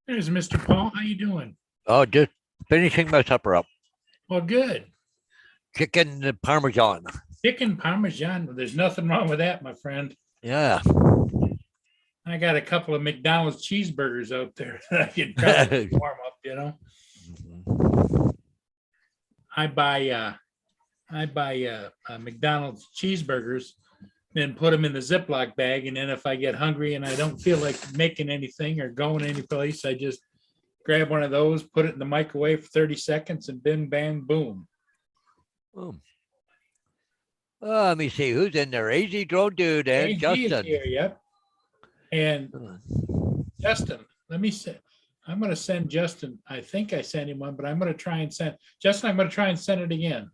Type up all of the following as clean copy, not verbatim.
There's Mr. Paul. How you doing? Oh, just finishing my supper up. Well, good. Chicken parmesan. Chicken parmesan. There's nothing wrong with that, my friend. Yeah. I got a couple of McDonald's cheeseburgers out there that I could probably warm up. I buy McDonald's cheeseburgers, then put them in the Ziploc bag, and then if I get hungry and I don't feel like making anything or going any place, I just grab one of those, put it in the microwave for 30 seconds, and bing, bang, boom. Oh. Let me see who's in there. Easy Drone Dude and AG is Justin. here, yep. And Justin, let me say, I'm going to send Justin. I think I sent him one, but I'm going to try and send Justin. I'm going to try and send it again.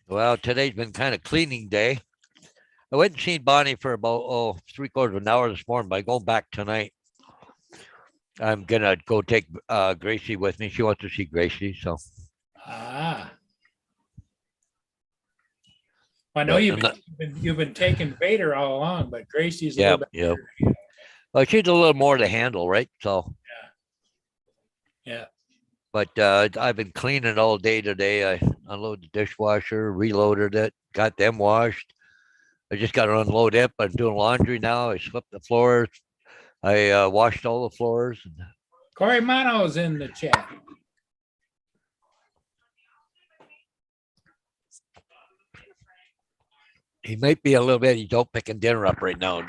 Well, today's been kind of cleaning day. I went and seen Bonnie for about 3/4 of an hour this morning, but going back tonight. I'm gonna go take Gracie with me. She wants to see Gracie, so. I know you've been taking Vader all along, but Gracie's a little bit. Yeah. Well, she's a little more to handle, right? So. Yeah. But I've been cleaning all day today. I unloaded the dishwasher, reloaded it, got them washed. I just got to unload it. I'm doing laundry now. I swept the floors. I washed all the floors. Corey Mano's in the chat. He might be a little bit. He's out picking dinner up right now.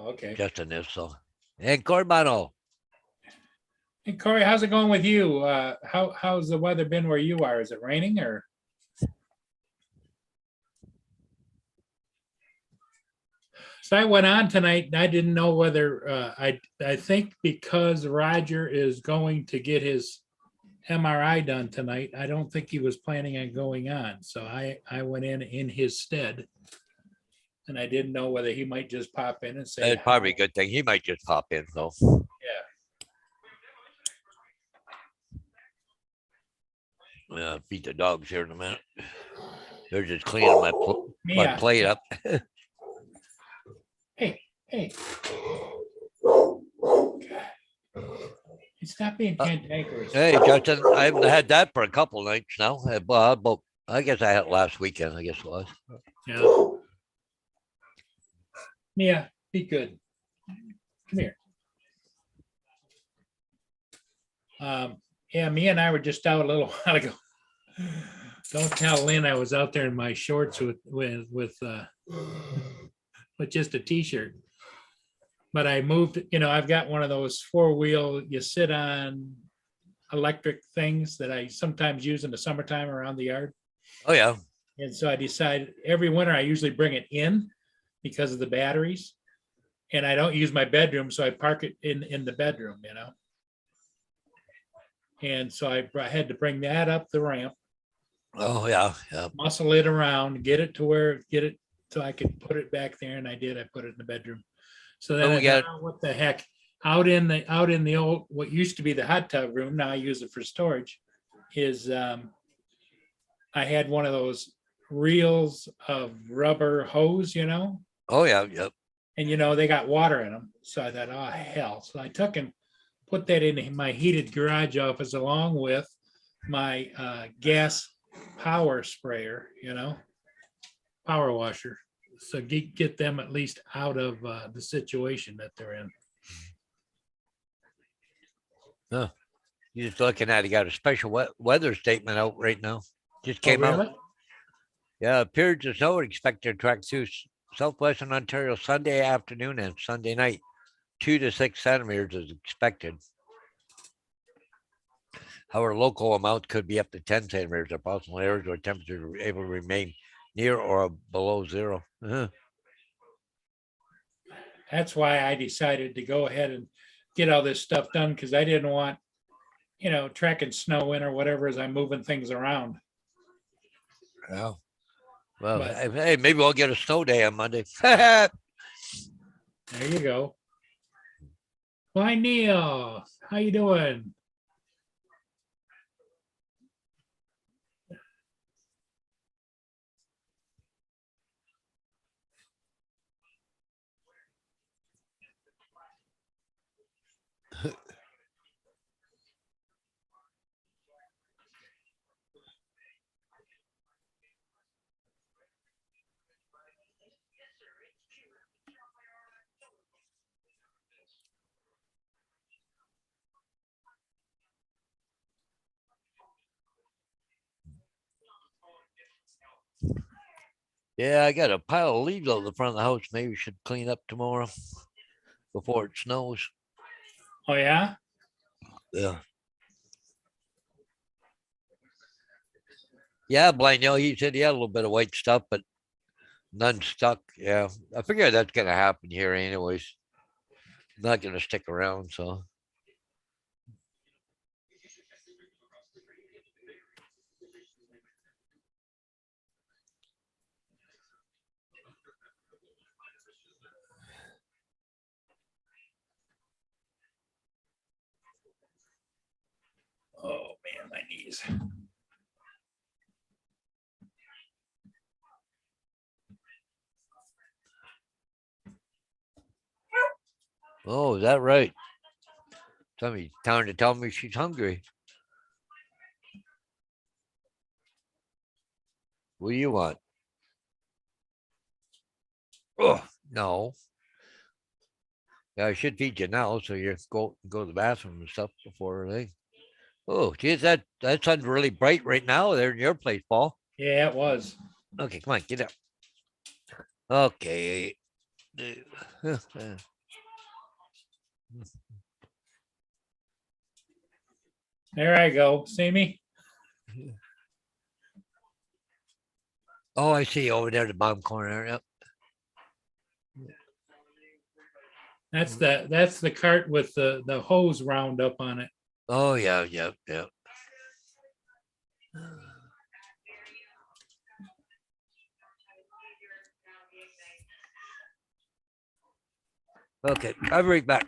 Okay. Justin is so. And Corey Mano. Hey, Corey, how's it going with you? How's the weather been where you are? Is it raining or? So I went on tonight and I didn't know whether I think because Roger is going to get his MRI done tonight, I don't think he was planning on going on. So I went in his stead. And I didn't know whether he might just pop in and say. That's probably a good thing. He might just pop in though. Yeah. Beat the dogs here in a minute. They're just cleaning my plate up. Hey. Stop being cantankerous. Hey, Justin, I haven't had that for a couple nights now. But I guess I had it last weekend. I guess it was. Yeah. Mia, be good. Come here. Yeah, Mia and I were just out a little while ago. Don't tell Lynn I was out there in my shorts with just a t-shirt. But I moved, I've got one of those 4-wheel you sit on electric things that I sometimes use in the summertime around the yard. Oh yeah. And so I decided every winter I usually bring it in because of the batteries. And I don't use my bedroom, so I park it in the bedroom, And so I had to bring that up the ramp. Oh yeah. Muscle it around, get it so I could put it back there, and I did. I put it in the bedroom. So then I thought, what the heck? Out in the old what used to be the hot tub room, now I use it for storage, is I had one of those reels of rubber hose, Oh yeah, yep. And they got water in them. So I thought, oh hell. So I took and put that in my heated garage office along with my gas power sprayer, power washer. So get them at least out of the situation that they're in. Huh. You're just looking at it. Got a special weather statement out right now. Just came out. Yeah, periods of snow are expected to track through southwestern Ontario Sunday afternoon and Sunday night. 2 to 6 centimeters is expected. However, local amount could be up to 10 centimeters of possible areas where temperatures are able to remain near or below zero. That's why I decided to go ahead and get all this stuff done, because I didn't want tracking snow in or whatever as I'm moving things around. Yeah. Well, But- hey, maybe we'll get a snow day on Monday. Oh, There you go. Hi, Neil. How you doing? yeah, I got a pile of leaves out the front of the house. Maybe we should clean up tomorrow before it snows. Oh, yeah? Yeah. Yeah, Blaine, he said he had a little bit of white stuff, but none stuck. Yeah. I figure that's gonna happen here anyways. Not gonna stick around, so. Oh, man, my knees. Oh, is that right? Somebody's trying to tell me she's hungry. What do you want? Oh, no. Yeah, I should feed you now, so you go to the bathroom and stuff before they. Oh, geez, that sun's really bright right now there in your place, Paul. Yeah, it was. Okay, come on, get up. Okay. There I go. See me? Oh, I see over there, the bottom corner. Yep. That's the cart with the hose round up on it. Oh, yeah, yeah, yeah. Okay, I'll be right back.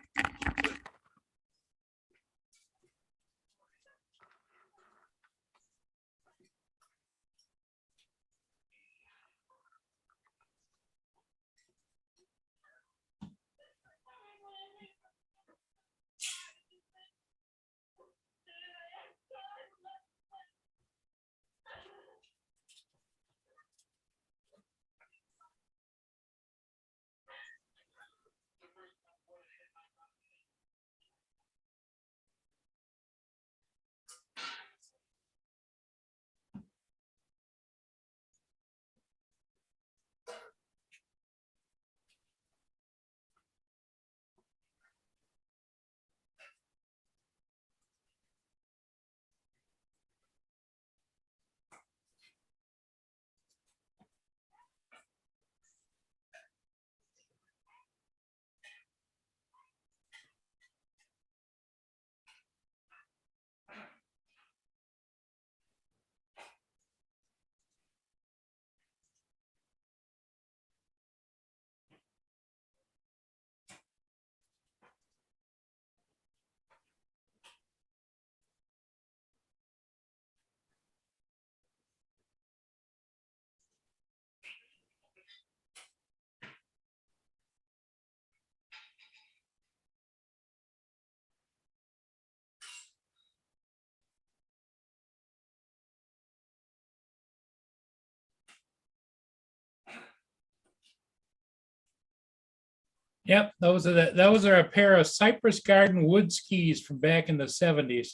Yep, those are a pair of Cypress Garden wood skis from back in the 70s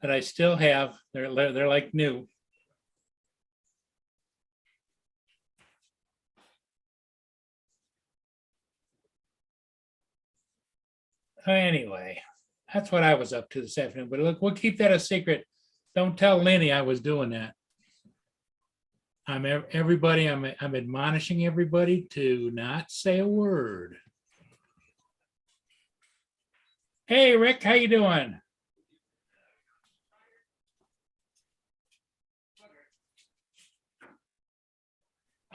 that I still have. They're like new. Anyway, that's what I was up to this afternoon. But look, we'll keep that a secret. Don't tell Lenny I was doing that. I'm admonishing everybody to not say a word. Hey, Rick, how you doing?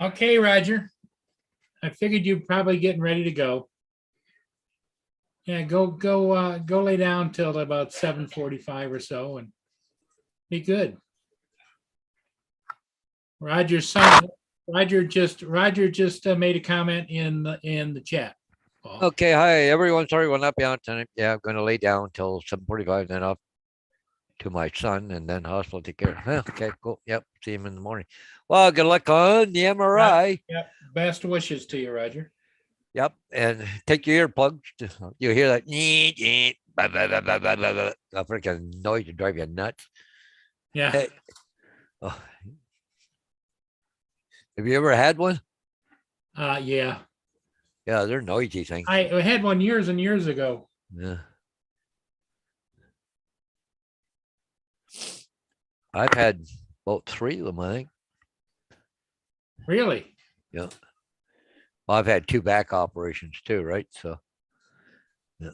Okay, Roger. I figured you're probably getting ready to go. Yeah, go lay down till about 7:45 or so and be good. Roger's son, Roger just made a comment in the chat. Paul. Okay, hi everyone. Sorry, we'll not be on tonight. Yeah, I'm gonna lay down till 7:45, then up to my son, and then hospital take care. Okay, cool. Yep, see him in the morning. Well, good luck on the MRI. Yep. Best wishes to you, Roger. Yep, and take your earplugs. You hear that? A freaking noise to drive you nuts. Yeah. Hey, oh. Have you ever had one? Yeah. Yeah, they're noisy things. I had one years and years ago. Yeah. I've had about 3 of them, I think. Really? Yeah. Well, I've had 2 back operations too, right? So, yeah.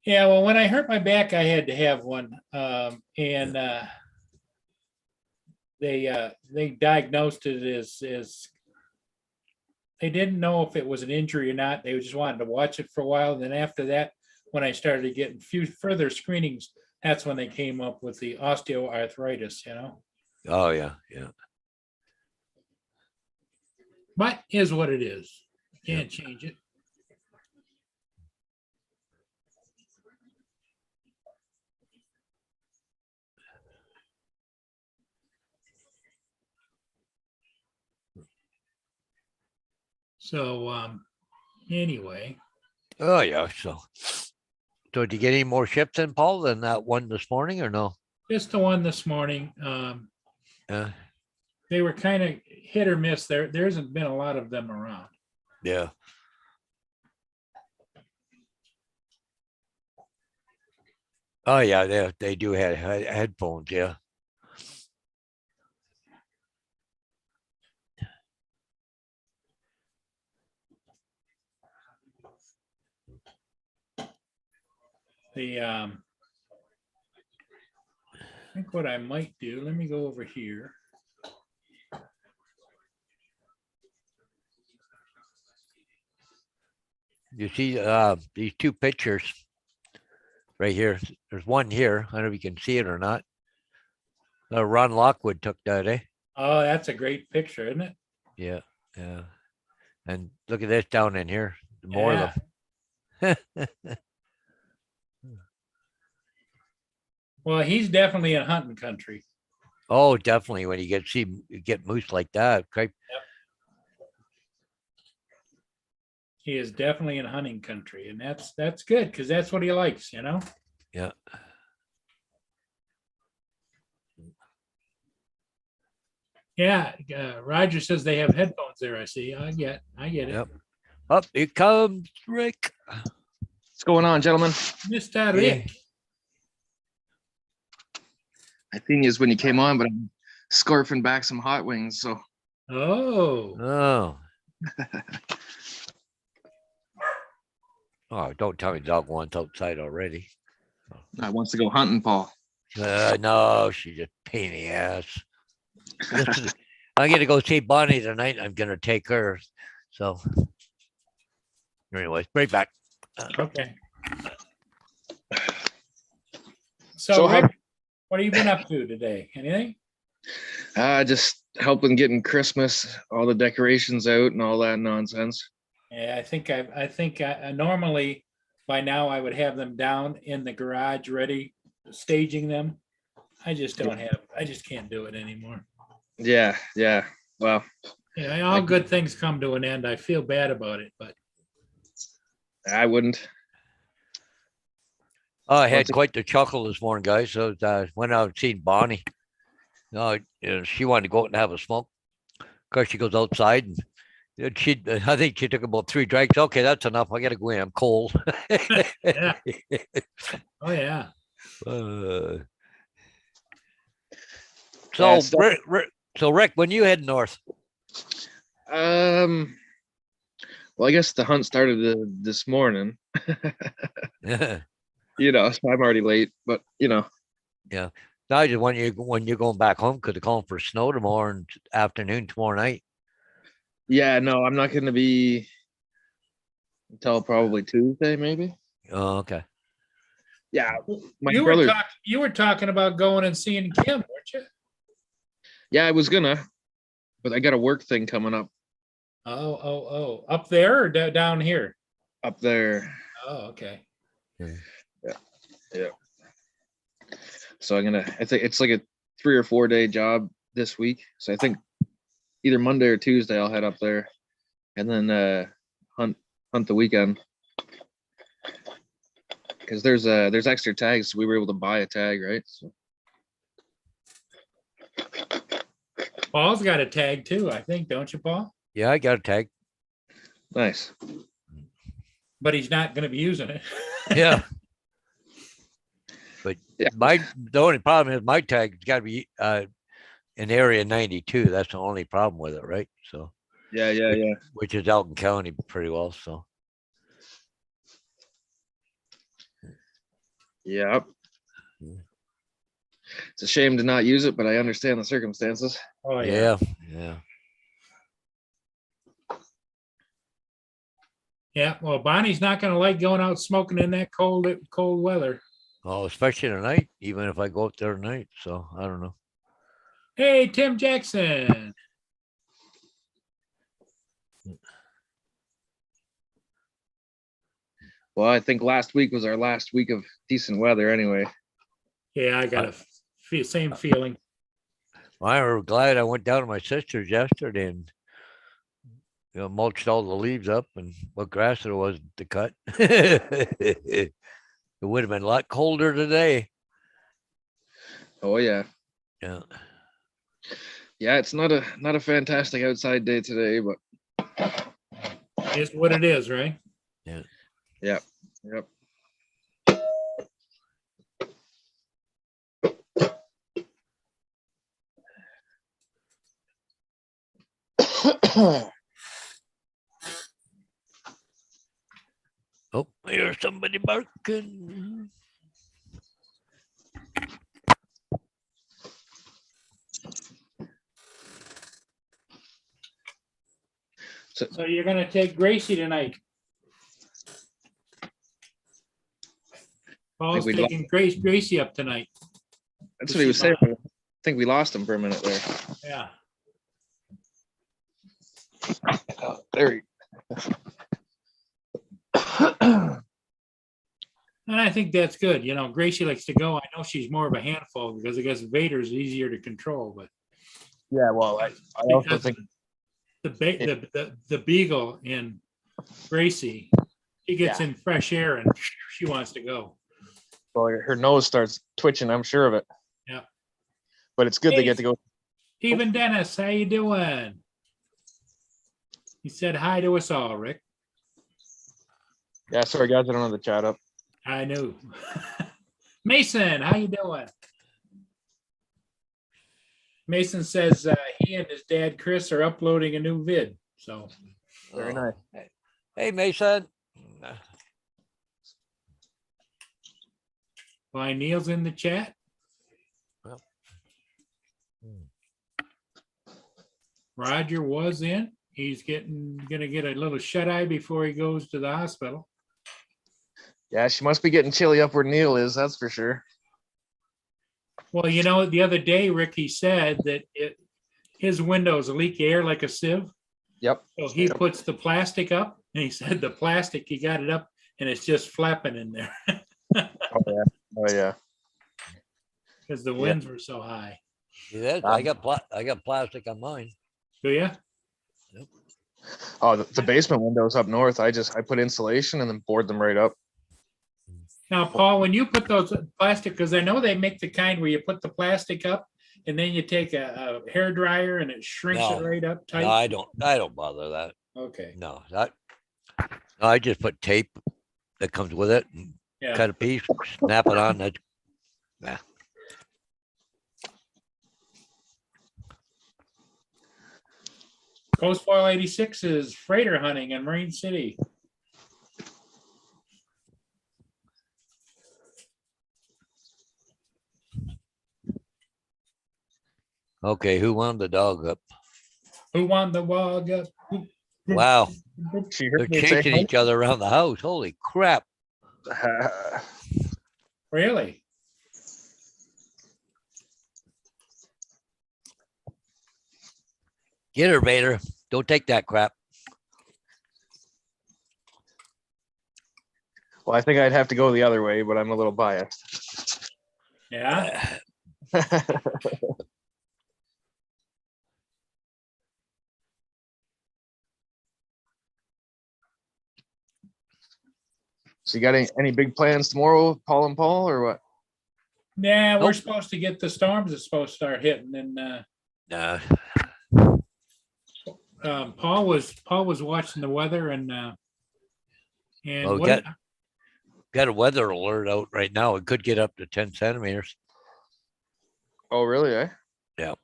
Yeah, well, when I hurt my back, I had to have one. And they diagnosed it as they didn't know if it was an injury or not. They just wanted to watch it for a while. And then after that, when I started getting few further screenings, that's when they came up with the osteoarthritis, Oh, yeah. Yeah. But is what it is. Can't change it. So anyway. Oh, yeah. So did you get any more ships in, Paul, than that one this morning or no? Just the one this morning. Yeah. They were kind of hit or miss. There hasn't been a lot of them around. Yeah. Oh, yeah. They do have headphones. Yeah. I think what I might do, let me go over here. You see these 2 pictures right here. There's one here. I don't know if you can see it or not. Ron Lockwood took that, eh? Oh, that's a great picture, isn't it? Yeah. Yeah. And look at this down in here. More of them. Well, he's definitely in hunting country. Oh, definitely. When you get moose like that, okay. Yep. He is definitely in hunting country, and that's good because that's what he likes, Yeah. Yeah. Roger says they have headphones there. I see. I get it. Yep. Up here comes Rick. What's going on, gentlemen? Mr. Rick. I think is when you came on, but I'm scarfing back some hot wings. So. Oh. Oh. Oh, don't tell me the dog wants outside already. I wants to go hunting, Paul. No, she's a pain in the ass. Listen, I'm gonna go see Bonnie tonight. I'm gonna take her. So, anyways, right back. Okay. So Rick, what have you been up to today? Anything? Just helping getting Christmas, all the decorations out and all that nonsense. Yeah, I think I normally by now I would have them down in the garage ready, staging them. I just can't do it anymore. Yeah. Well. Yeah, all good things come to an end. I feel bad about it, but I wouldn't. Oh, I had quite the chuckle this morning, guys. So went out and seen Bonnie. No, she wanted to go out and have a smoke. Of course, she goes outside and I think she took about 3 drinks. Okay, that's enough. I gotta go in. I'm cold. yeah. Oh yeah. So Rick, when you head north? Well, I guess the hunt started this morning. Yeah. So I'm already late, but Yeah. Now I just want you when you're going back home, could have called for snow tomorrow afternoon, tomorrow night. Yeah, no, I'm not going to be until probably Tuesday, maybe. Oh, okay. Yeah, my You brother. you were talking about going and seeing Kim, weren't you? Yeah, I was gonna, but I got a work thing coming up Up there or down here? up there. Oh, okay. Yeah. So I think it's like a 3 or 4 day job this week. So I think either Monday or Tuesday I'll head up there and then hunt the weekend. Because there's extra tags, so we were able to buy a tag, right? So. Paul's got a tag too, I think, don't you, Paul? Yeah, I got a tag. Nice. But he's not going to be using it. Yeah. But Yeah. the only problem is my tag's got to be in area 92. That's the only problem with it, right? So Yeah. which is Elton County pretty well. So Yep. It's a shame to not use it, but I understand the circumstances. Oh yeah. Yeah, well, Bonnie's not going to like going out smoking in that cold weather. Oh, especially tonight, even if I go up there tonight. So I don't know. Hey, Tim Jackson. Well, I think last week was our last week of decent weather anyway. Yeah, I got a same feeling. I'm glad I went down to my sister's yesterday and mulched all the leaves up and what grass there was to cut. It would have been a lot colder today. Oh yeah. Yeah. Yeah, it's not a fantastic outside day today, but It's what it is, right? Yeah. Yep. Oh, here's somebody barking. So you're going to take Gracie tonight. Paul's taking Gracie up tonight. That's what he was saying. I think we lost him for a minute there. Yeah. Oh, there he. And I think that's good. You know, Gracie likes to go. I know she's more of a handful because I guess Vader's easier to control, but Yeah, well, I also think the beagle in Gracie, she gets in fresh air and she wants to go. well, her nose starts twitching. I'm sure of it. Yeah. But it's good they get to go. Stephen Dennis, how you doing? He said hi to us all, Rick. Yeah, sorry guys, I don't have the chat up. I knew. Mason, how you doing? Mason says he and his dad Chris are uploading a new vid. So Very nice. Hey, Mason. why Neil's in the chat. Well. Roger was in. He's gonna get a little shut eye before he goes to the hospital. Yeah, she must be getting chilly up where Neil is, that's for sure. Well, you know, the other day, Ricky said that his windows leak air like a sieve. Yep. So he puts the plastic up, and he said the plastic, he got it up, and it's just flapping in there. Oh yeah. Because the winds were so high. Yeah, I got plastic on mine. Do you? Oh, the basement windows up north. I put insulation and then board them right up. Now, Paul, when you put those plastic, because I know they make the kind where you put the plastic up and then you take a hair dryer and it shrinks it right up tight. No, I don't bother that. Okay. No, I just put tape that comes with it and cut a piece, snap it on. Nah. Coast Foil 86 is freighter hunting in Marine City. Okay, who wound the dog up? Who won the wog up? Wow. She They're heard me say, chasing each other around the house. Holy crap. Really? Get her, Vader. Don't take that crap. well, I think I'd have to go the other way, but I'm a little biased. Yeah. So you got any big plans tomorrow, Paul and Paul, or what? Yeah, we're Nope. supposed to get the storms that's supposed to start hitting, and Nah. Paul was watching the weather, and Well, we what? got a weather alert out right now. It could get up to 10 centimeters. Oh, really? Eh? Yeah.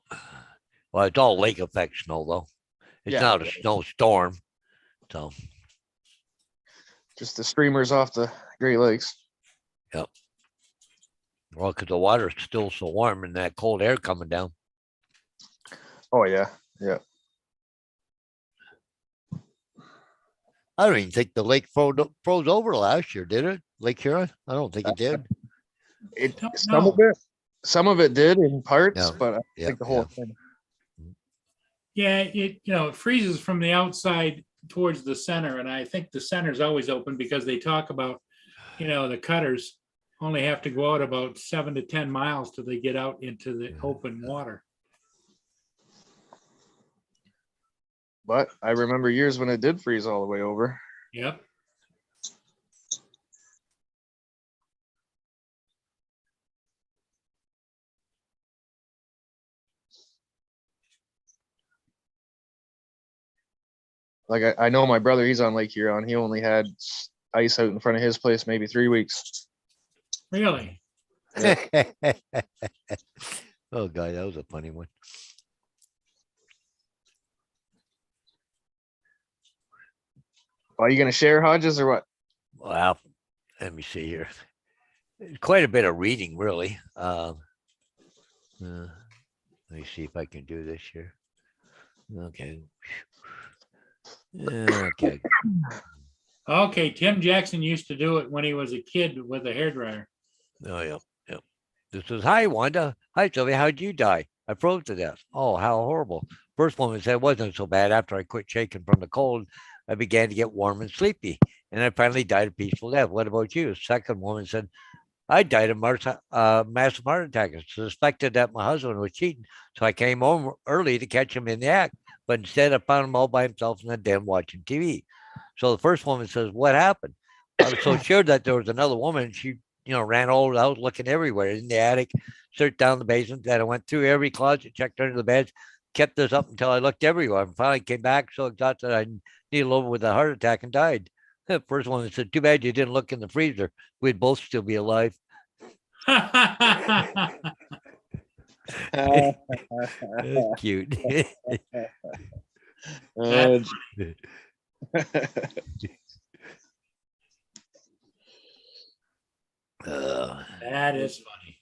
Well, it's all lake effect snow, though. It's Yeah. not a snowstorm. So, Just the streamers off the Great Lakes. well, because the water's still so warm and that cold air coming down. Oh yeah, yeah. I don't even think the lake froze over last year, did it? Lake Huron? I don't think it did. It No, some of it did in parts, Yeah. but I Yeah, think the whole thing. Yeah, it freezes from the outside towards the center, and I think the center's always open because they talk about, the cutters only have to go out about 7 to 10 miles till they get out into the open water. But I remember years when it did freeze all the way over. Yep. Like I know my brother, he's on Lake Huron. He only had ice out in front of his place maybe 3 weeks. Really? Oh, God, that was a funny one. Are you going to share Hodges or what? Well, let me see here. It's quite a bit of reading, really. Let me see if I can do this here. Okay. Okay. Okay, Tim Jackson used to do it when he was a kid with a hairdryer. Oh, yeah. Yeah. This is, hi, Wanda. Hi, Sylvia. How'd you die? I froze to death. Oh, how horrible. First woman said it wasn't so bad. After I quit shaking from the cold, I began to get warm and sleepy, and I finally died a peaceful death. What about you? Second woman said, I died of massive heart attack. I suspected that my husband was cheating, so I came home early to catch him in the act. But instead, I found him all by himself in the den watching TV. So the first woman says, what happened? I was so sure that there was another woman. She, ran all out looking everywhere in the attic, searched down the basement. Then I went through every closet, checked under the beds, kept this up until I looked everywhere. And finally came back so exhausted I needed over with a heart attack and died. The first woman said, too bad you didn't look in the freezer. We'd both still be alive. Cute. That is funny.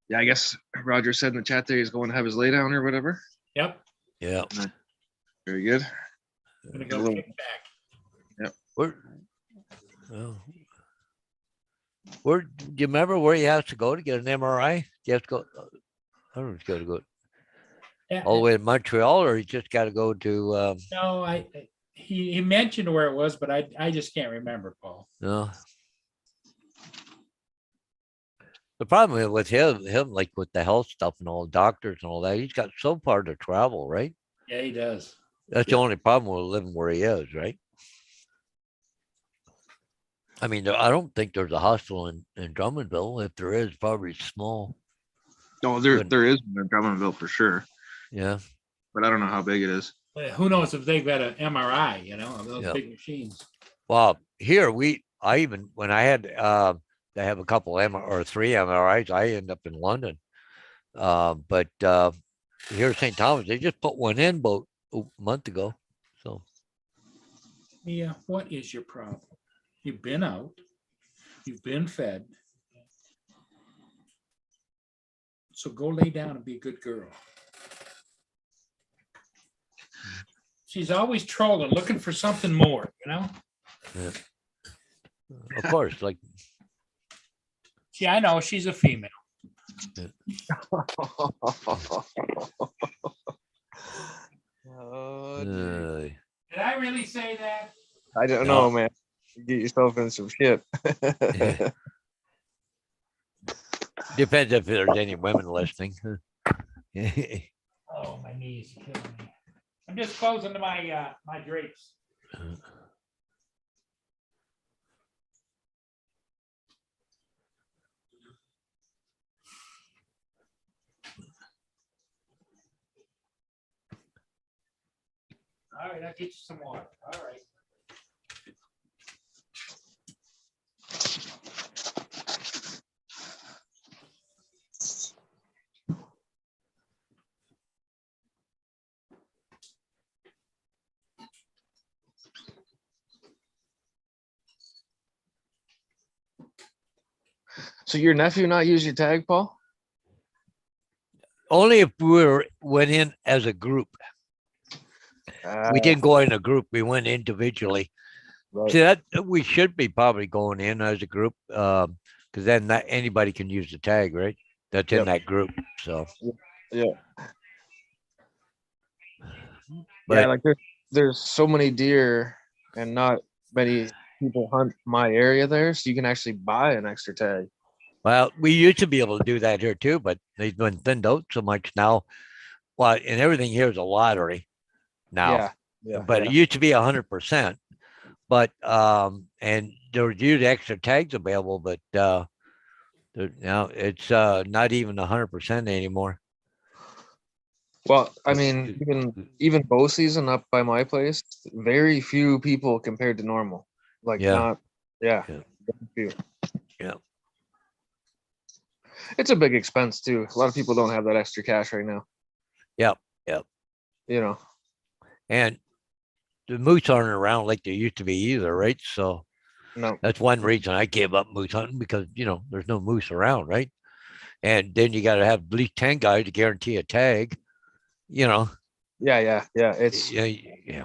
Yeah, I guess Roger said in the chat there he's going to have his lay down or whatever. Yep. Yeah. Very good. I'm gonna go kick back. Where do you remember where he has to go to get an MRI? Do you have to go? I don't know if he's got to go all the way to Montreal, or he just got to go to. No, he mentioned where it was, but I just can't remember, Paul. No. The problem with him, like with the health stuff and all the doctors and all that, he's got so far to travel, right? Yeah, he does. That's the only problem with living where he is, right? I mean, I don't think there's a hospital in Drummondville. If there is, probably small. No, there is in Drummondville for sure. Yeah. But I don't know how big it is. Who knows if they've got an MRI, of those big machines. Well, here when I had to have a couple or 3 MRIs, I end up in London. But here at St. Thomas, they just put one in about a month ago. So, Mia, what is your problem? You've been out. You've been fed. So go lay down and be a good girl. she's always trolling, looking for something more, Of course, like, Yeah, I know, she's a female. Oh, geez. Did I really say that? I don't No. know, man. You get yourself in some shit. depends if there's any women listening. Oh, my knees killing me. I'm just closing to my my drapes. All right, I'll get you some water. All right. So your nephew not use your tag, Paul? Only if went in as a group. We didn't go in a group. We went individually. Right. See, that we should be probably going in as a group, because then not anybody can use the tag, right? That's in Yep. that group. So, Yeah. but Yeah, like there's so many deer and not many people hunt my area there, so you can actually buy an extra tag. well, we used to be able to do that here too, but they've been thinned out so much now. Well, and everything here is a lottery now, Yeah. but it used to be 100%. But and there were usually extra tags available, but now it's not even 100% anymore. Well, I mean, even bow season up by my place, very few people compared to normal. Like Yeah. not, yeah, Yeah. very few. Yeah. It's a big expense too. A lot of people don't have that extra cash right now. Yep. Yep. You know. And the moose aren't around like they used to be either, right? So No. that's one reason I gave up moose hunting, because there's no moose around, right? And then you got to have at least 10 guys to guarantee a tag. Yeah. It's Yeah.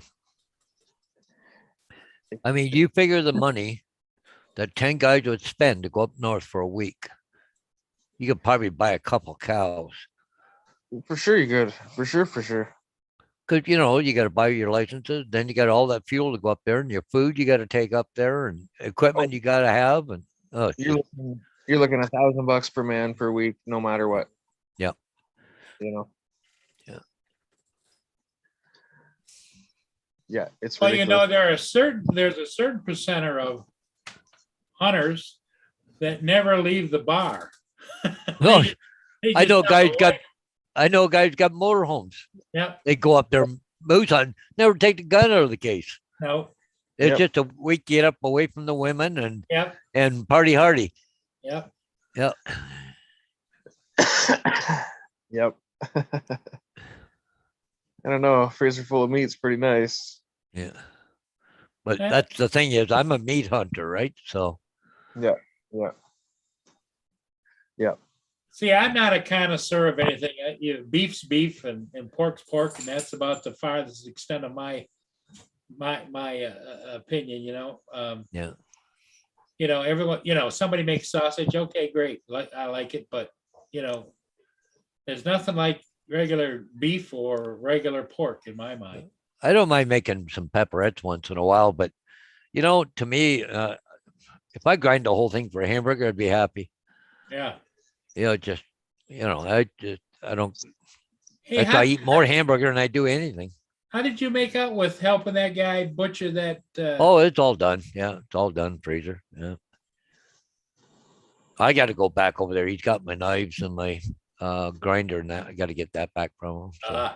I mean, you figure the money that 10 guys would spend to go up north for a week, you could probably buy a couple cows. for sure you could. For sure. Because you got to buy your licenses, then you got all that fuel to go up there, and your food you got to take up there, and equipment you got to have, and You're looking $1,000 per man per week, no matter what. Yeah. You know. Yeah. Yeah, it's Well, ridiculous. there's a certain percenter of hunters that never leave the bar. No, They I just know dump guys away. got motorhomes. Yep. They go up there moose hunting, never take the gun out of the case. No. It's Yep. just a week get up away from the women Yep. and party hardy. Yep. Yeah. Yep. I don't know. Freezer full of meat's pretty nice. Yeah. But Yeah. that's the thing is I'm a meat hunter, right? So Yeah. See, I'm not a connoisseur of anything. Beef's beef and pork's pork, and that's about the farthest extent of my opinion. yeah. Everyone, somebody makes sausage. Okay, great. I like it, but there's nothing like regular beef or regular pork in my mind. I don't mind making some pepperettes once in a while, but to me, if I grind the whole thing for a hamburger, I'd be happy. Yeah. I don't. Hey, I eat more hamburger than I do anything. how did you make out with helping that guy butcher that? Oh, it's all done. Yeah, it's all done, Freezer. Yeah. I got to go back over there. He's got my knives and my grinder, and that I got to get that back from him. So.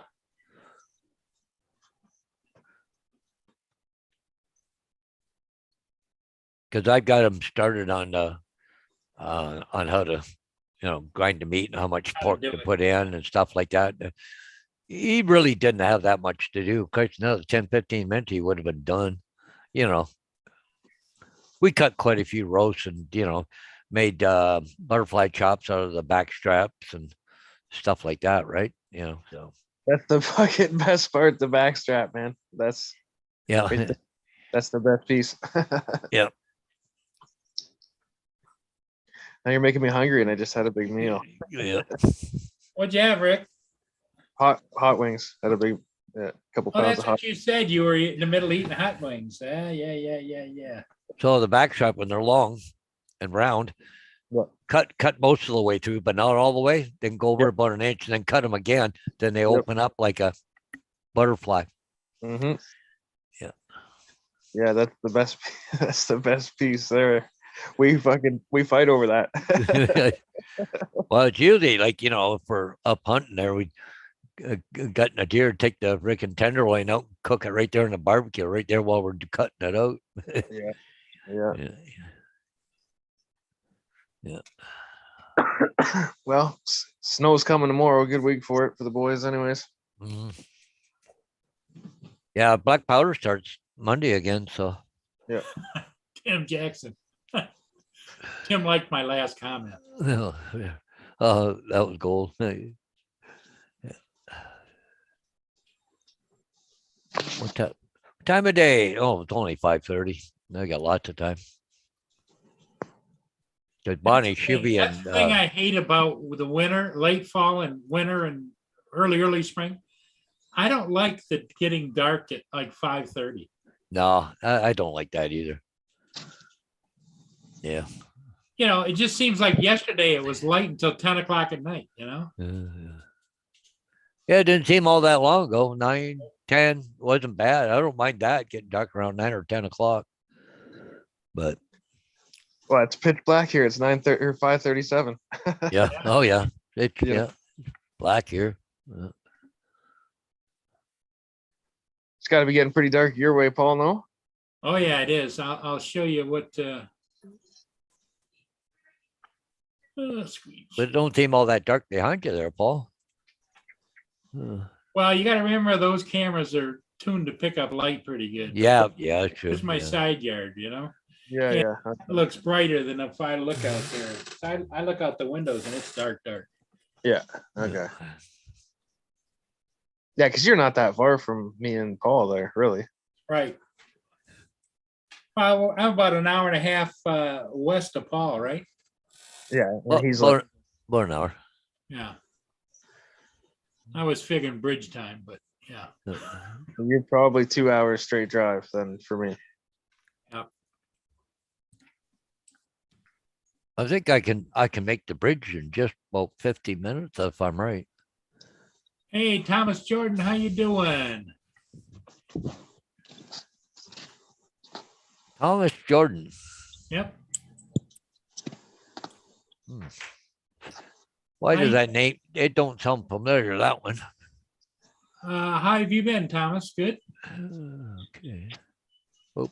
Because I've got him started on how to grind the meat and how much pork to put in and stuff like that. He really didn't have that much to do. Because another 10, 15 minutes he would have been done. We cut quite a few roasts and made butterfly chops out of the back straps and stuff like that, right? So That's the fucking best part, the backstrap, man. That's Yeah. right there. That's the best piece. Yep. Now you're making me hungry, and I just had a big meal. Yeah. What'd you have, Rick? Hot wings. Had a big couple Oh, pounds that's of hot. what you said. You were in the middle eating hot wings. Yeah. So the backstrap, when they're long and round, What? cut most of the way through, but not all the way. Then go over Yep. about an inch and then cut them again. Then they Yep. open up like a butterfly. Mm-hmm. Yeah. Yeah, that's the best. That's the best piece there. We fight over that. Well, it's usually like, if we're up hunting there, we gutting a deer, take the freaking tenderloin out, cook it right there in the barbecue, right there while we're cutting it out. Yeah. Yeah. Well, snow's coming tomorrow. Good week for it for the boys, anyways. Mhm. Yeah, black powder starts Monday again. So Tim Jackson. Tim liked my last comment. that was gold. What time of day? Oh, it's only 5:30. I got lots of time. Because Bonnie, she'll be That's in. the thing I hate about the winter, late fall and winter and early spring. I don't like the getting dark at like 5:30. No, I don't like that either. Yeah. It just seems like yesterday it was light until 10 o'clock at night, Yeah, it didn't seem all that long ago. 9, 10 wasn't bad. I don't mind that getting dark around 9 or 10 o'clock. But Well, it's pitch black here. It's 9:30 or 5:37. yeah. Oh yeah. It's Yeah. black here. It's got to be getting pretty dark your way, Paul. No. Oh yeah, it is. I'll show you what. Squeeze. But it don't seem all that dark behind you there, Paul. Well, you got to remember those cameras are tuned to pick up light pretty good. Yeah, true. It's my yeah. side yard, Yeah. It looks brighter than if I look out there. I look out the windows and it's dark. Yeah. Okay. Yeah, because you're not that far from me and Paul there, really. Right. Well, I'm about an hour and a half west of Paul, right? Yeah. Well, He's about an hour. Yeah. I was figuring bridge time, but yeah. you're probably 2 hours straight drive then for me. I think I can make the bridge in just about 50 minutes if I'm right. Hey, Thomas Jordan, how you doing? Thomas Jordan. Yep. Why does that name? It don't sound familiar, that one. How have you been, Thomas? Good. Okay. Oh.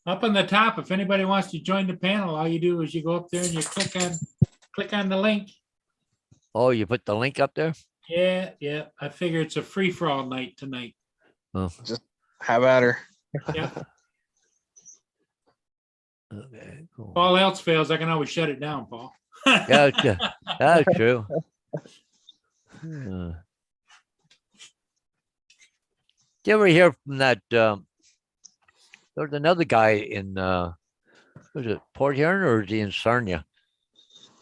Up on the top, if anybody wants to join the panel, all you do is you go up there and you click on the link. Oh, you put the link up there? Yeah. I figure it's a free-for-all night tonight. Oh. Just have at her. Yeah. Okay, cool. If all else fails, I can always shut it down, Paul. Yeah, that's true. Did you ever hear from that? There's another guy in, was it Port Huron or is he in Sarnia?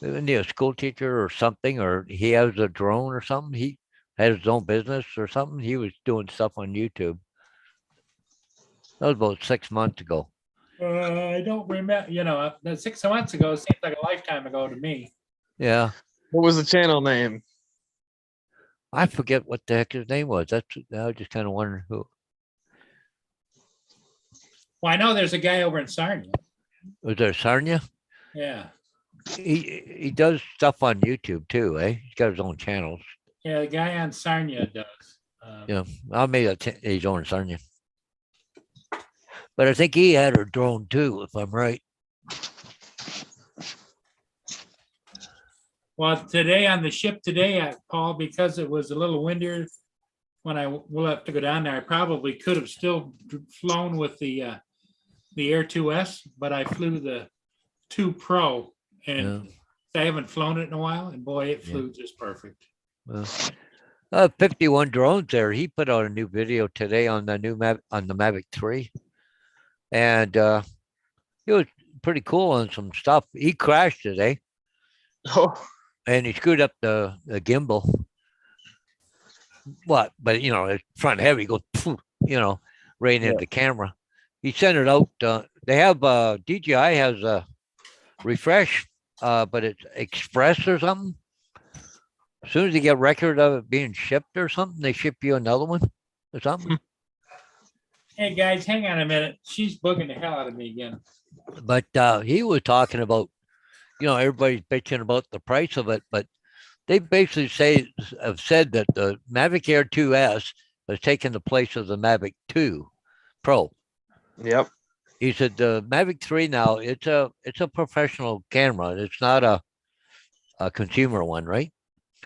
Isn't he a school teacher or something? Or he has a drone or something? He has his own business or something? He was doing stuff on YouTube. That was about 6 months ago. I don't remember, 6 months ago seems like a lifetime ago to me. Yeah. What was the channel name? I forget what the heck his name was. I was just kind of wondering who. Well, I know there's a guy over in Sarnia. Was there Sarnia? Yeah. He does stuff on YouTube too, eh? He's got his own channels. Yeah, the guy on Sarnia does. Yeah, I'll make his own Sarnia. But I think he had a drone too, if I'm right. Well, today on the ship today, Paul, because it was a little windier when we'll have to go down there, I probably could have still flown with the Air 2S, but I flew the 2 Pro And I haven't flown it in a while, and boy, it Yeah. flew just perfect. 51 drones there. He put out a new video today on the new on the Mavic 3. And he was pretty cool on some stuff. He crashed today. Oh, And he screwed up the gimbal. What? But it's front heavy, goes, poof, right into the camera. He sent it out. They have DJI has a refresh, but it's express or something. As soon as you get record of it being shipped or something, they ship you another one or something. Hey guys, hang on a minute. She's bugging the hell out of me again. But he was talking about, everybody's bitching about the price of it, but they basically have said that the Mavic Air 2S has taken the place of the Mavic 2 Pro. yep. He said the Mavic 3 now, it's a professional camera. It's not a consumer one, right?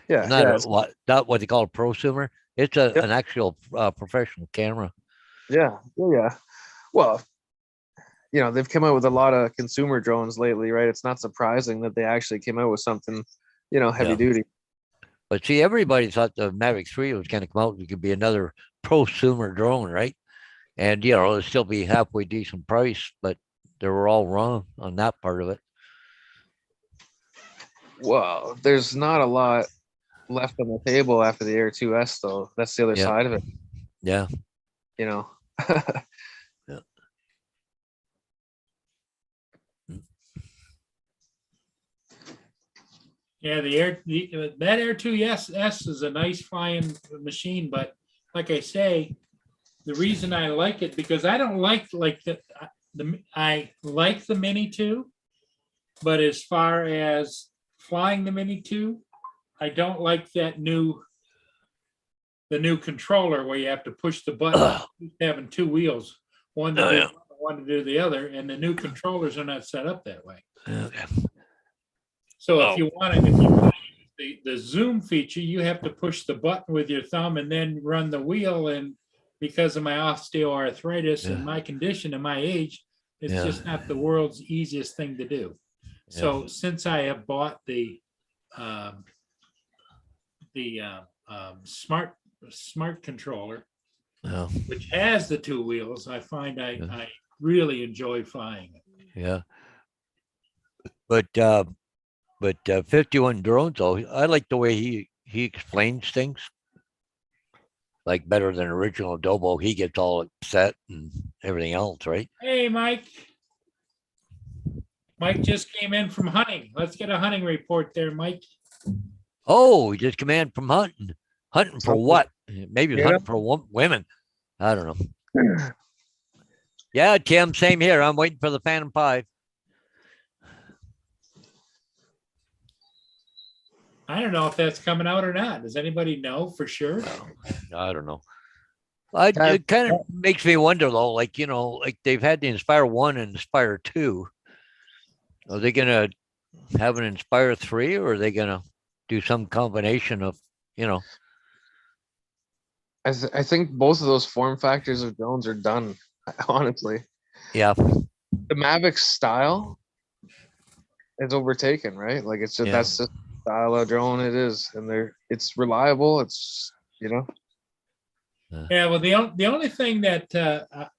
Yeah. Not what they call a prosumer. It's an actual professional camera. Yeah. Yeah. Well, they've come out with a lot of consumer drones lately, right? It's not surprising that they actually came out with something, heavy duty. But see, everybody thought the Mavic 3 was going to come out. It could be another prosumer drone, right? And, it'll still be halfway decent price, but they were all wrong on that part of it. Well, there's not a lot left on the table after the Air 2S, though. That's the other side of it. Yeah. Yeah. Yeah, that Air 2S is a nice flying machine, but like I say, the reason I like it because I don't like I like the Mini 2, but as far as flying the Mini 2, I don't like the new controller where you have to push the button, having two wheels, one to do one to do the other, and the new controllers are not set up that way. Okay. So if you want to use the zoom feature, you have to push the button with your thumb and then run the wheel. And because of my osteoarthritis and my condition and my age, it's just not the world's easiest thing to do. So since I have bought the smart controller, which has the two wheels, I find I really enjoy flying it. Yeah. But 51 drones, though, I like the way he explains things. Like better than original Adobo. He gets all upset and everything else, right? Hey, Mike. Mike just came in from hunting. Let's get a hunting report there, Mike. Oh, he just came in from hunting. Hunting for what? Maybe hunting for women. I don't know. Yeah, Tim, same here. I'm waiting for the Phantom 5. I don't know if that's coming out or not. Does anybody know for sure? I don't know. It kind of makes me wonder, though, like they've had the Inspire 1 and Inspire 2. Are they going to have an Inspire 3 or are they going to do some combination of, I think both of those form factors of drones are done, honestly. Yeah. The Mavic style is overtaken, right? Like it's just that's the style of drone it is, and it's reliable. It's Yeah, well, the only thing that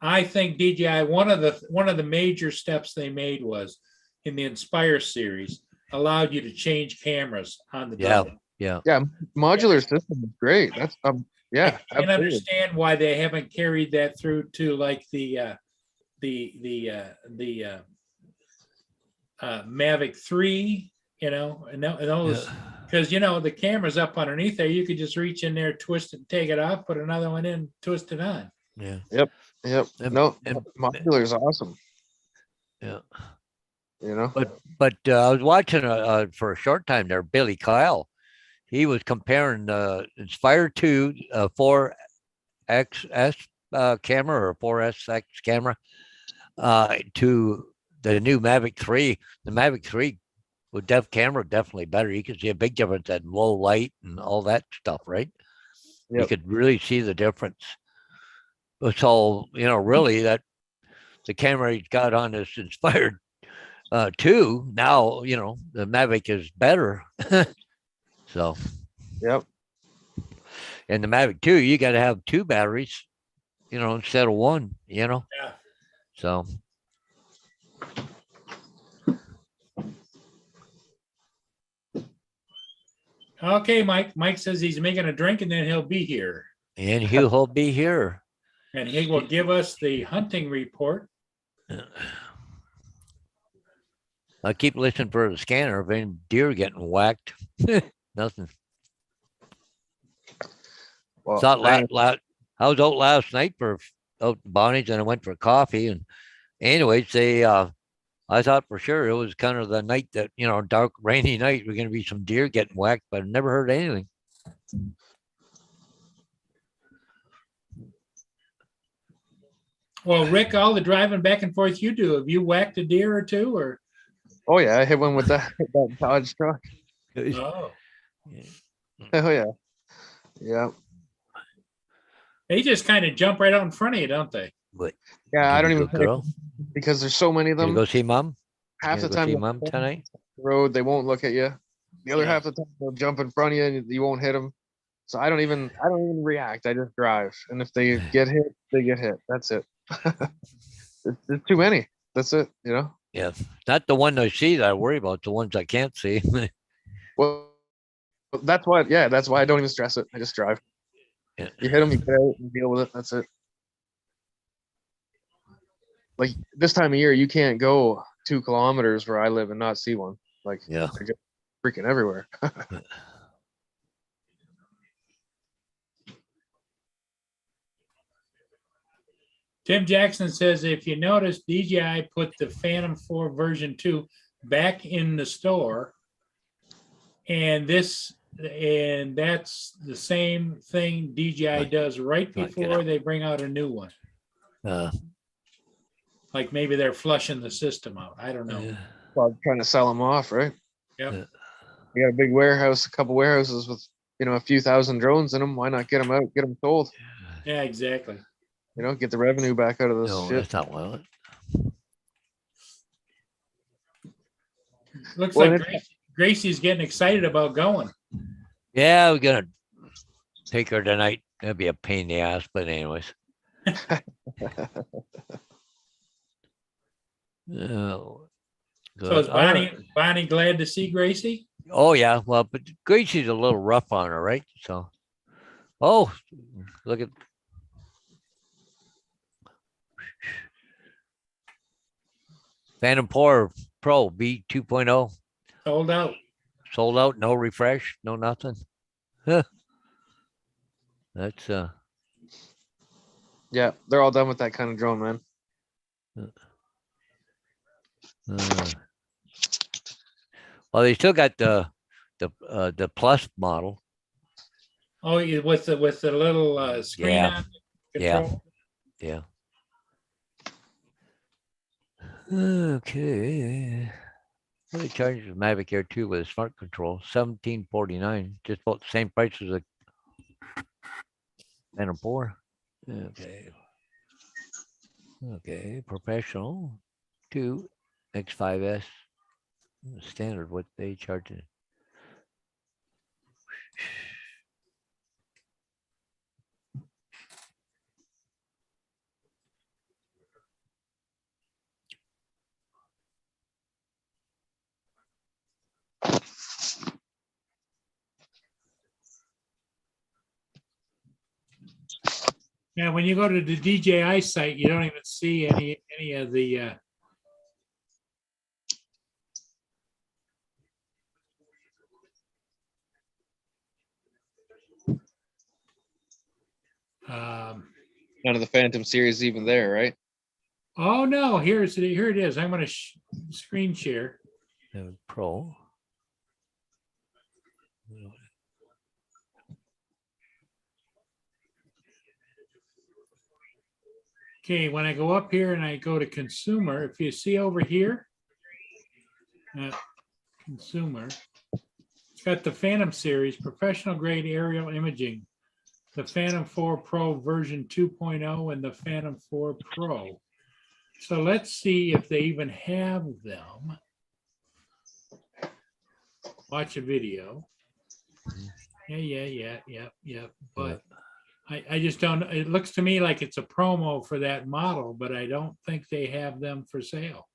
I think DJI one of the major steps they made was in the Inspire series allowed you to change cameras on the drone. Yeah. Modular system is great. That's I can understand why they haven't carried that through to like the Mavic 3, and those, because the camera's up underneath there. You could just reach in there, twist it, take it off, put another one in, twist it on. Yeah. Yep. Modular is awesome. Yeah. But I was watching for a short time there, Billy Kyle. He was comparing Inspire 2 4XS camera or 4SX camera to the new Mavic 3. The Mavic 3 with camera definitely better. You can see a big difference at low light and all that stuff, right? Yep. You could really see the difference. So, really that the camera he's got on this Inspired 2. Now, the Mavic is better. So, Yep. and the Mavic 2, you got to have 2 batteries, instead of 1, Yeah. So, Okay, Mike. Mike says he's making a drink and then he'll be here. and he'll be here. And he will give us the hunting report. I keep listening for the scanner of any deer getting whacked. Nothing. Well, I was out last night for out Bonnie's, and I went for coffee. And anyways, I thought for sure it was kind of the night that, dark, rainy night, we're going to be some deer getting whacked, but I never heard anything. Well, Rick, all the driving back and forth you do, have you whacked a deer or two, or? oh yeah, I hit one with that Dodge truck. Oh, Oh yeah. Yeah. they just kind of jump right out in front of you, don't they? But Yeah, I don't even girl. because there's so many of Gonna them. go see mom. Half the time see you're mom on tonight. the road, they won't look at you. The other Yeah. half of the time they'll jump in front of you and you won't hit them. So I don't even react. I just drive. And if they get hit, they get hit. That's it. There's too many. That's it, Yeah, not the one I see that I worry about. The ones I can't see. Well, that's why I don't even stress it. I just drive. Yeah. You hit them, you get out and deal with it. That's it. Like this time of year, you can't go 2 kilometers where I live and not see one. Like, Yeah. they're just freaking everywhere. Tim Jackson says, if you notice, DJI put the Phantom 4 version 2 back in the store. And that's the same thing DJI does right before they bring out a new one. Like maybe they're flushing the system out. I don't know. Well, trying to sell them off, right? Yep. You got a big warehouse, a couple warehouses with, a few thousand drones in them. Why not get them out, get them sold? Yeah, exactly. Get the revenue back out of this No, shit. that's not well. Looks Well, like Gracie's getting excited about going. Yeah, we're gonna take her tonight. That'd be a pain in the ass, but anyways. Oh, So is good. All right. Bonnie glad to see Gracie? Oh yeah, well, but Gracie's a little rough on her, right? So, look at. Phantom 4 Pro V 2.0 Sold out. sold out, no refresh, no nothing. Huh. That's Yeah, they're all done with that kind of drone, man. Well, they still got the Plus model. Oh, with the little screen Yeah. on the control. Yeah. Okay. What they charge the Mavic Air 2 with a smart control? $1749, just about the same price as a Phantom 4. Okay. Okay, professional 2 X5S. Standard, what they charge it. Yeah, when you go to the DJI site, you don't even see any of the None of the Phantom series even there, right? oh no, here it is. I'm going to screen share. Pro. Okay, when I go up here and I go to consumer, if you see over here, consumer, it's got the Phantom series, professional grade aerial imaging, the Phantom 4 Pro version 2.0 and the Phantom 4 Pro. So let's see if they even have them. watch a video. Yeah. But I just don't, it looks to me like it's a promo for that model, but I don't think they have them for sale.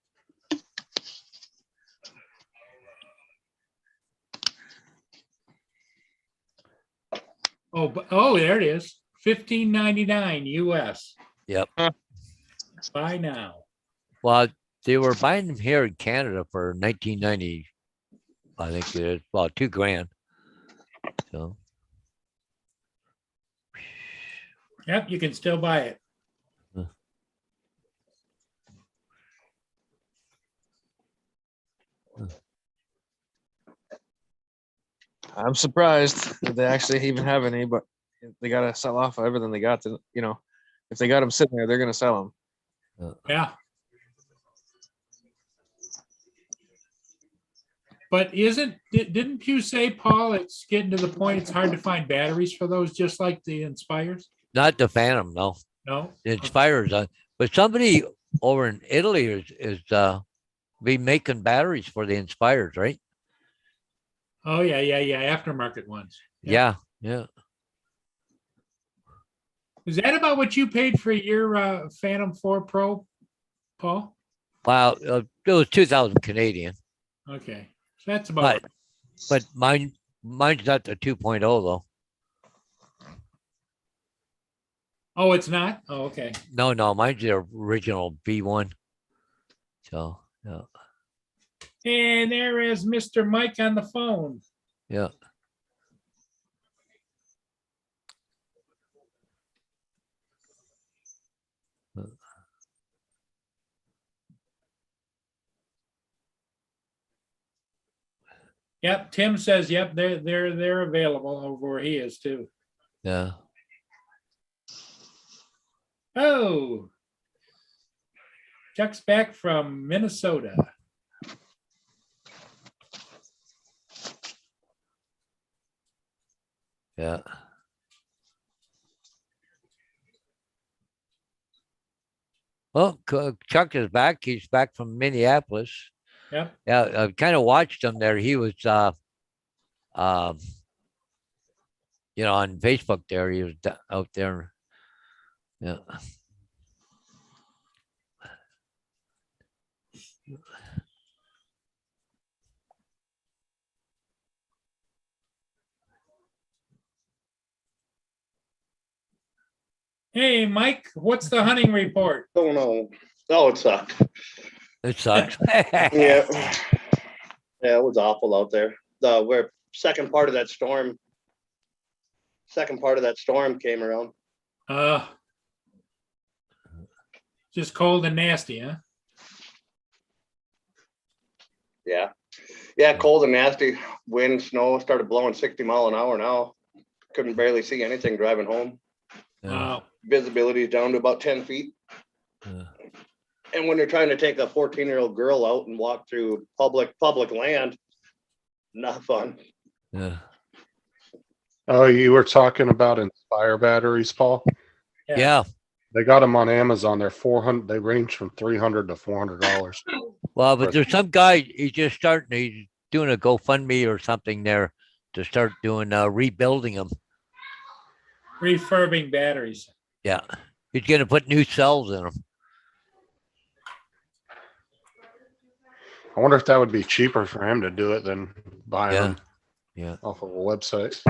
Oh, there it is. $15.99 US. Yep. Buy now. Well, they were buying them here in Canada for 1990. I think it is about $2,000. So Yep, you can still buy it. I'm surprised that they actually even have any, but they gotta sell off everything they got. To if they got them sitting there, they're gonna sell them. Yeah. But didn't you say, Paul, it's getting to the point it's hard to find batteries for those, just like the Inspires? not the Phantom, no. No? The Inspires, but somebody over in Italy is be making batteries for the Inspires, right? Oh, yeah. Aftermarket ones. Yeah. Is that about what you paid for your Phantom 4 Pro, Paul? Wow, it was 2,000 Canadian. Okay. So that's about But mine's not the 2.0 though. Oh, it's not? Oh, okay. No, mine's the original V1. So yeah. And there is Mr. Mike on the phone. Yeah. Yep, Tim says, yep, they're available over where he is too. Yeah. Oh, Chuck's back from Minnesota. Yeah. Well, Chuck is back. He's back from Minneapolis. Yep. Yeah, I kind of watched him there. He was, on Facebook there. He was out there. Yeah. Hey, Mike, what's the hunting report? Don't know. Oh, it sucked. It sucks. Yeah. Yeah, it was awful out there. Where second part of that storm came around. Just cold and nasty, huh? Yeah. Yeah, cold and nasty. Wind, snow started blowing 60 mile an hour now. Couldn't barely see anything driving home. Wow. Visibility is down to about 10 feet. Yeah. And when they're trying to take a 14-year-old girl out and walk through public land, not fun. Yeah. Oh, you were talking about Inspire batteries, Paul? Yeah. They got them on Amazon. They're 400. They range from $300 to $400. Well, but there's some guy, he's doing a GoFundMe or something there to start doing rebuilding them. Refurbing batteries. Yeah. He's going to put new cells in them. I wonder if that would be cheaper for him to do it than buying them Yeah. off of a website.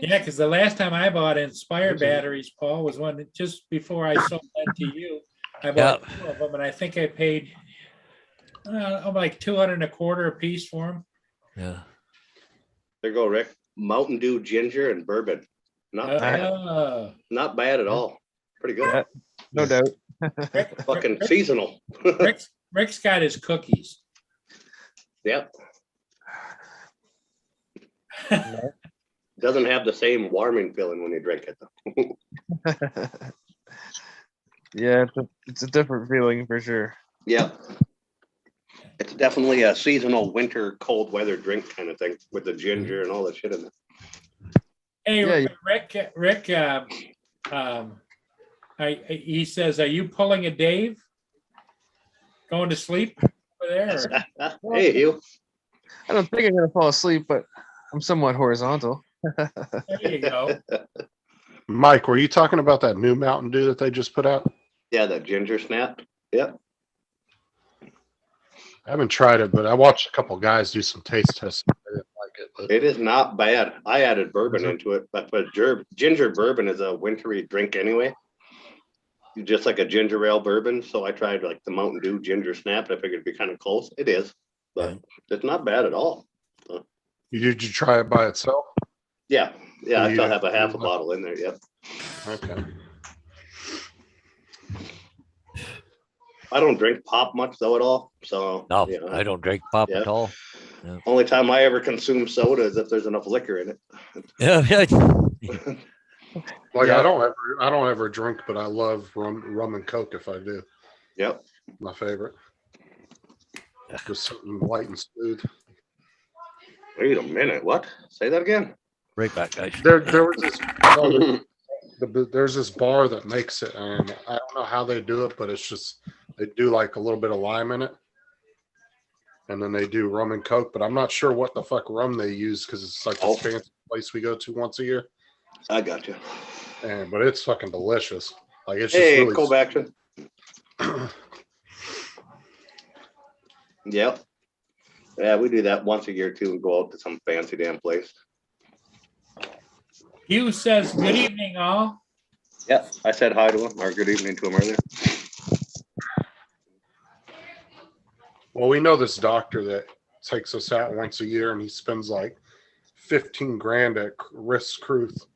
Yeah, because the last time I bought Inspire batteries, Paul, was one just before I sold that to you. I bought 2 of them, and I think I paid like $225 a piece for them. Yeah. There you go, Rick. Mountain Dew, ginger, and bourbon. Not bad at all. Pretty good. Yeah, no doubt. Fucking seasonal. Rick's got his cookies. Yep. Doesn't have the same warming feeling when you drink it though. Yeah, it's a different feeling for sure. Yep. It's definitely a seasonal winter cold weather drink kind of thing with the ginger and all that shit in it. Hey, Yeah. Rick, he says, are you pulling a Dave? Going to sleep over there? Hey, you. I don't think I'm gonna fall asleep, but I'm somewhat horizontal. There you go. Mike, were you talking about that new Mountain Dew that they just put out? Yeah, that ginger snap. Yep. I haven't tried it, but I watched a couple guys do some taste testing. I didn't like it, but It is not bad. I added bourbon Mhm. into it, but ginger bourbon is a wintry drink anyway. Just like a ginger ale bourbon. So I tried like the Mountain Dew ginger snap. I figured it'd be kind of close. It is, but it's not bad at all. did you try it by itself? Yeah. Yeah. I You still don't have a half a use that? bottle in there. Yep. Okay. I don't drink pop much though at all. So No, you know, I don't drink pop Yeah. at all. only time I ever consume soda is if there's enough liquor in it. Yeah, Like Yeah. I don't ever drink, but I love rum and Coke if I do. Yep. My favorite. Just something light and smooth. Wait a minute. What? Say that again. right back, guys. There was this there's this bar that makes it, and I don't know how they do it, but it's just they do like a little bit of lime in it, and then they do rum and Coke. But I'm not sure what the fuck rum they use because it's like Oh. this fancy place we go to once a year. I got you. And but it's fucking delicious. Like it's just Hey, really go back to. Yep. Yeah, we do that once a year too and go out to some fancy damn place. Hugh says, good evening, all. Yeah, I said hi to him or good evening to him earlier. Well, we know this doctor that takes us out once a year, and he spends like 15 grand at Chris Roos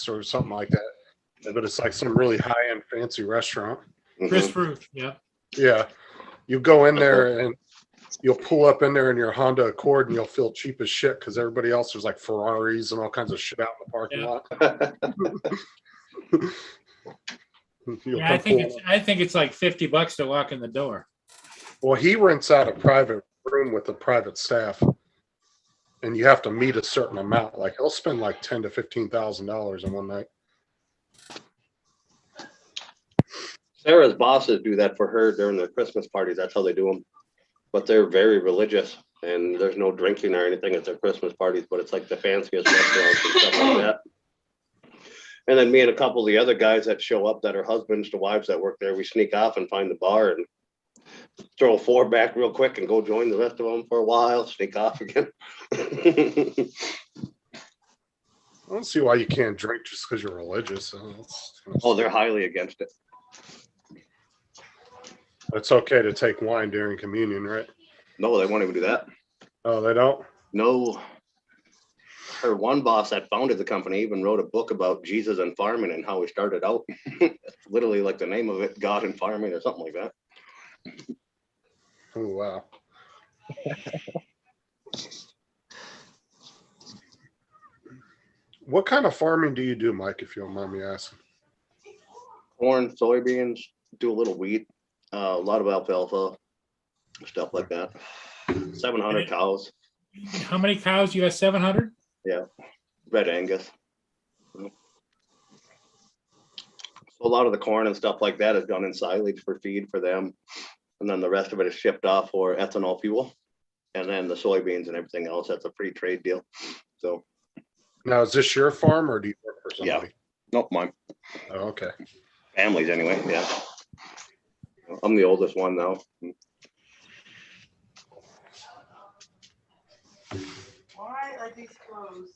or something like that. But it's like some really high end fancy restaurant. Chris Mhm. Ruth, yeah. Yeah, you go in there and you'll pull up in there in your Honda Accord, and you'll feel cheap as shit because everybody else there's like Ferraris and all kinds of shit out in the parking Yeah. lot. You'll Yeah, come I think it's like $50 to walk in the door. Well, he rents out a private room with a private staff, and you have to meet a certain amount. Like he'll spend like $10,000 to $15,000 in one night. Sarah's bosses do that for her during the Christmas parties. That's how they do them. But they're very religious and there's no drinking or anything at their Christmas parties, but it's like the fanciest restaurants and stuff like that. And then me and a couple of the other guys that show up that are husbands to wives that work there, we sneak off and find the bar and throw 4 back real quick and go join the rest of them for a while, sneak off again. I don't see why you can't drink just because you're religious. Oh, they're highly against it. It's okay to take wine during communion, right? No, they won't even do that. Oh, they don't? No. Her one boss that founded the company even wrote a book about Jesus and farming and how he started out. It's literally like the name of it, God and Farming or something like that. Oh, wow. What kind of farming do you do, Mike, if you don't mind me asking? Corn, soybeans, do a little wheat, a lot of alfalfa, stuff like that. 700 cows, How many cows? You have 700? red Angus. So a lot of the corn and stuff like that is done in silage for feed for them. And then the rest of it is shipped off for ethanol fuel. And then the soybeans and everything else, that's a free trade deal. So, Now, is this your farm or do you work for Yeah. somebody? nope, my Oh, okay. family's anyway, yeah. I'm the oldest one now. Why are these closed?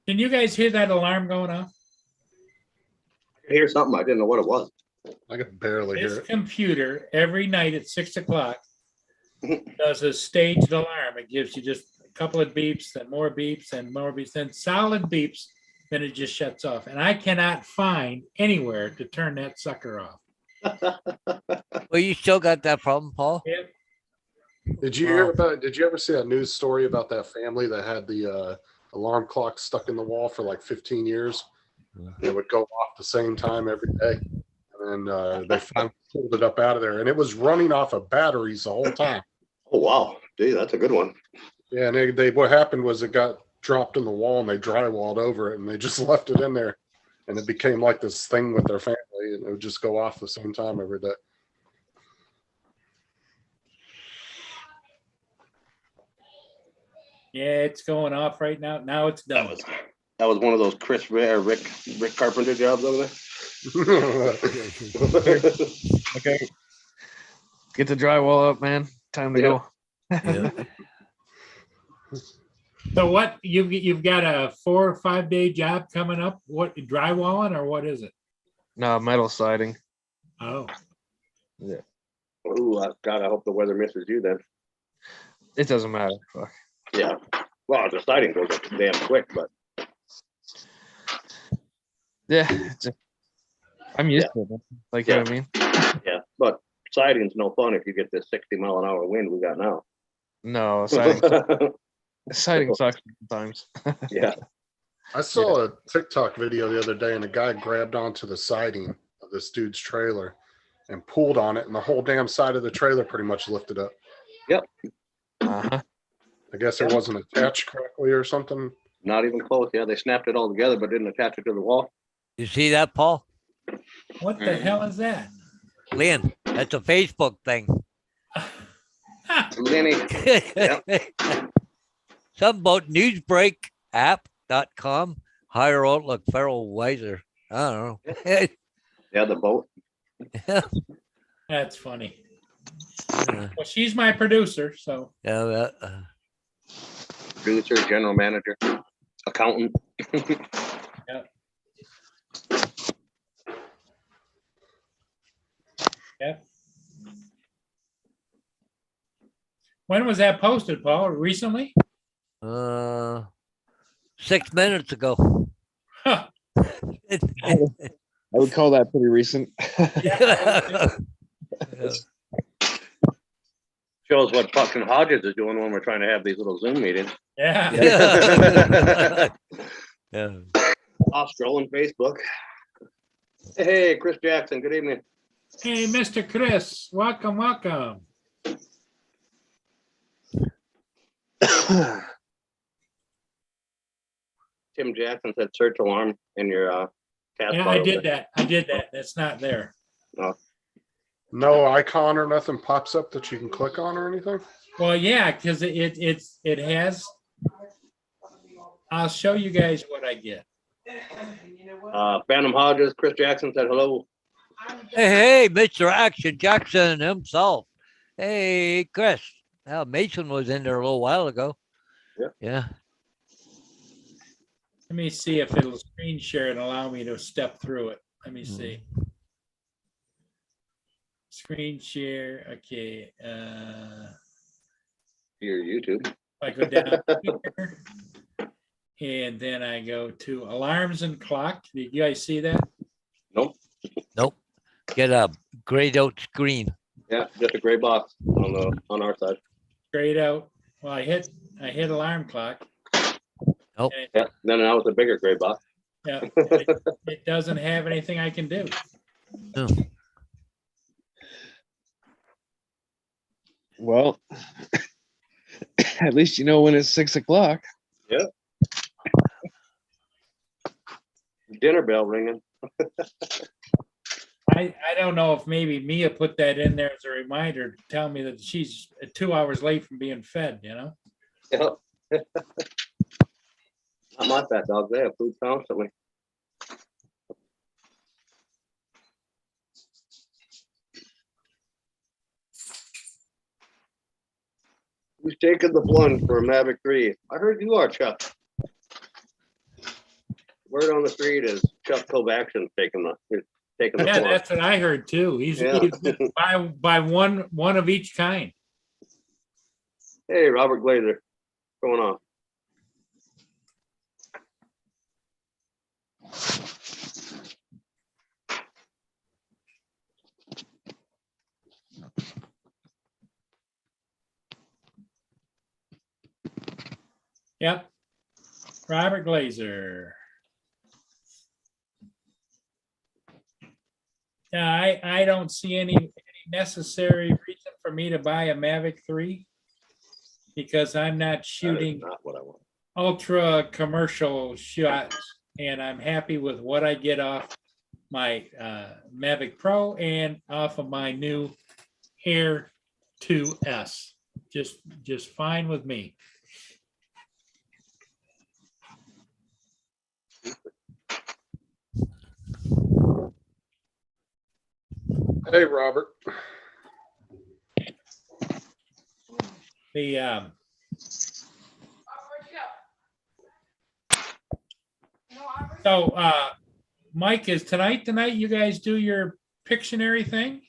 Can you guys hear that alarm going off? I hear something, I didn't know what it was. I can barely hear This it. computer, every night at 6 o'clock, does a staged alarm. It gives you just a couple of beeps, then more beeps, and more beeps, then solid beeps, then it just shuts off. And I cannot find anywhere to turn that sucker off. Well, you still got that problem, Paul? Yep. Did you ever see that news story about that family that had the alarm clock stuck in the wall for like 15 years? It would go off the same time every day. And then they finally pulled it up out of there, and it was running off of batteries the whole time. Oh, wow. Gee, that's a good one. Yeah, and what happened was it got dropped in the wall and they drywalled over it and they just left it in there. And it became like this thing with their family and it would just go off the same time every day. Yeah, it's going off right now. Now it's done. That was one of those Rick Carpenter jobs over there. Okay. Get the drywall up, man. Time to go. Yeah. So what, you've got a 4 or 5 day job coming up? What, drywalling or what is it? No, metal siding. Oh, Ooh, God, I hope the weather misses you then. It doesn't matter. Fuck. Yeah. Well, the siding goes up damn quick, but Yeah. I'm used to it. Like, you know what I mean? yeah. But siding's no fun if you get this 60-mile-an-hour wind we got now. No, siding sucks sometimes. Yeah. I saw a TikTok video the other day and a guy grabbed onto the siding of this dude's trailer and pulled on it and the whole damn side of the trailer pretty much lifted up. Uh-huh. I guess it wasn't attached correctly or something. Not even close. Yeah, they snapped it all together, but didn't attach it to the wall. You see that, Paul? what the hell is that? Lynn, that's a Facebook thing. Lenny, Something about newsbreakapp.com. Higher Outlook, Farrell Weiser. I don't know. yeah, the boat. That's funny. Yeah, Well, she's my producer, so yeah, Producer, general manager, accountant. yep. When was that posted, Paul? Recently? 6 minutes ago. Huh. I would call that pretty recent. Shows what fucking Hodges is doing when we're trying to have these little Zoom meetings. Yeah. Yeah. Off scrolling Facebook. Hey, Chris Jackson, good evening. Hey, Mr. Chris, welcome, welcome. Tim Jackson said search alarm in your task Yeah, bar I over did there. that. I did that. That's not there. No icon or nothing pops up that you can click on or anything. Well, yeah, because it has. I'll show you guys what I get. Phantom Hodges, Chris Jackson said hello. Hey, Mr. Action Jackson himself. Hey, Chris. Well, Mason was in there a little while ago. Yeah. Yeah. Let me see if it'll screen share and allow me to step through it. Let me see. Screen share. Okay. Your YouTube. I go down here, and then I go to alarms and clock. Did you guys see that? Nope. Get a grayed out screen. Yeah, just a gray box on our side. Straight out. Well, I hit alarm clock. Nope. And Yeah, then that was a bigger gray box. yeah, it doesn't have anything I can do. Oh. Well, at least you know when it's 6 o'clock. Dinner bell ringing. I don't know if maybe Mia put that in there as a reminder to tell me that she's 2 hours late from being fed, you know? Yeah. Not my fat dogs. They have food constantly. Who's taking the plunge for a Mavic 3? I heard you are, Chuck. Word on the street is Chuck Kovaction's taking the Yeah, plunge. that's what I heard too. He's Yeah. by one of each kind. Hey, Robert Glazer. What's going on? Yep. Robert Glazer. Yeah, I don't see any necessary reason for me to buy a Mavic 3 because I'm not That is shooting. not what I want. ultra commercial shots, and I'm happy with what I get off my Mavic Pro and off of my new Air 2S. Just fine with me. Hey, Robert. The Oh, where'd you go? No, Aubrey? so Mike, is tonight you guys do your Pictionary thing?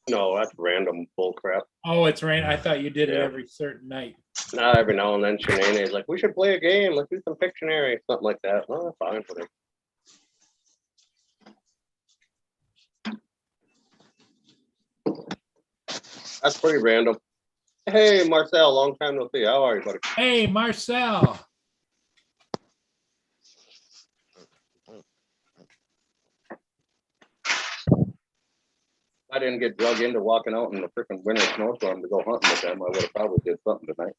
No, that's random bull crap. Oh, it's rain. I thought you did it Yeah. every certain night. Now every now and then Shanae is like, we should play a game. Let's do some Pictionary, something like that. Well, fine for them. That's pretty random. Hey, Marcel, long time no see. How are you, buddy? Hey, Marcel. I didn't get drug into walking out in the freaking winter snowstorm to go hunting with them. I would have probably did something tonight.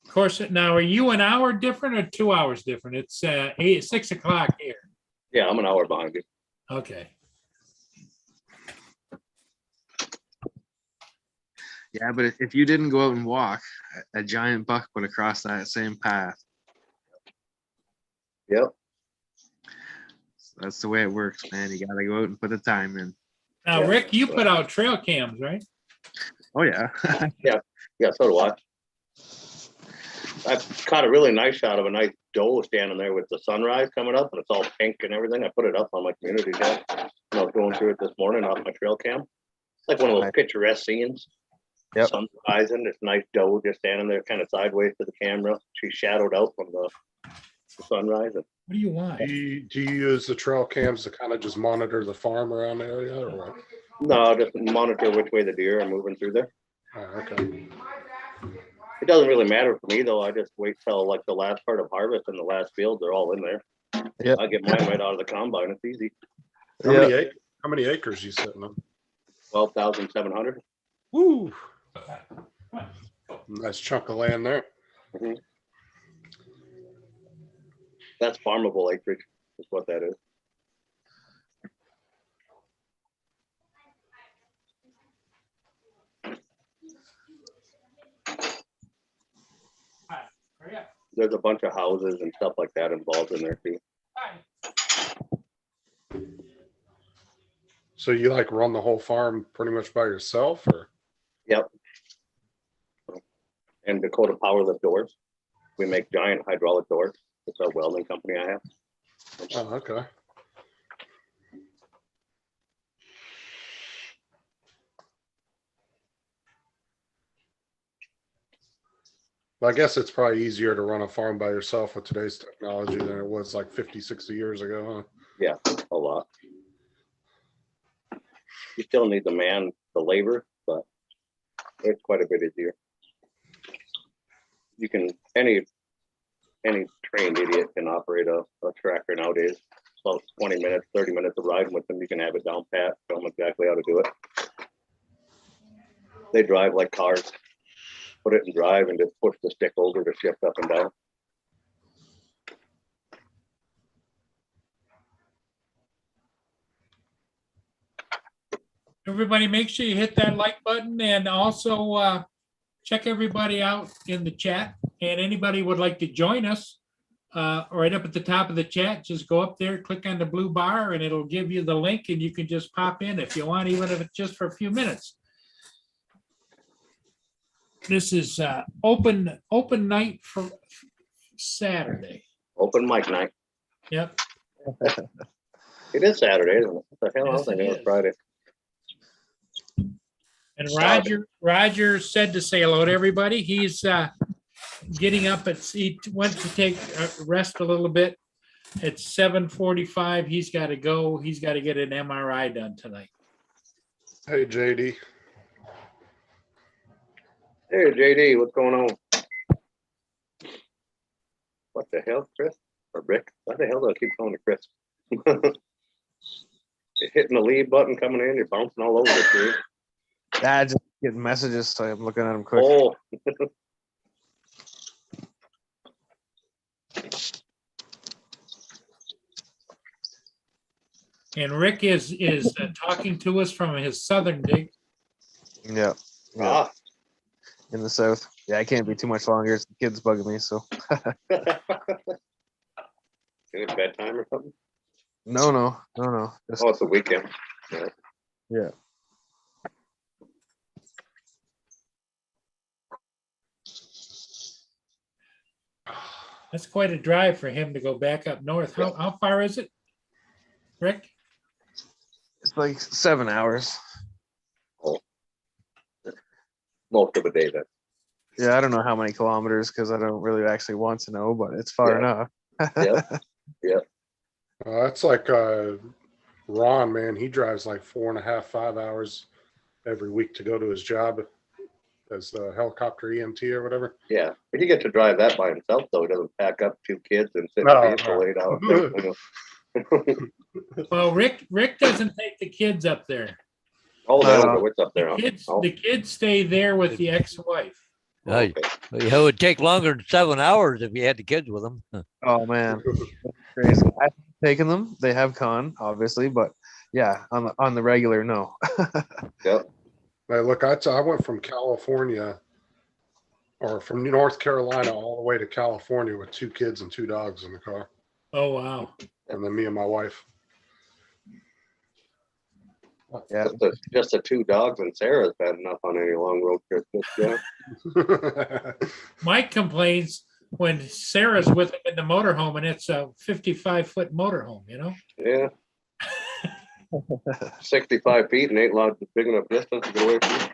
Of course, now are you an hour different or 2 hours different? It's 6 o'clock here. Yeah, I'm an hour behind you. Okay. Yeah, but if you didn't go out and walk, a giant buck would have crossed that same path. Yep. That's the way it works, man. You gotta go out and put the time in. Now, Yeah. Rick, you put out trail cams, right? Oh yeah. Yeah, so do I. I caught a really nice shot of a nice doe standing there with the sunrise coming up, and it's all pink and everything. I put it up on my community tab. I was going through it this morning off my trail cam. It's like one of those Nice. picturesque scenes. Yep. Sun rising, this nice doe just standing there kind of sideways to the camera. She's shadowed out from the sunrise. What do you want? Do you use the trail cams to kind of just monitor the farm around the area or what? No, just monitor which way the deer are moving through there. Oh, okay. It doesn't really matter for me though. I just wait till like the last part of harvest and the last field, they're all in there. Yep. I get mine right out of the combine. It's easy. How many acres you sitting on? 12,700. Woo! Nice chunk of land there. That's farmable acreage, is what that is. Hurry up. There's a bunch of houses and stuff like that involved in there too. So you like run the whole farm pretty much by yourself or? Yep. And Dakota Powerlift doors. We make giant hydraulic doors. It's a welding company I have. Oh, okay. Well, I guess it's probably easier to run a farm by yourself with today's technology than it was like 50, 60 years ago, Yeah, a lot. You still need the labor, but it's quite a bit easier. You can, any trained idiot can operate a tractor nowadays. About 20 minutes, 30 minutes of riding with them, you can have it down pat, show them exactly how to do it. They drive like cars. Put it in drive and just push the stick over to shift up and down. Everybody, make sure you hit that like button and also check everybody out in the chat. And anybody would like to join us, right up at the top of the chat, just go up there, click on the blue bar, and it'll give you the link, and you can just pop in if you want, even if it's just for a few minutes. This is open night for Saturday. Open mic night. Yep. It is Saturday, isn't it? What the hell? I was Yes, it thinking it was is. Friday. And Roger said to say hello to everybody. He's getting up he went to take a rest a little bit. At 7:45, he's got to go. He's got to get an MRI done tonight. Hey, JD. Hey, JD, what's going on? What the hell, Chris? Or Rick? Why the hell do I keep calling you Chris? You're hitting the leave button coming in, you're bouncing all over the tree. I just getting messages, so I'm looking at them quick. Oh, And Rick is talking to us from his southern dig. Yeah. Yeah. Ah, In the south. Yeah, I can't be too much longer. It's the kids bugging me. So any bedtime or something? no. Just, Oh, it's the weekend. yeah. That's quite a drive for him to go back up north. How far is it, Rick? It's like 7 hours. Most of the day then. Yeah, I don't know how many kilometers because I don't really actually want to know, but it's far enough. Yeah. That's like Ron, man. He drives like 4.5, 5 hours every week to go to his job as the helicopter EMT or whatever. Yeah. But he gets to drive that by himself though. He doesn't pack up 2 kids and sit in No, the vehicle 8 hours. You know. Well, Rick doesn't take the kids up there. Oh, they don't know what's up there. The kids stay there with the ex-wife. Hey, it would take longer than 7 hours if you had the kids with them. Oh man, crazy. I've taken them. They have con, obviously, but yeah, on the regular, no. Yep. Hey, look, I went from California or from North Carolina all the way to California with 2 kids and 2 dogs in the car. Oh, wow. And then me and my wife. Yeah. Just the 2 dogs and Sarah's bad enough on any long road trip. Yeah. Mike complains when Sarah's with him in the motorhome and it's a 55-foot motorhome, you know? Yeah. 65 feet and ain't allowed big enough distance to get away from.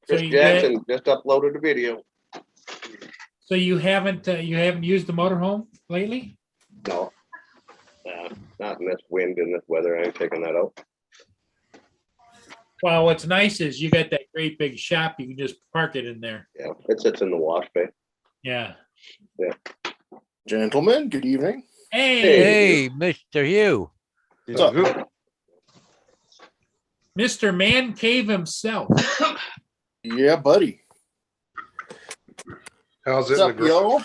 So Chris Jackson just uploaded a video. So you haven't used the motorhome lately? No. Not in this wind and this weather. I ain't taking that out. Well, what's nice is you got that great big shop. You can just park it in there. Yeah. It sits in the wash bay. Yeah. Gentlemen, good evening. Hey, Hey, Mr. Hugh. What's up? Mr. Man Cave himself. Yeah, buddy. How's it What's in up, the yo?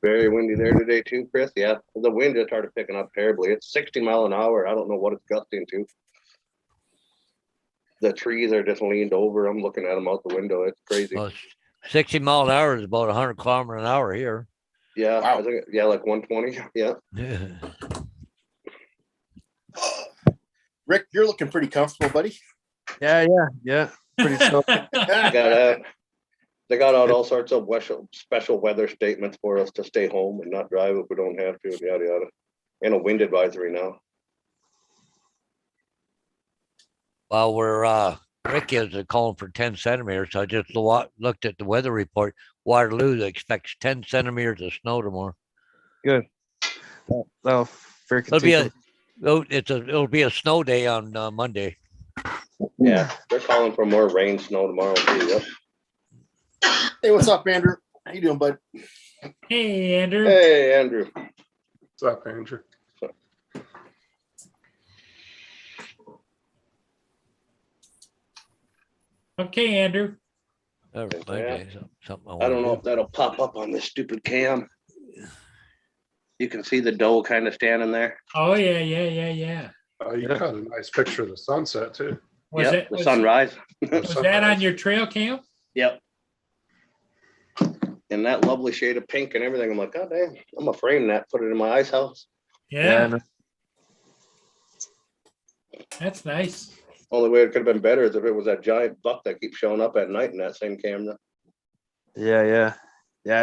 Very windy there today too, Chris. Yeah. The wind just started picking up terribly. It's 60 mile an hour. I don't know what it's gusting to. The trees are just leaned over. I'm looking at them out the window. It's crazy. Well, 60 mile an hour is about 100 kilometers an hour here. Yeah. Wow. I think, yeah, like 120. Yeah. Rick, you're looking pretty comfortable, buddy. Yeah. Pretty stoked. They got out all sorts of special weather statements for us to stay home and not drive if we don't have to, yada yada. And a wind advisory now. While we're Rick is calling for 10 centimeters. So I just looked at the weather report. Waterloo expects 10 centimeters of snow tomorrow. Good. That'll freaking It'll be a snow day on Monday. Yeah, they're calling for more rain, snow tomorrow too. Yep. Hey, what's up, Andrew? How you doing, bud? Hey, Andrew. Hey, Andrew. What's up, Andrew? Okay, Andrew. Okay, something I don't know if that'll pop up on this stupid cam. You can see the doe kind of standing there. Oh, yeah. You got a nice picture of the sunset too. Was Yep, it the sunrise. was that on your trail cam? Yep. And that lovely shade of pink and everything. I'm like, God damn, I'm gonna frame that, put it in my ice house. Yeah, that's nice. Only way it could have been better is if it was that giant buck that keeps showing up at night in that same camera. Yeah.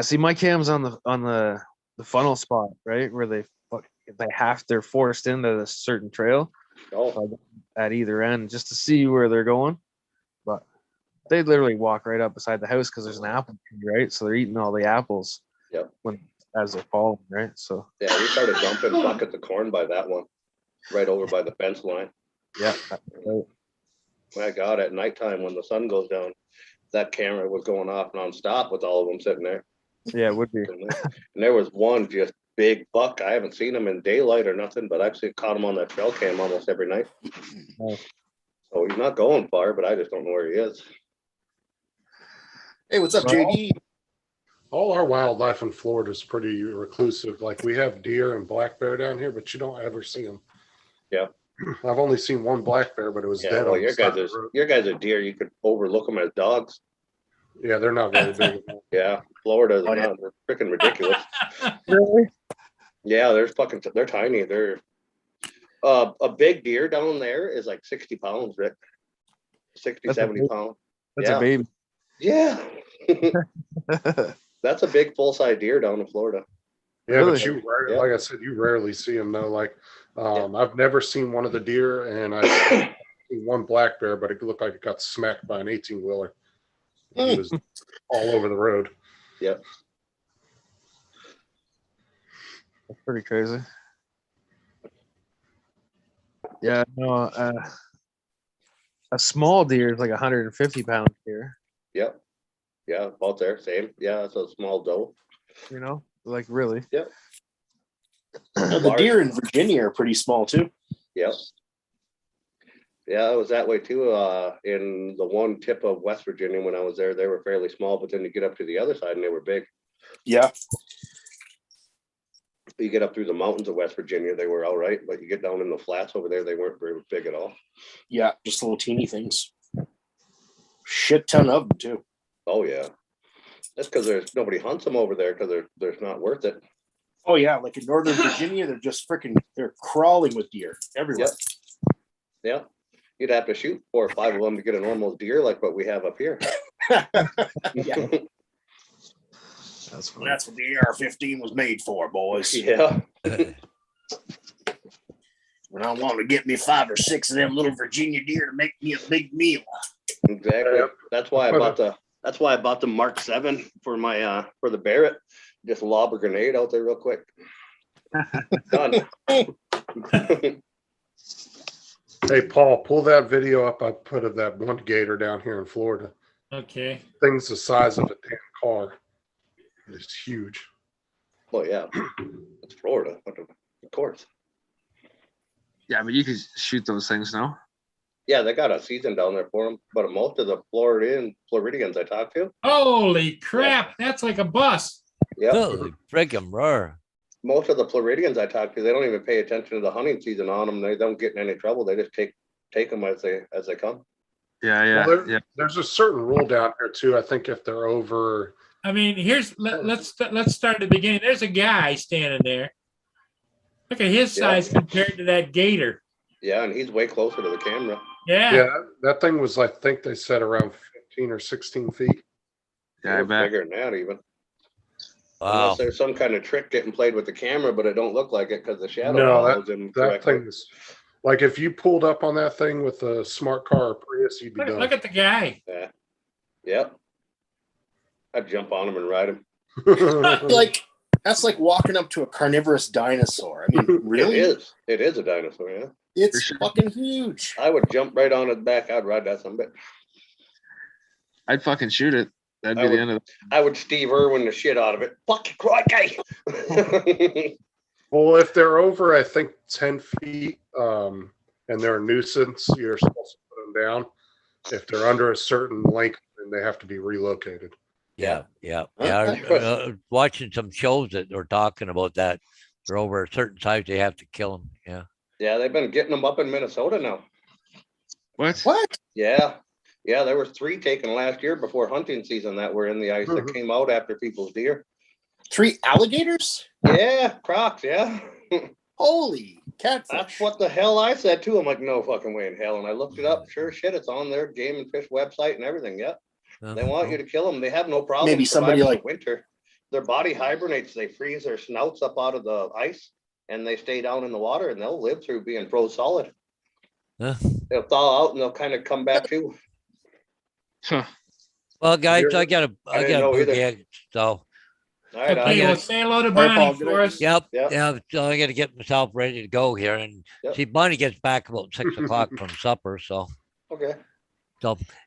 See, my cam's on the funnel spot, right, where they're forced into a certain trail Oh, at either end just to see where they're going. But they literally walk right up beside the house because there's an apple tree, right? So they're eating all the apples. Yep. As they're falling, right? So yeah, we started dumping buckets of corn by that one, right over by the fence line. yeah. My God, at nighttime when the sun goes down, that camera was going off nonstop with all of them sitting there. Yeah, it would be. And there was one just big buck. I haven't seen him in daylight or nothing, but I've caught him on that trail cam almost every night. Nice. Oh, he's not going far, but I just don't know where he is. Hey, what's up, JD? All our wildlife in Florida is pretty reclusive. Like we have deer and black bear down here, but you don't ever see them. Yeah. I've only seen one black bear, but it was Yeah, dead well, on the your side guys of the road. are deer. You could overlook them as dogs. Yeah, they're not very big. Yeah, Florida is Oh, yeah. not. They're freaking ridiculous. Really? Yeah, they're tiny. They're a big deer down there is like 60 pounds, Rick. 60, That's a 70 big- pounds. That's Yeah. a baby. Yeah. That's a big full-size deer down in Florida. Yeah, but Really? you like I said, you rarely see them though. Like I've never seen one of the deer, and I've seen one black bear, but it looked like it got smacked by an 18-wheeler. He was all over the road. Yep. That's pretty crazy. Yeah, no, a small deer is like 150 pounds here, Yep. Yeah, about there. Same. Yeah, it's a small doe. you know, like really. The deer in Virginia are pretty small too. Yep. Yeah, it was that way too. In the one tip of West Virginia when I was there, they were fairly small, but then you get up to the other side and they were big. Yeah. You get up through the mountains of West Virginia, they were all right, but you get down in the flats over there, they weren't very big at all. Yeah, just little teeny things. Shit ton of them too. Oh yeah. That's because there's nobody hunts them over there because there's not worth it. Oh yeah, like in Northern Virginia, they're just freaking they're crawling with deer everywhere. Yeah. You'd have to shoot 4 or 5 of them to get a normal deer like what we have up here. Yeah. That's funny. That's what the AR-15 was made for, boys. Yeah. When I want to get me 5 or 6 of them little Virginia deer to make me a big meal. Exactly. Yeah. That's why I bought the Mark 7 for my for the Barrett. Just lob a grenade out there real quick. Done. Hey, Paul, pull that video up I put of that one gator down here in Florida. Okay. Thing's the size of a damn car. It's huge. Well, yeah. It's Florida. Of course. Yeah, but you could shoot those things now. Yeah, they got a season down there for them. But most of the Floridians I talked to, Holy crap. That's like a bus. yeah, Holy friggin' roar. most of the Floridians I talked to, they don't even pay attention to the hunting season on them. They don't get in any trouble. They just take them as they come. Yeah, Well, yeah. There's a certain rule down here too. I think if they're over, I mean, let's start at the beginning. There's a guy standing there. Look at his Yeah. size compared to that gator. Yeah, and he's way closer to the camera. Yeah. yeah, that thing was, I think they said around 15 or 16 feet. Yeah, I It's bet. bigger than that even. Wow. Unless there's some kind of trick getting played with the camera, but it don't look like it because the shadow No, follows in That correctly. thing is like if you pulled up on that thing with a smart car or Prius, you'd be Look, done. look at the guy. Yeah. Yep. I'd jump on him and ride him. Like that's like walking up to a carnivorous dinosaur. I mean, really? It is a dinosaur, yeah. It's For sure. fucking huge. I would jump right on his back. I'd ride that some bit. I'd fucking shoot it. That'd I be would- the end of it. I would Steve Irwin the shit out of it. Fucking crikey. Well, if they're over, I think 10 feet, and they're a nuisance, you're supposed to put them down. If they're under a certain length, then they have to be relocated. Yeah, yeah, Huh? yeah. Watching some shows that are talking about that. They're over a certain size, they have to kill them. Yeah. Yeah, they've been getting them up in Minnesota now. What? What? Yeah. Yeah, there was 3 taken last year before hunting season that were in the ice that Mhm. came out after people's deer. 3 alligators? Yeah, crocs, yeah. Holy catfish. That's what the hell I said too. I'm like, no fucking way in hell. And I looked it up. Sure shit, it's on their game and fish website and everything. Yep. They want you to kill them. They have no problem. Maybe somebody surviving the like- winter. Their body hibernates. They freeze their snouts up out of the ice and they stay down in the water and they'll live through being froze solid. Huh. They'll thaw out and they'll kind of come back too. Huh. Well, guys, You're- I got a I didn't know either. boogie, so All right, Okay, I well, got- say hello to All right, Bonnie Paul, good for idea. us. yep, Yep. yeah. So I got to get myself ready to go here, and Yep. see, Bonnie gets back about 6 o'clock from supper. So, okay.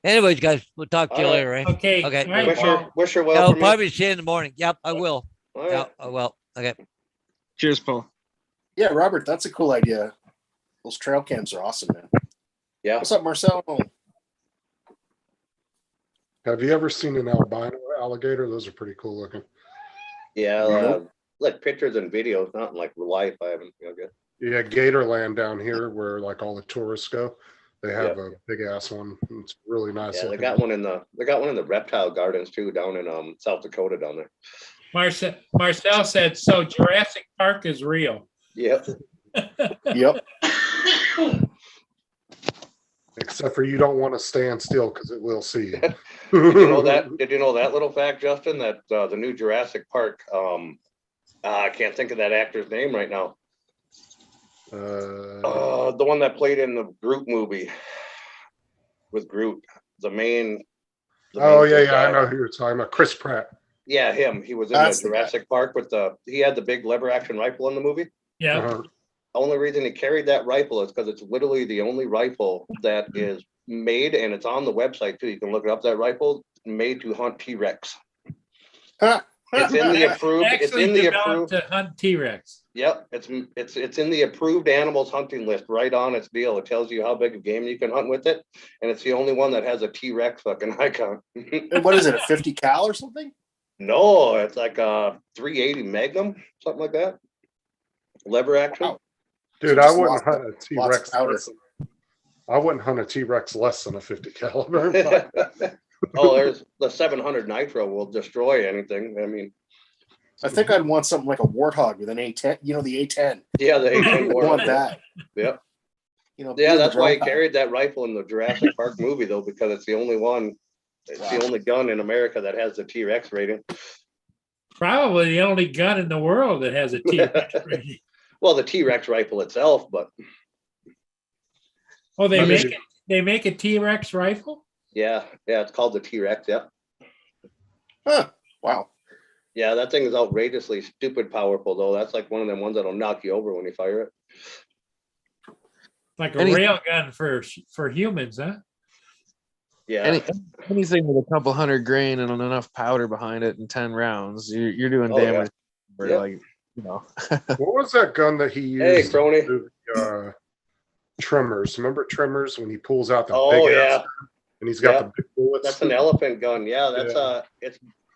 anyways, guys, we'll talk to you All right. later. Eh? Okay. Okay. All right, Wish Paul. her Yeah, well I'll for me. probably see you in the morning. Yep, I will. All right. Yeah, I will. Okay. Cheers, Paul. Yeah, Robert, that's a cool idea. Those trail cams are awesome, man. Yeah. What's up, Marcel? Have you ever seen an albino alligator? Those are pretty cool looking. Yeah. Nope. Like pictures and videos, not in like real life. I haven't. Okay. Yeah, Gatorland down here, where like all the tourists go, they have Yeah. a big ass one. It's really nice. Yeah, they looking. got one in the reptile gardens too, down in South Dakota down there. Marcel said, so Jurassic Park is real. Yep. Yep. Except for you don't want to stand still because it will see you. Did you know that? Did you know that little fact, Justin? That the new Jurassic Park. I can't think of that actor's name right now. The one that played in the Groot movie with Groot, the main. Oh main yeah, guy. I know who you're talking about. Chris Pratt. Yeah, him. He was in That's the the guy. Jurassic Park with he had the big lever action rifle in the movie. Yeah. Uh-huh. Only reason he carried that rifle is because it's literally the only rifle that is made, and it's on the website too. You can look it up. That rifle made to hunt T-Rex. It's in the approved. It's Actually in the developed approved. to hunt T-Rex. Yep, it's in the approved animals hunting list right on its deal. It tells you how big a game you can hunt with it, and it's the only one that has a T-Rex fucking icon. And what is it? A 50 cal or something? No, it's like a 380 Magnum, something like that. Lever action. Wow. Dude, So I just wouldn't lots hunt a of T-Rex. powder. I wouldn't hunt a T-Rex less than a 50 caliber. Oh, there's the 700 Nitro will destroy anything. I mean, I think I'd want something like a Warthog with an A10. You know, the A10. yeah, the A10 I Warthog. want that. Yep. You know, Yeah, the that's why he drone carried that rifle in the Jurassic Park movie, though, because it's the only one. It's Wow. the only gun in America that has the T-Rex rating. Probably the only gun in the world that has a T-Rex rating. Well, the T-Rex rifle itself, but Oh, they Let me make see. it. They make a T-Rex rifle. yeah, it's called the T-Rex. Yeah, Huh. Wow. yeah, that thing is outrageously stupid powerful, though. That's like one of them ones that'll knock you over when you fire it. Like a Any- rail gun for humans, huh? Yeah, Anything with a couple hundred grain and enough powder behind it and 10 rounds, you're doing Oh, yeah. damage. For Yep. like, you know. What was that gun that he used? Hey, crony. to do the, Tremors. Remember Tremors when he pulls out the Oh, big yeah. ass gun and he's got Yeah. the big bullets? that's an elephant gun. Yeah, that's Yeah.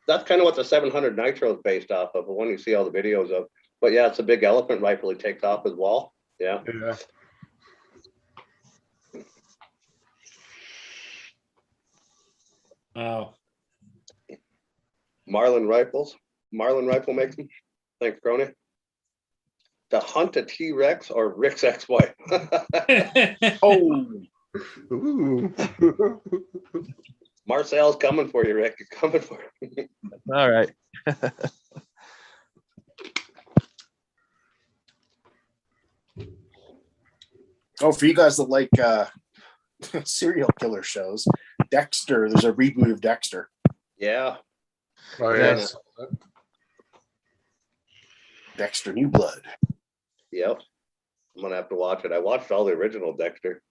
that's kind of what the 700 Nitro is based off of. The one you see all the videos of. But yeah, it's a big elephant rifle he takes off his wall. Yeah. Yeah. Wow. Marlin rifles. Marlin rifle makes them. Thanks, Crony. To hunt a T-Rex or Rick's ex-wife. Oh, Ooh. Marcel's coming for you, Rick. He's coming for you. All right. oh, for you guys that like serial killer shows, Dexter. There's a reboot of Dexter. Yeah. Oh, Yeah. yes. Dexter New Blood. Yep. I'm gonna have to watch it. I watched all the original Dexter.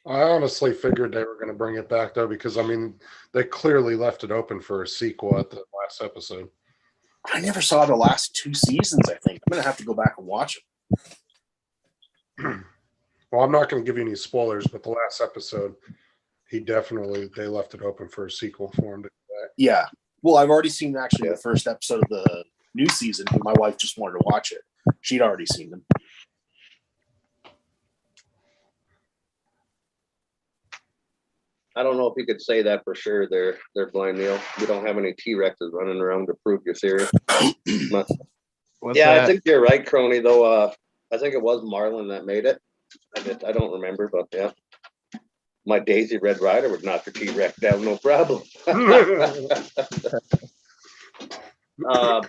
I honestly figured they were going to bring it back though, because I mean, they clearly left it open for a sequel at the last episode. I never saw the last 2 seasons. I think I'm gonna have to go back and watch them. Well, I'm not going to give you any spoilers, but the last episode, they left it open for a sequel for him to do that. Yeah. Well, I've already seen actually Yeah. the first episode of the new season. But my wife just wanted to watch it. She'd already seen them. I don't know if you could say that for sure. They're blind Neil. We don't have any T-Rexes running around to prove your theory. What's Yeah, that? I think you're right, Crony. Though I think it was Marlin that made it. I don't remember, but yeah. My Daisy Red Rider would knock the T-Rex down, no problem.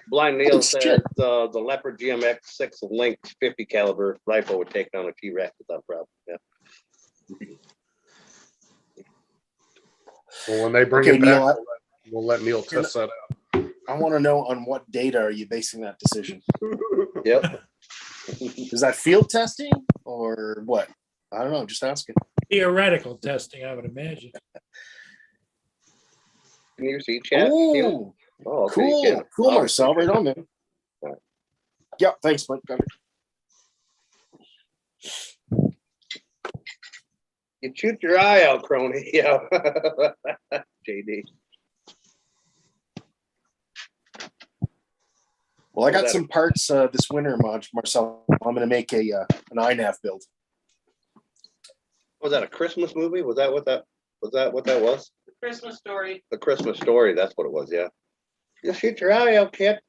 Blind Neil It's said the Leopard GMX 6 Lynx 50 caliber rifle would take down a T-Rex without problem. Yeah. Well, when they bring Okay, it back, Neil, we'll let Neil test that out. I want to know on what data are you basing that decision? Yep. Is that field testing or what? I don't know. Just asking. Theoretical testing, I would imagine. Can you see chat? Neil? Oh, Oh, okay, you cool. can. Cool, Oh, Marcel. Right on, man. Right. Yeah, thanks, Mike. Got it. You shoot your eye out, crony. Yeah. JD. Well, I got that? some parts this winter, Marcel. I'm going to make an INAV build. Was that a Christmas movie? Was that what that was? Christmas story. The Christmas Story. That's what it was. Yeah. You shoot your eye out, kid.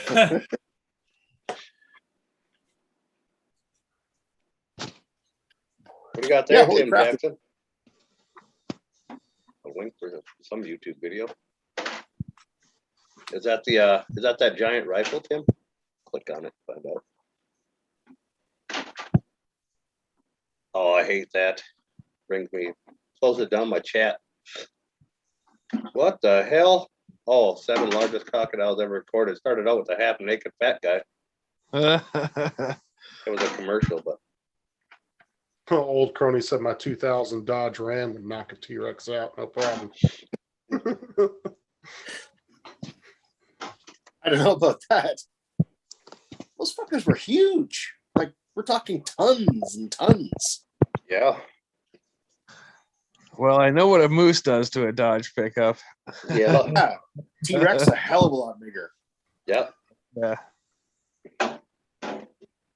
What do you got there, Yeah, holy Tim crap. Jackson? A link for some YouTube video. Is that that giant rifle, Tim? Click on it, find out. Oh, I hate that. Brings me, slows it down my chat. What the hell? Oh, 7 largest crocodiles ever recorded. Started out with a half naked fat guy. It was a commercial, but Old crony said my 2000 Dodge Ram would knock a T-Rex out, no problem. I don't know about that. Those fuckers were huge. Like, we're talking tons and tons. yeah. Well, I know what a moose does to a Dodge pickup. Yeah. Yeah. T-Rex a hell of a lot bigger. Yeah. Yeah.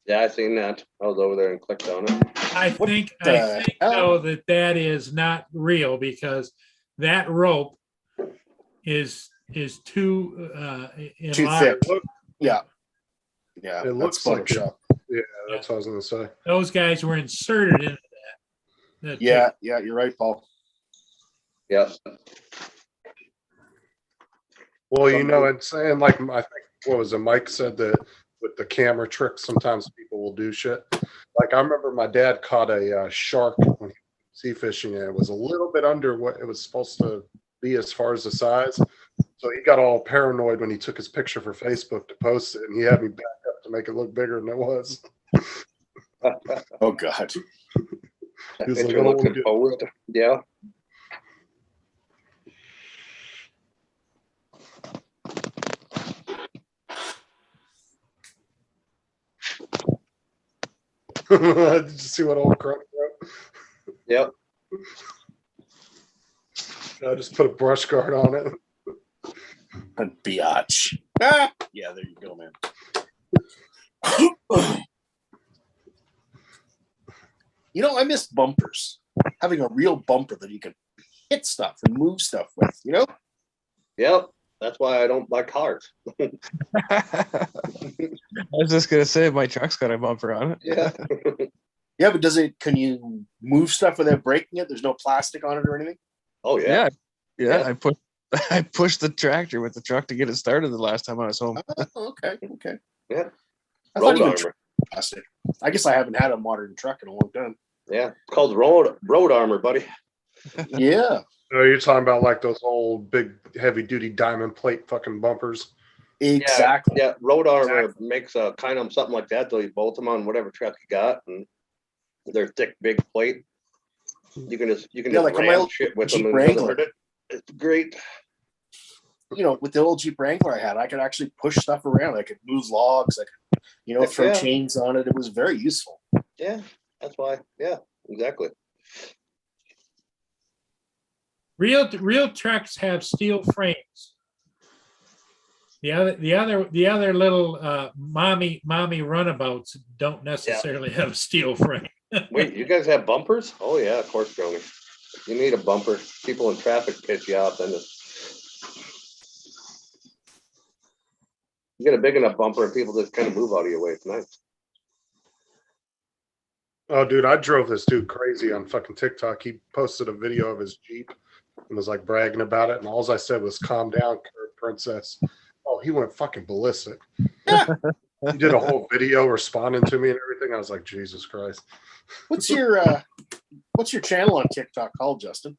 Yeah, I seen that. I was over there and clicked on it. I What think the hell? though that is not real because that rope is too Too enlarged. thick. Yeah. Yeah. It That's looks like it. Photoshop. Yeah, that's what I was gonna say. Those guys were inserted into that. Yeah. Yeah. You're right, Paul. Yeah. Well, you know, and saying like I think what was it? Mike said that with the camera tricks, sometimes people will do shit. Like I remember my dad caught a shark when he was sea fishing, and it was a little bit under what it was supposed to be as far as the size. So he got all paranoid when he took his picture for Facebook to post it, and he had me back up to make it look bigger than it was. Oh, God. He was like, Picture "Oh, looked good." composed. Yeah. Did you see what old crony wrote? Yep. I just put a brush guard on it. A biatch. Ah! Yeah, there you go, man. You know, I miss bumpers. Having a real bumper that you can hit stuff and move stuff with, you know? Yep. That's why I don't buy cars. I was just gonna say my truck's got a bumper on it. Yeah. Yeah, but can you move stuff without breaking it? There's no plastic on it or anything? Oh yeah. Yeah. Yeah. I pushed the tractor with the truck to get it started the last time I was home. Oh, okay. Yeah. I thought Road even armor. plastic. I guess I haven't had a modern truck in a long time. Yeah. It's called road armor, buddy. Yeah, Oh, you're talking about like those old big heavy duty diamond plate fucking bumpers. exactly. Yeah. Road armor makes a kind of something like that. Though you bolt them on whatever truck you got, and they're thick, big plate. You can just like on my ram old shit with Jeep them. And it doesn't Wrangler. hurt it. It's great. You know, with the old Jeep Wrangler I had, I could actually push stuff around. I could move logs. I could, Heck throw yeah. chains on it. It was very useful. Yeah. That's why. Yeah. Exactly. Real trucks have steel frames. The other little mommy runabouts don't necessarily have a steel frame. Wait, you guys have bumpers? Oh yeah, of course, Johnny. You need a bumper. People in traffic piss you off, then you get a big enough bumper and people just kind of move out of your way. It's nice. Oh, dude, I drove this dude crazy on fucking TikTok. He posted a video of his Jeep and was like bragging about it. And all I said was, calm down, princess. Oh, he went fucking ballistic. He did a whole video responding to me and everything. I was like, Jesus Christ. What's your channel on TikTok called, Justin?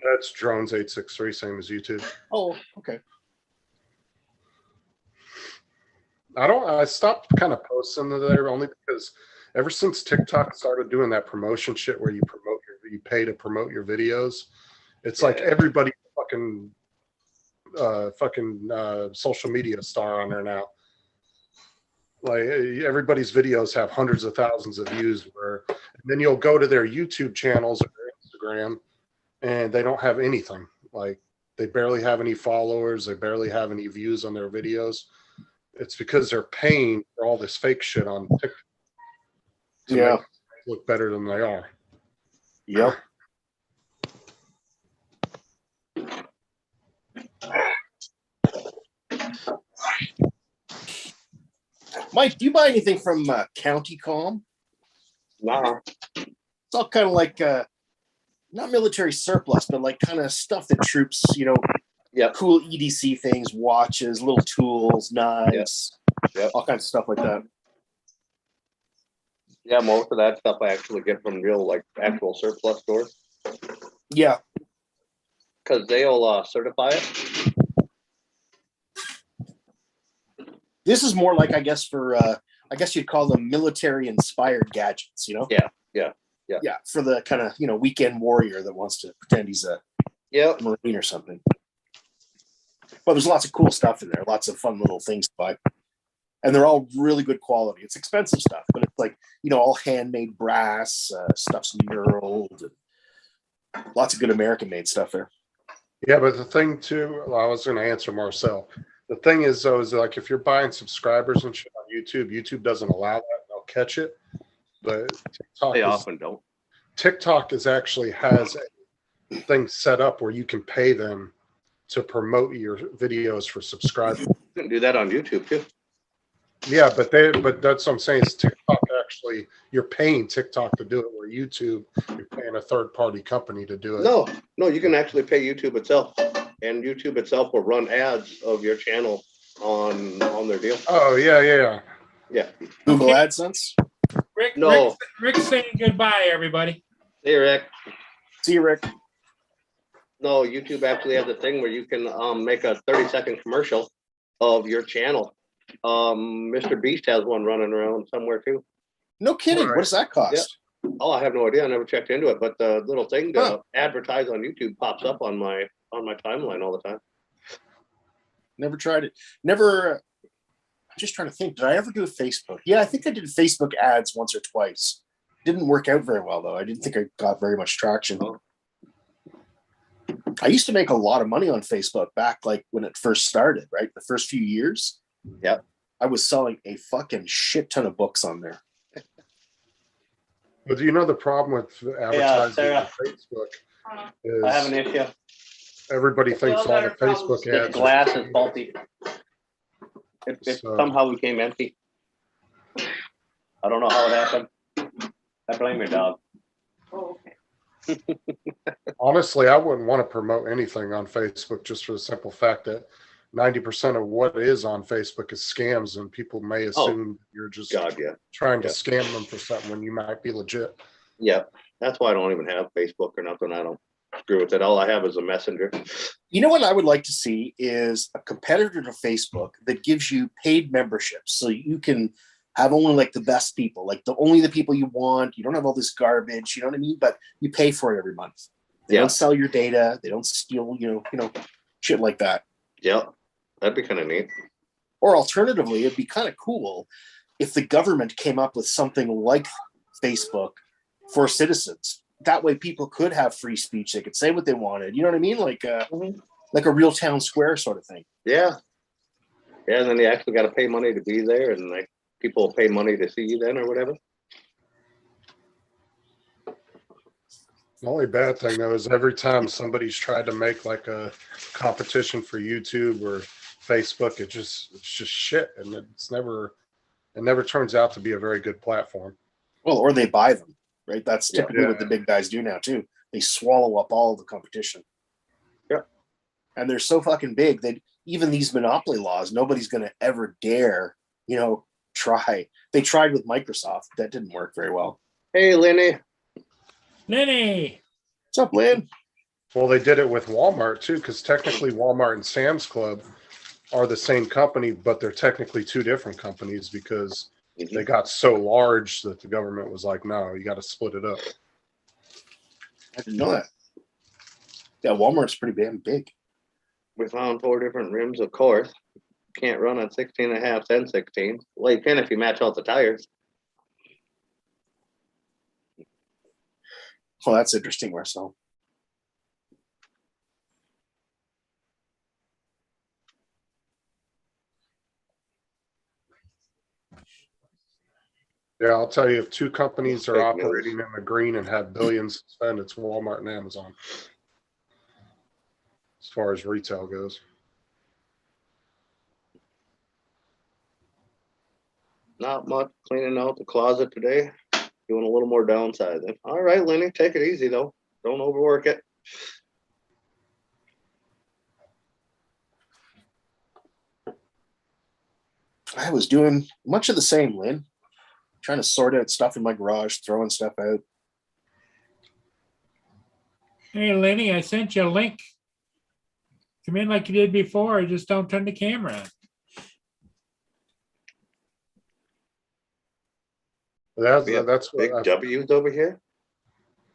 That's Drones863, same as YouTube. Oh, okay. I stopped kind of posting there only because ever since TikTok started doing that promotion shit where you pay to promote your videos, it's like everybody fucking social media star on there now. Like everybody's videos have hundreds of thousands of views and then you'll go to their YouTube channels or their Instagram and they don't have anything. Like they barely have any followers. They barely have any views on their videos. It's because they're paying for all this fake shit on TikTok to Yeah. make them look better than they are. Yep. Mike, do you buy anything from County Com? Nah, It's all kind of like not military surplus, but like kind of stuff that troops, Yep. cool EDC things, watches, little tools, knives, Yep. all kinds of stuff like that. yeah, most of that stuff I actually get from real, like, actual surplus stores, Yeah. because they'll certify it. This is more like, I guess, for I guess you'd call them military inspired gadgets, Yeah. Yeah, for the kind of, weekend warrior that wants to pretend he's a Yep. Marine or something. But there's lots of cool stuff in there, lots of fun little things to buy. And they're all really good quality. It's expensive stuff, but it's like, all handmade brass, stuff's knurled, and lots of good American made stuff there. Yeah, but the thing too, I was going to answer Marcel. The thing is, though, is like if you're buying subscribers and shit on YouTube, YouTube doesn't allow that. They'll catch it. But They often don't. TikTok actually has a thing set up where you can pay them to promote your videos for subscribers. You can do that on YouTube too. Yeah, but that's what I'm saying is TikTok actually, you're paying TikTok to do it, where YouTube, you're paying a third party company to do it. No, you can actually pay YouTube itself, and YouTube itself will run ads of your channel on their deal. Oh, yeah. Yeah. Google Okay. AdSense. No. Rick's saying goodbye, everybody. Hey, Rick. See you, Rick. No, YouTube actually has a thing where you can make a 30-second commercial of your channel. Mr. Beast has one running around somewhere too. No kidding. Right. What does that cost? Oh, I have no idea. I never checked into it, but the little thing to advertise on YouTube pops up on my timeline all the time. Never tried it. Never. I'm just trying to think. Did I ever do a Facebook? Yeah, I think I did Facebook ads once or twice. Didn't work out very well though. I didn't think I got very much traction. Oh. I used to make a lot of money on Facebook back like when it first started, right? The first few years. Yep. I was selling a fucking shit ton of books on there. But do you know the problem with advertising Sarah. on Facebook is I have an issue. everybody thinks all the Facebook The ads. glass is faulty. It So- somehow became empty. I don't know how it happened. I blame your dog. Oh, okay. Honestly, I wouldn't want to promote anything on Facebook just for the simple fact that 90% of what is on Facebook is scams, and people may assume you're just God, yeah. trying to Yeah. scam them for something when you might be legit. Yeah. That's why I don't even have Facebook or nothing. I don't screw with it. All I have is a messenger. You know what I would like to see is a competitor to Facebook that gives you paid memberships, so you can have only like the best people, like only the people you want. You don't have all this garbage, you know what I mean? But you pay for it every month. They Yeah. don't sell your data. They don't steal, shit like that. Yeah. That'd be kind of neat. Or alternatively, it'd be kind of cool if the government came up with something like Facebook for citizens. That way people could have free speech. They could say what they wanted. You know what I mean? Like a real town square sort of thing. Yeah. Yeah. And then you actually got to pay money to be there, and like people will pay money to see you then or whatever. The only bad thing though is every time somebody's tried to make like a competition for YouTube or Facebook, it's just shit, and it never turns out to be a very good platform. Well, or they buy them, right? That's Yeah. typically what the big guys do now too. They swallow up all of the competition. Yeah. And they're so fucking big that even these monopoly laws, nobody's going to ever dare, try. They tried with Microsoft. That didn't work very well. Hey, Lenny. Lenny. What's up, Lynn? Well, they did it with Walmart too, because technically Walmart and Sam's Club are the same company, but they're technically two different companies because they got so large that the government was like, no, you got to split it up. I didn't know that. Yeah, Walmart's pretty damn big. We found 4 different rims, of course. can't run on 16.5 and 16. Well, you can if you match out the tires. Well, that's interesting, Marcel. Yeah, I'll tell you, if two companies are Fake news. operating in the green and have billions to spend, it's Walmart and Amazon. As far as retail goes. Not much cleaning out the closet today. Doing a little more downsizing. All right, Lenny, take it easy though. Don't overwork it. I was doing much of the same, Lynn. Trying to sort out stuff in my garage, throwing stuff out. Hey, Lenny, I sent you a link. Come in like you did before. Just don't turn the camera on. That's We have that's Big what W's over here.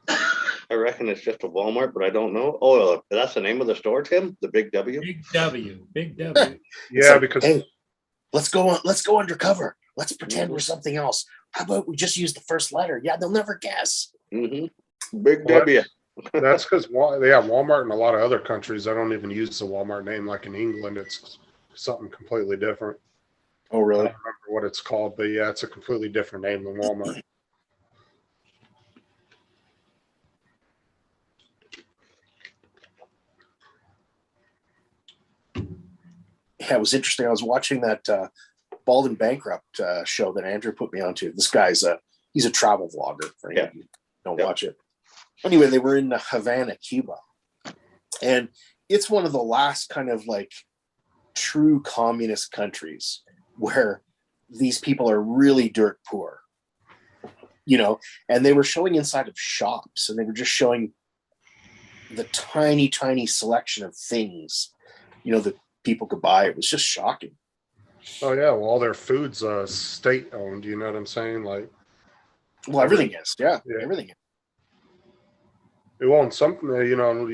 I reckon it's just a Walmart, but I don't know. Oh, that's the name of the store, Tim? The Big W? Big W, big W. It's yeah, like, because hey, let's go undercover. Let's pretend we're something else. How about we just use the first letter? Yeah, they'll never guess. Mm-hmm. Big Well, W. that's because Walmart in a lot of other countries, I don't even use the Walmart name. Like in England, it's something completely different. Oh, I really? don't remember what it's called, but yeah, it's a completely different name than Walmart. Yeah, it was interesting. I was watching that Bald and Bankrupt show that Andrew put me onto. This guy's he's a travel vlogger. For Yeah. you don't Yeah. watch it. Anyway, they were in Havana, Cuba, and it's one of the last kind of like true communist countries where these people are really dirt poor, you know. And they were showing inside of shops, and they were just showing the tiny selection of things, you know, that people could buy. It was just shocking. Oh yeah, well, all their food's state owned. You know what I'm saying? Like, Well, everything is, yeah. Yeah. Everything is. it won't something. You know,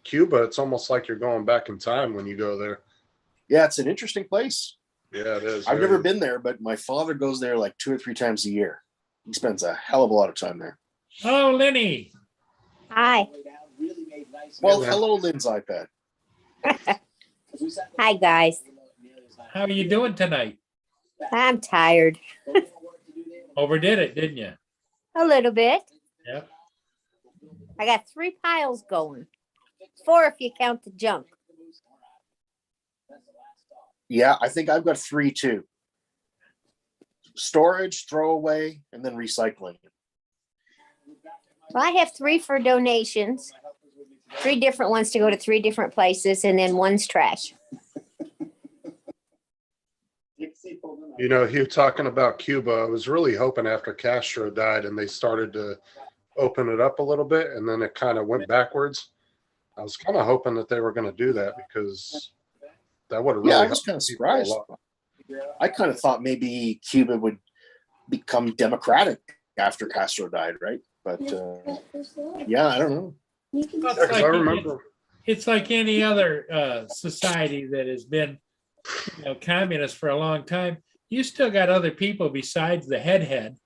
Cuba. It's almost like you're going back in time when you go there. Yeah, it's an interesting place. Yeah, it is. I've never been there, but my father goes there like 2 or 3 times a year. He spends a hell of a lot of time there. Oh, Lenny. Hi. Well, Yeah. hello, Lynn's iPad. Hi, guys. How are you doing tonight? I'm tired. Overdid it, didn't you? A little bit. Yep. I got 3 piles going. 4 if you count the junk. Yeah, I think I've got 3 too. Storage, throwaway, and then recycling. Well, I have 3 for donations. 3 different ones to go to 3 different places, and then 1's trash. You know, Hugh, talking about Cuba, I was really hoping after Castro died and they started to open it up a little bit, and then it kind of went backwards. I was kind of hoping that they were going to do that because that would have really Yeah, I helped was kind of people a surprised. lot. I kind of thought maybe Cuba would become democratic after Castro died, right? But yeah, I don't know. It's Yeah, 'cause I like- remember. It's like any other society that has been, you know, communist for a long time. You still got other people besides the head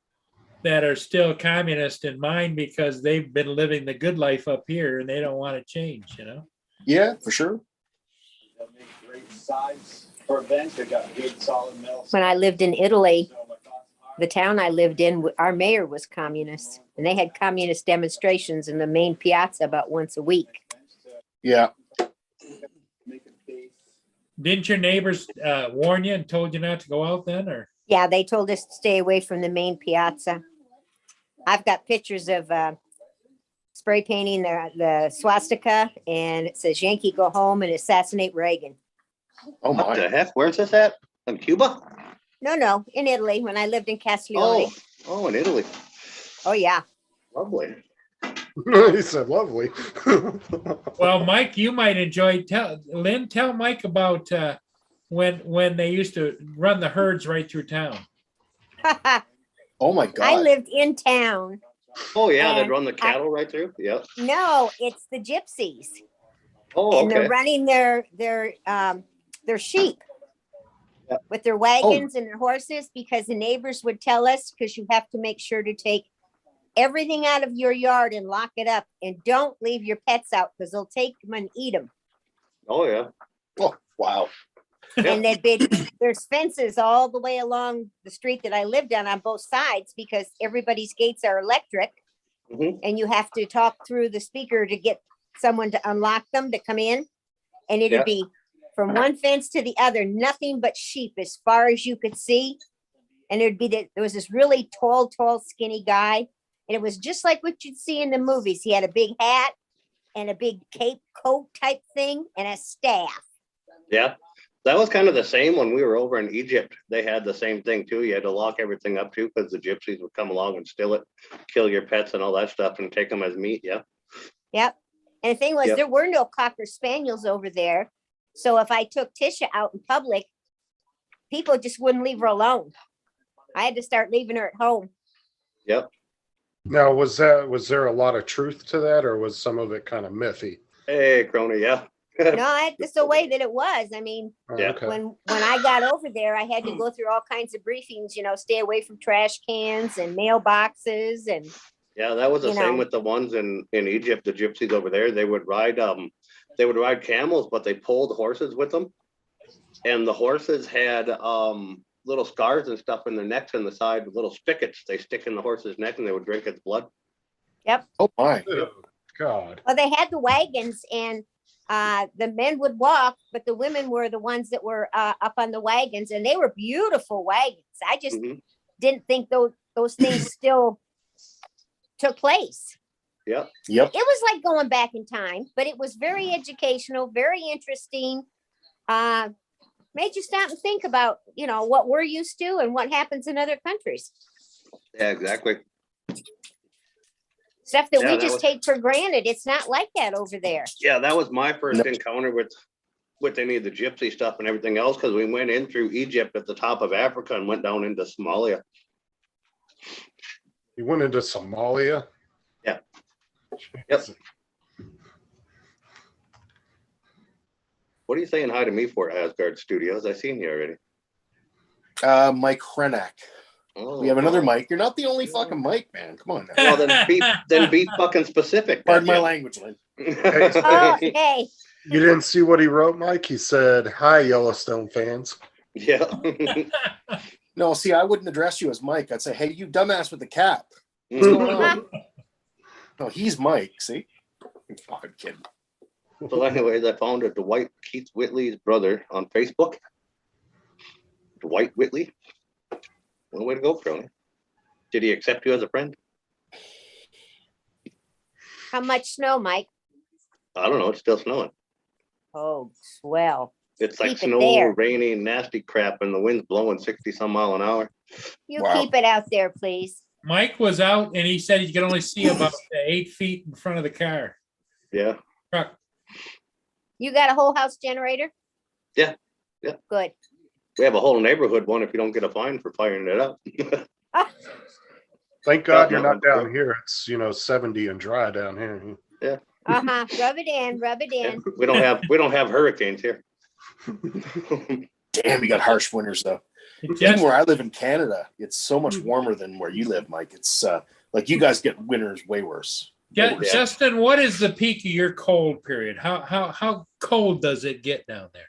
that are still communist in mind because they've been living the good life up here and they don't want to change, you know? Yeah, for sure. When I lived in Italy, the town I lived in, our mayor was communist, and they had communist demonstrations in the main piazza about once a week. Yeah. Didn't your neighbors warn you and told you not to go out then, or? Yeah, they told us to stay away from the main piazza. I've got pictures of spray painting the swastika, and it says Yankee go home and assassinate Reagan. Oh What the my. heck? Where's this at? In Cuba? No, in Italy, when I lived in Castiglione. Oh, in Italy. Oh, yeah. Lovely. He said, "Lovely." Well, Mike, you might enjoy. Tell Mike about when they used to run the herds right through town. Oh my I God. lived in town. Oh, yeah, they'd And run the cattle right through? Yep. No, it's the gypsies. Oh, And okay. they're running their sheep. with their wagons and their horses, because the neighbors would tell us, because you have to make sure to take everything out of your yard and lock it up, and don't leave your pets out because they'll take them and eat them. Oh, yeah. Oh, wow. And there's fences all the way along the street that I lived on both sides, because everybody's gates are electric. Mhm. And you have to talk through the speaker to get someone to unlock them to come in. And it'd Yeah. be from one fence to the other, nothing but sheep as far as you could see. And there was this really tall, skinny guy. And it was just like what you'd see in the movies. He had a big hat and a big cape coat type thing and a staff. Yeah. That was kind of the same when we were over in Egypt. They had the same thing too. You had to lock everything up too, because the gypsies would come along and steal it, kill your pets and all that stuff and take them as meat. Yeah. Yep. And the thing was, Yep. there were no Cocker Spaniels over there. So if I took Tisha out in public, people just wouldn't leave her alone. I had to start leaving her at home. Yep. Now, was there a lot of truth to that, or was some of it kind of mythy? Hey, Crony. Yeah. No, that's the way that it was. I mean, Oh, Yeah. okay. when I got over there, I had to go through all kinds of briefings, stay away from trash cans and mailboxes and Yeah, that was the You same know. with the ones in Egypt, the gypsies over there. They would ride camels, but they pulled horses with them. And the horses had little scars and stuff in their necks and the side, little spigots they stick in the horse's neck, and they would drink its blood. Oh my. Oh, God. well, they had the wagons, and the men would walk, but the women were the ones that were up on the wagons, and they were beautiful wagons. I just Mhm. didn't think those things still took place. Yep. Yep. It was like going back in time, but it was very educational, very interesting. Made you stop and think about, what we're used to and what happens in other countries. Yeah, exactly. Stuff that Yeah, we that just was- take for granted. It's not like that over there. Yeah, that was my first Yep. encounter with any of the gypsy stuff and everything else, because we went in through Egypt at the top of Africa and went down into Somalia. You went into Somalia? Yeah. Yep. What are you saying hi to me for, Asgard Studios? I seen you already. Mike Hrenak. Oh, We have another Mike. You're not the only fucking Mike, man. Come on now. Well, then be fucking specific. Pardon my goddamn. language, Lynn. Oh, hey, You didn't see what he wrote, Mike? He said, "Hi, Yellowstone fans." Yeah. No, see, I wouldn't address you as Mike. I'd say, hey, you dumbass with the cap. What's going on? No, he's Mike. See? You fucking kid. So anyways, I found Dwight Keith Whitley's brother on Facebook. Dwight Whitley. Well, way to go, Crony. Did he accept you as a friend? how much snow, Mike? I don't know. It's still snowing. Oh, swell. It's like Keep it snow, there. rainy, nasty crap, and the wind's blowing 60 some mile an hour. You Wow. keep it out there, please. Mike was out and he said he could only see about 8 feet in front of the car. Yeah. Truck. You got a whole house generator? Yeah, yeah. Good. We have a whole neighborhood one if you don't get a fine for firing it up. Thank God Yeah, you're no, not down here. It's 70 and dry down here. Uh-huh. Rub it in, rub it Yeah, in. we don't have hurricanes here. Damn, you got harsh winters, though. Even Just, where I live in Canada, it's so much warmer than where you live, Mike. It's like you guys get winters way worse. Yeah, Justin, what is the peak of your cold period? How cold does it get down there?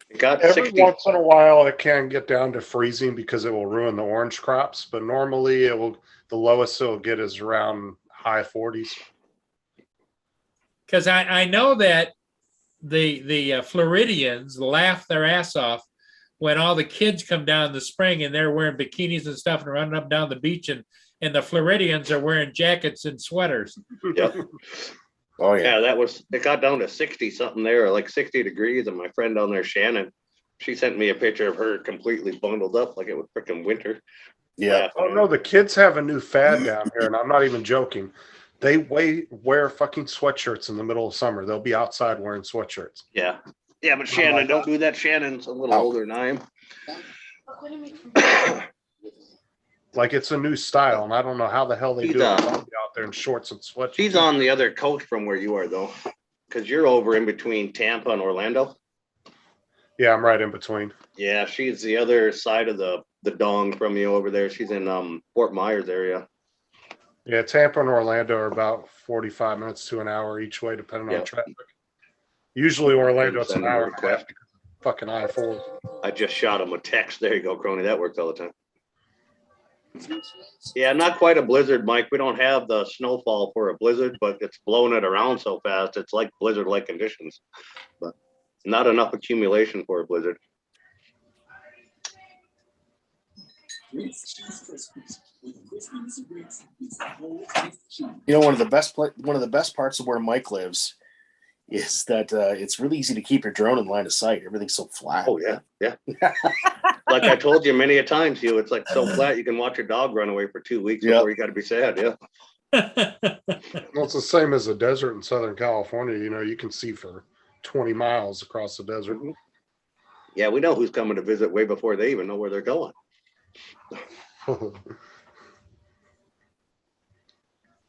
It got Every 60. once in a while, it can get down to freezing because it will ruin the orange crops. But normally, the lowest it'll get is around high 40s. Because I know that the Floridians laugh their ass off when all the kids come down in the spring and they're wearing bikinis and stuff and running up and down the beach, and the Floridians are wearing jackets and sweaters. Yep. Oh yeah. Yeah, it got down to 60 something there, like 60 degrees. And my friend down there, Shannon, she sent me a picture of her completely bundled up like it was freaking winter. Yeah. Oh no, the kids have a new fad down here, and I'm not even joking. They wear fucking sweatshirts in the middle of summer. They'll be outside wearing sweatshirts. Yeah. Yeah, but Shannon, don't do that. Shannon's a little older than I am. Like it's a new style, and I don't know how the hell they He's, do it. They'll be out there in shorts and sweatshirts. She's on the other coast from where you are, though, because you're over in between Tampa and Orlando. Yeah, I'm right in between. Yeah, she's the other side of the dong from you over there. She's in Fort Myers area. Yeah, Tampa and Orlando are about 45 minutes to an hour each way, depending on Yep. traffic. Usually Orlando, it's an Send them a hour and a half request. because of fucking I-4. I just shot him a text. There you go, Crony. That works all the time. Yeah, not quite a blizzard, Mike. We don't have the snowfall for a blizzard, but it's blowing it around so fast. It's like blizzard-like conditions, but not enough accumulation for a blizzard. You know, one of the best parts of where Mike lives is that it's really easy to keep your drone in line of sight. Everything's so flat. Oh yeah, yeah. Like I told you many a time, Hugh, it's like so flat you can watch your dog run away for 2 weeks Yep. before you got to be sad. Yeah. Well, it's the same as the desert in Southern California. You know, you can see for 20 miles across the desert. Yeah, we know who's coming to visit way before they even know where they're going.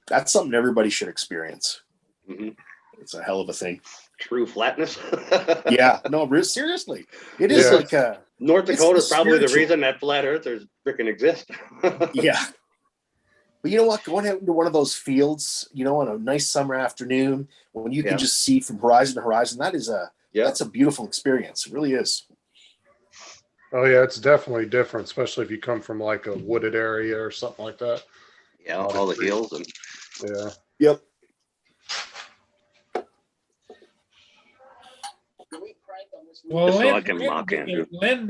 That's something everybody should experience. Mhm. It's a hell of a thing. True flatness. Yeah, no, seriously, it is Yeah. like North It's Dakota is the probably the spiritual- reason that flat earthers freaking exist. yeah. But you know what? Going out into one of those fields, you know, on a nice summer afternoon, when you can Yeah. just see from horizon to horizon, that's a beautiful experience. It really is. Oh yeah, it's definitely different, especially if you come from like a wooded area or something like that. Yeah, all the hills and Yeah. Yep. Well, Just so I Lynn, can mock Andrew. Lynn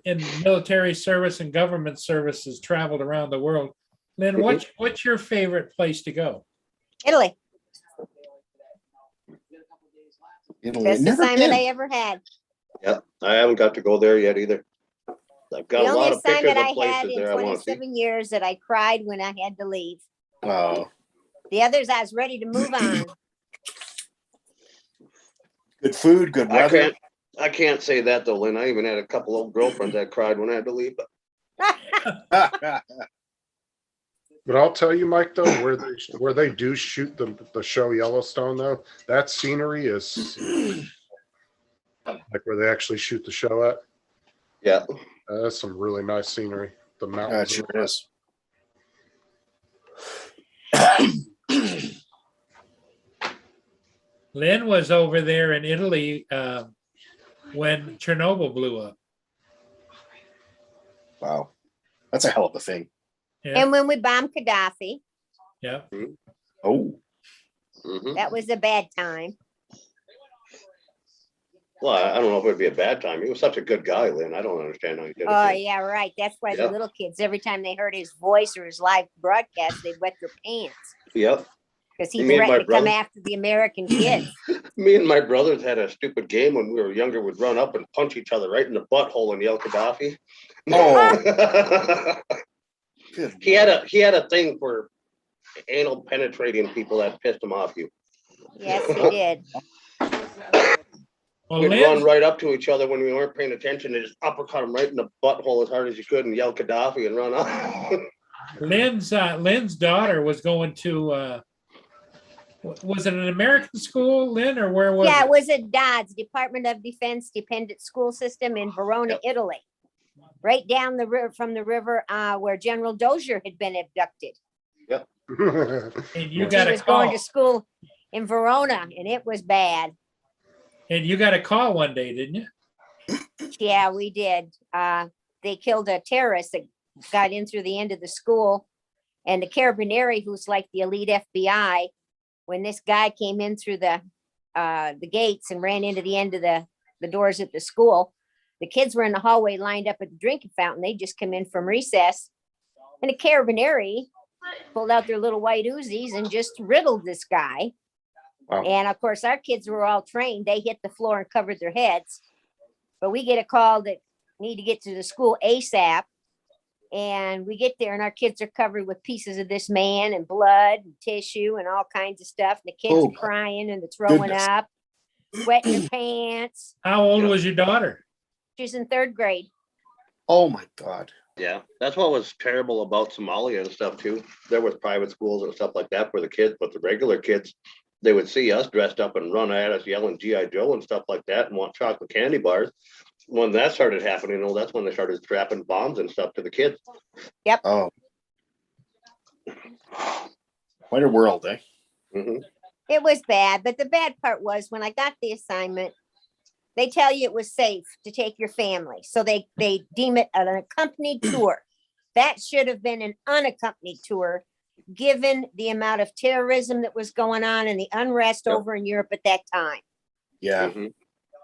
in military service and government service has traveled around the world. Lynn, what's your favorite place to go? Italy, Italy. best Never assignment been. I ever had. yeah, I haven't got to go there yet either. I've got The a lot only of pictures assignment of I had places in there I want to see. 27 years that I cried when I had to leave. Oh, The others, I was ready to move on. good food, good weather. I can't say that though, Lynn. I even had a couple old girlfriends that cried when I had to leave. But But I'll tell you, Mike, though, where they do shoot the show Yellowstone, though, that scenery is like where they actually shoot the show at. yeah, That's some really nice scenery. The That mountains. sure is. Lynn was over there in Italy when Chernobyl blew up. Wow, that's a hell of a thing. Yeah, And when we bombed Gaddafi, yeah. Oh, mhm. that was a bad time. Well, I don't know if it'd be a bad time. He was such a good guy, Lynn. I don't understand how he did it. Oh, yeah, right. That's why Yeah. the little kids, every time they heard his voice or his live broadcast, they'd wet their pants Yep. because he You mean my threatened to come brother? after the American kids. Me and my brothers had a stupid game when we were younger. We'd run up and punch each other right in the butthole and yell Gaddafi. oh, good. he had a thing for anal penetrating people that pissed him off. You. Yes, he did. Well, We'd run Lynn, right up to each other when we weren't paying attention and just uppercut him right in the butthole as hard as you could and yell Gaddafi and run off. Lynn's daughter was going to. Was it an American school, Lynn, or where was Yeah, it? it was at Dodds, Department of Defense Dependent School System in Verona, Italy. Right down the river from the river where General Dozier had been abducted. And you He got a was going call. to school in Verona and it was bad. And you got a call one day, didn't you? Yeah, we did. They killed a terrorist that got in through the end of the school. And the Carabinieri, who's like the elite FBI, when this guy came in through the gates and ran into the end of the doors at the school, the kids were in the hallway lined up at the drinking fountain. They just come in from recess. And the Carabinieri pulled out their little white Uzis and just riddled this guy. Wow. And of course, our kids were all trained. They hit the floor and covered their heads. But we get a call that need to get to the school ASAP. And we get there and our kids are covered with pieces of this man and blood and tissue and all kinds of stuff. And the kids Oh, are crying and they're throwing goodness. up, wetting their pants. How old was your daughter? She's in third grade. Oh my God. Yeah, that's what was terrible about Somalia and stuff too. There was private schools and stuff like that for the kids, but the regular kids, they would see us dressed up and run at us yelling G.I. Joe and stuff like that and want chocolate candy bars. when that started happening, that's when they started strapping bombs and stuff to the kids. Oh. Quite a world, eh? Mhm. It was bad, but the bad part was when I got the assignment, they tell you it was safe to take your family. So they deem it an accompanied tour. That should have been an unaccompanied tour, given the amount of terrorism that was going on and the unrest Yep. over in Europe at that time. Yeah. Mhm.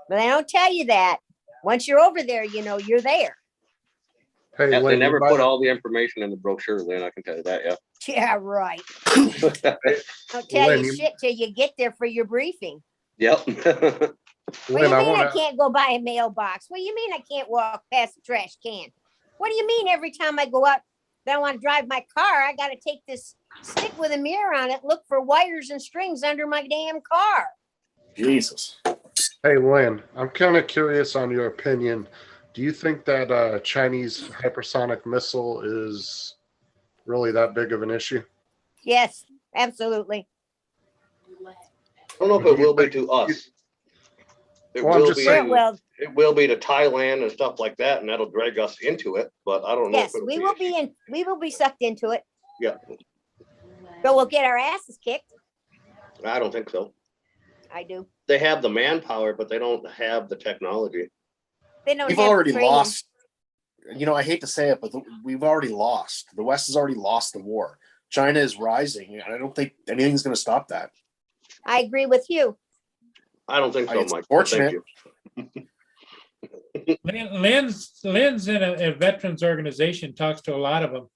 But they don't tell you that. Once you're over there, you know, you're there. Hey, Yeah, they Lynn, never you put might- all the information in the brochure, Lynn, I can tell you that, yeah. Yeah, right. Don't tell Lynn, you shit till you get there for your briefing. Yep. What do Lynn, you I mean I want to. can't go by a mailbox? What do you mean I can't walk past the trash can? What do you mean every time I go out, that I want to drive my car, I got to take this stick with a mirror on it, look for wires and strings under my damn car? Jesus. Hey, Lynn, I'm kind of curious on your opinion. Do you think that Chinese hypersonic missile is really that big of an issue? Yes, absolutely. I don't know if it will be to us. It Well, I'm will just be, Sure, saying- well, it will be to Thailand and stuff like that, and that'll drag us into it, but I don't know. yes, if it'll we be will a- be in, we will be sucked into it, Yeah, but we'll get our asses kicked. I don't think so. I do. They have the manpower, but they don't have the technology. They don't We've have already training. lost. I hate to say it, but we've already lost. The West has already lost the war. China is rising, and I don't think anything's going to stop that. I agree with you. I don't think so, It's Mike. but thank fortunate. you. Lynn's in a veterans organization, talks to a lot of them,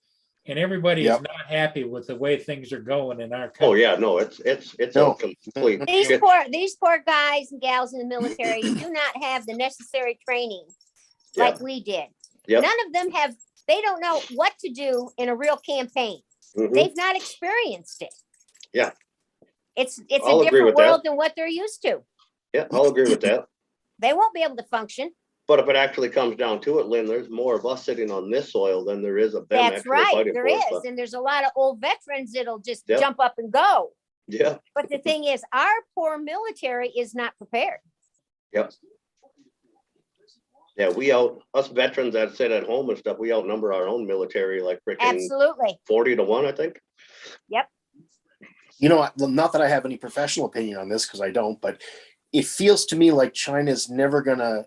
and everybody is Yep. not happy with the way things are going in our Oh, country. yeah, no, it's No. a complete These shit. poor guys and gals in the military do not have the necessary training like we did. Yep. None of them have, they don't know what to do in a real campaign. Mhm. They've not experienced it. Yeah. It's I'll a agree different with that. world than what they're used to. Yeah, I'll agree with that. They won't be able to function. But if it actually comes down to it, Lynn, there's more of us sitting on this soil than there is of them That's actually right. fighting There for us. is. But, And there's a lot of old veterans that'll just Yep. jump up and go. yeah, But the thing is, our poor military is not prepared. yep. Yeah, us veterans that sit at home and stuff, we outnumber our own military like freaking Absolutely. 40-1, I think. Not that I have any professional opinion on this, because I don't, but it feels to me like China's never gonna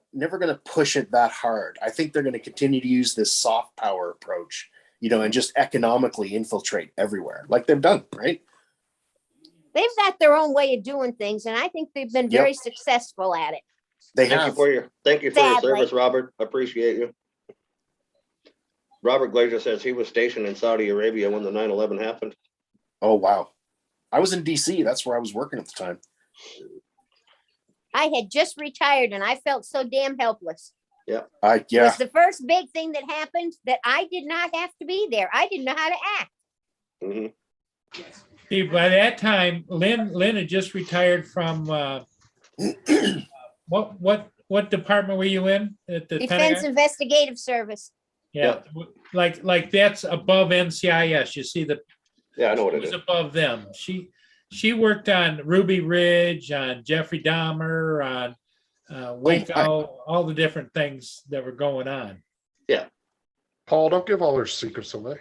push it that hard. I think they're gonna continue to use this soft power approach, and just economically infiltrate everywhere, like they've done, right? They've got their own way of doing things, and I think they've been Yep. very successful at it. They Thank you have. for your Sadly. service, Robert. Appreciate you. Robert Glazer says he was stationed in Saudi Arabia when the 9/11 happened. Oh wow, I was in DC. That's where I was working at the time. I had just retired and I felt so damn helpless. It Yeah. was the first big thing that happened that I did not have to be there. I didn't know how to act. Mhm. See, by that time, Lynn had just retired from, what department were you in at the Defense Pentagon? Investigative Service. Yeah, like that's above NCIS. You see Yeah, I know what it it was is. above them. She worked on Ruby Ridge, on Jeffrey Dahmer, on Waco, all the different things that were going on. Paul, don't give all their secrets away.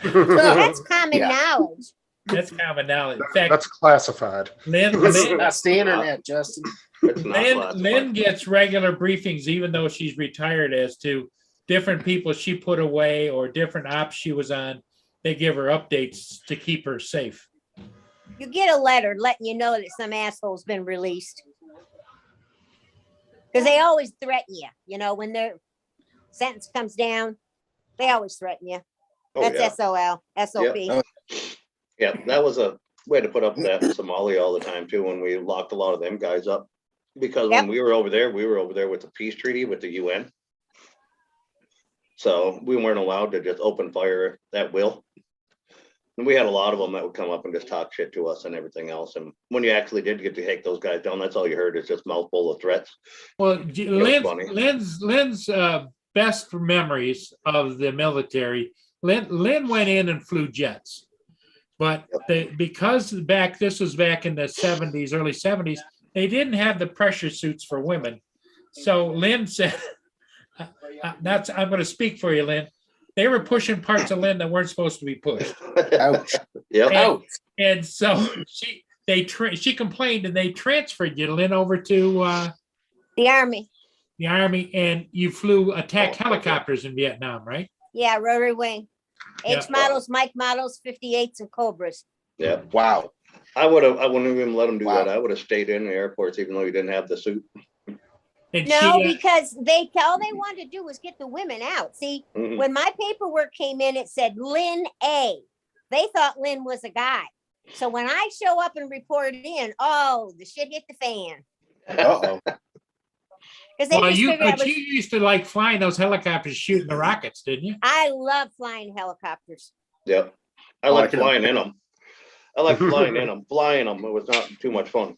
That's common Yeah. knowledge. That's common knowledge. In fact, That's classified. Lynn, That's the internet, Justin. It's not classified. Lynn gets regular briefings, even though she's retired, as to different people she put away or different ops she was on. They give her updates to keep her safe. You get a letter letting you know that some asshole's been released. Because they always threaten you, when their sentence comes down, they always threaten you. Oh, That's yeah. SOL, SOP. Yeah, that was a way to put up that in Somalia all the time too, when we locked a lot of them guys up. Because when Yep. we were over there with the peace treaty with the UN. So we weren't allowed to just open fire at will. And we had a lot of them that would come up and just talk shit to us and everything else. And when you actually did get to take those guys down, that's all you heard is just mouthful of threats. Well, was funny. Lynn's best memories of the military. Lynn went in and flew jets, but because this was back in the 70s, early 70s, they didn't have the pressure suits for women. So Lynn said I'm gonna speak for you, Lynn. They were pushing parts of Lynn that weren't supposed to be pushed. Ouch. Yep. And, and so she complained and they transferred you, Lynn, over to The Army. the Army, and you flew attack helicopters in Vietnam, right? Yeah, rotary wing. H Yeah. models, Mike models, 58s and Cobras. Yeah. Wow. I wouldn't even let them do Wow. that. I would have stayed in the airports even though you didn't have the suit. And No, she, because all they wanted to do was get the women out. See, Mm-mm. when my paperwork came in, it said Lynn A. They thought Lynn was a guy. So when I show up and report in, oh, the shit hit the fan. Uh-oh. Because they well, just figured you used to like flying those helicopters, shooting the rockets, didn't you? I love flying helicopters. Yep. I Oh, I like can- flying in them. I like flying in them. Flying them, it was not too much fun.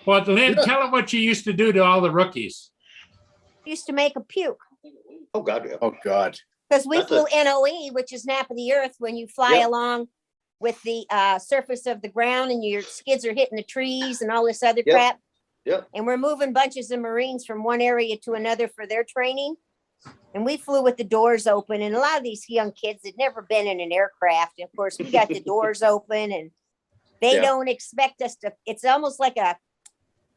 Well, Lynn, tell them what you used to do to all the rookies. Used to make a puke. Oh, God, yeah. Oh, God. Because we That's flew NOE, which is nap of the earth, when you fly Yep. along with the surface of the ground and your skids are hitting the trees and all this other Yep. crap. Yep. And we're moving bunches of Marines from one area to another for their training. And we flew with the doors open. And a lot of these young kids had never been in an aircraft. And of course, we got the doors open and they Yeah. don't expect us to. It's almost like a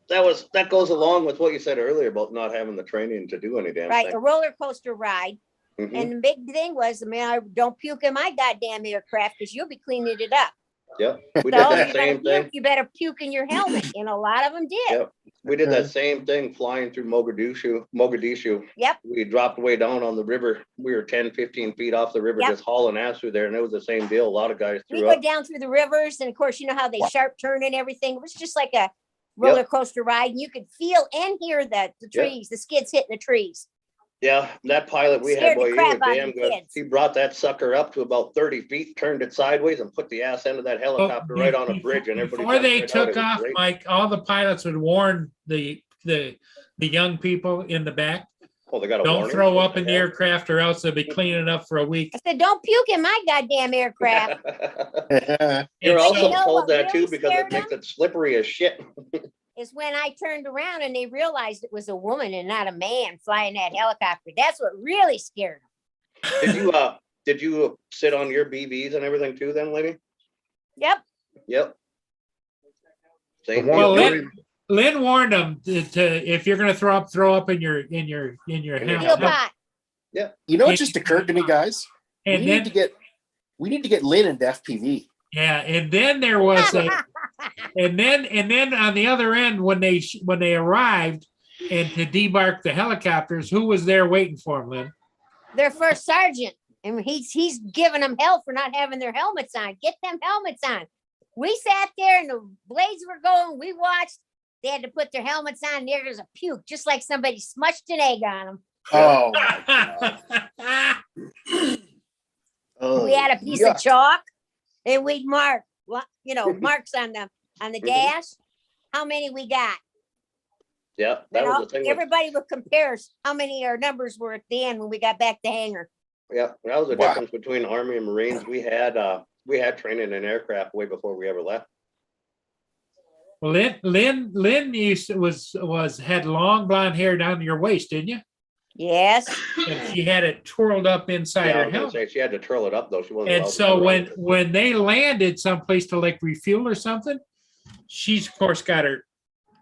That goes along with what you said earlier about not having the training to do any damn right, thing. a roller coaster ride. Mhm. And the big thing was, I don't puke in my goddamn aircraft because you'll be cleaning it up. Yep. We So did if that you're gonna same puke, thing. you better puke in your helmet. And a lot of them did. Yep. We did that same thing flying through Mogadishu. Yep. We dropped way down on the river. We were 10, 15 feet off the river, Yep. just hauling ass through there. And it was the same deal. A lot of guys We threw go up. down through the rivers, and of course, you know how they Wow. sharp turn and everything. It was just like a roller coaster ride, and you could feel and hear the Yep. trees, the skids hitting the trees. Yeah, that pilot we Scared had, the boy, he crap was out of damn the good. kids. He brought that sucker up to about 30 feet, turned it sideways and put the ass end of that helicopter right on a bridge and everybody. Before jumped they right out. It took was off, great. Mike, all the pilots would warn the young people in the back, Oh, they got a don't warning? throw What up in the hell? aircraft or else they'll be cleaning up for a week. I said, "Don't puke in my goddamn aircraft." You're And also so- You know told what that too really because scared it makes it slippery as shit. Is when I turned around and they realized it was a woman and not a man flying that helicopter. That's what really scared them. Did you sit on your BVs and everything too then, lady? Yep. Yep. Same The one Well, deal. thing- Lynn warned them to if you're gonna throw up in your your Steel helmet. pot. You know what just occurred to me, guys? We And need then, to get Lynn into FPV. yeah, and then there was and then on the other end, when they arrived and to debark the helicopters, who was there waiting for them, Lynn? Their first sergeant, and he's giving them hell for not having their helmets on. Get them helmets on. We sat there and the blades were going. We watched. They had to put their helmets on. There was a puke, just like somebody smushed an egg on them. Oh, my God. Oh, We had a piece yuck. of chalk, and we'd mark, marks on the dash. How many we got? Yeah, that You was know, the thing. with- everybody would compare how many our numbers were at the end when we got back to hangar. Yeah, that was the Wow. difference between Army and Marines. We had training in aircraft way before we ever left. Well, Lynn had long blonde hair down to your waist, didn't you? Yes. And she had it twirled up inside Yeah, I her was gonna helmet. say she had to twirl it up though. She wasn't. And allowed to so go around it. when they landed someplace to like refuel or something, she's of course got her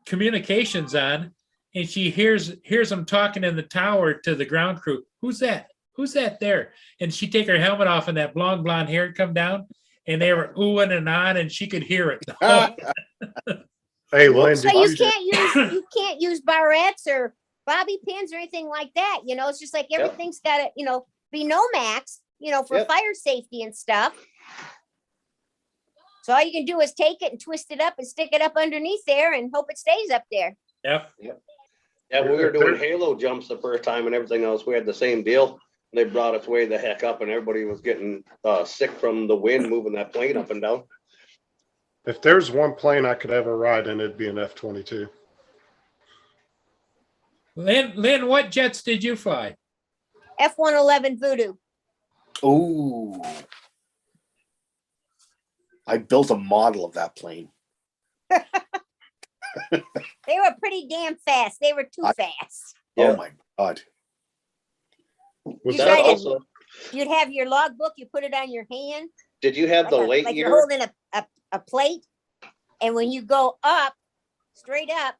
communications on, and she hears them talking in the tower to the ground crew. Who's that? Who's that there? And she take her helmet off, and that long blonde hair come down, and they were oohing and on, and she could hear it. Hey, Lynn, So did you you, can't use barrettes or bobby pins or anything like that. It's just like everything's got to, be Nomax, for Yep. fire safety and stuff. So all you can do is take it and twist it up and stick it up underneath there and hope it stays up there. Yep. Yeah, we were doing Halo jumps the first time and everything else. We had the same deal. They brought us way the heck up, and everybody was getting sick from the wind moving that plane up and down. if there's one plane I could ever ride in, it'd be an F-22. Lynn, what jets did you fly? F-111 Voodoo. Oh. I built a model of that plane. They were pretty damn fast. They were too fast. Yeah. Oh, my God. Was You that tried it. Also, You'd have your logbook, you put it on your hand, did you have the late like you're year? holding a plate. And when you go up, straight up,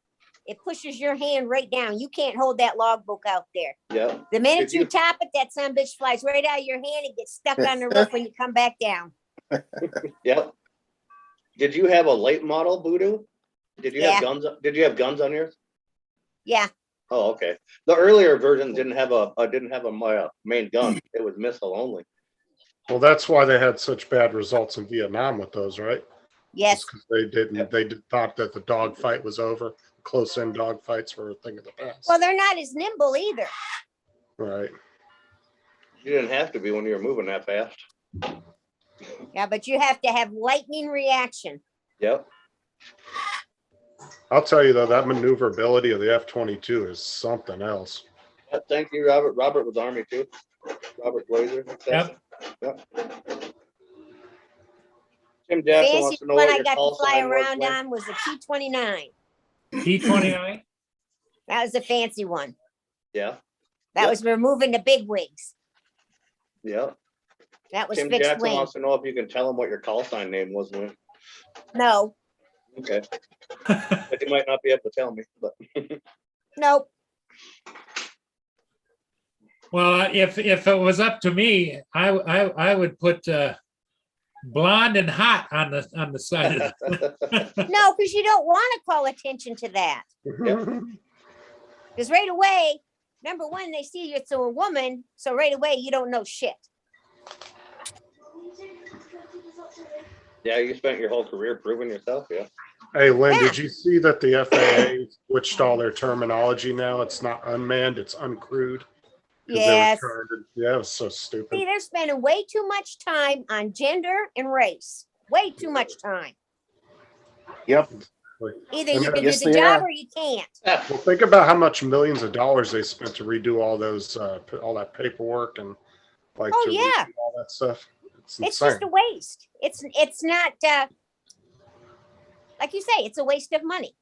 it pushes your hand right down. You can't hold that logbook out there. Yeah. The minute Did you you- tap it, that son bitch flies right out of your hand and gets stuck on the roof when you come back down. Yep. Did you have a late model Voodoo? Did you Yeah. have guns? Did you have guns on yours? Yeah, Oh, okay. The earlier version didn't have a main gun. It was missile only. Well, that's why they had such bad results in Vietnam with those, right? yes. Because thought that the dog fight was over. Close in dog fights were a thing of the past. Well, they're not as nimble either. Right. You didn't have to be when you were moving that fast. Yeah, but you have to have lightning reaction. Yep. I'll tell you though, that maneuverability of the F-22 is something else. Thank you, Robert. Robert was Army too. Robert Blazer. Yep. Tim Jackson wants Fancy to know one what I your got to call fly sign was. around Lynn. on was a T-29. T-29. That was a fancy one. Yeah. That Yep. was removing the big wigs. Yeah. That was Tim fixed Jackson wing. wants to know if you can tell him what your call sign name was, Lynn. No, Okay. But you might not be able to tell me, but nope. Well, if it was up to me, I would put blonde and hot on the side of the. No, because you don't want to call attention to that. Because right away, number one, they see it's a woman, so right away you don't know shit. yeah, you spent your whole career proving yourself, yeah. Hey, Lynn, Yeah. did you see that the FAA switched all their terminology now? It's not unmanned, it's uncrewed. 'Cause they were Yes. trying to- yeah, it was so stupid. See, they're spending way too much time on gender and race. Way too much time. Yep. Either you can Yes, do the they job are. or you can't. Well, think about how much millions of dollars they spent to redo all those, all that paperwork and like Oh, to yeah. redo all that stuff. It's It's insane. just a waste. It's not like you say, it's a waste of money.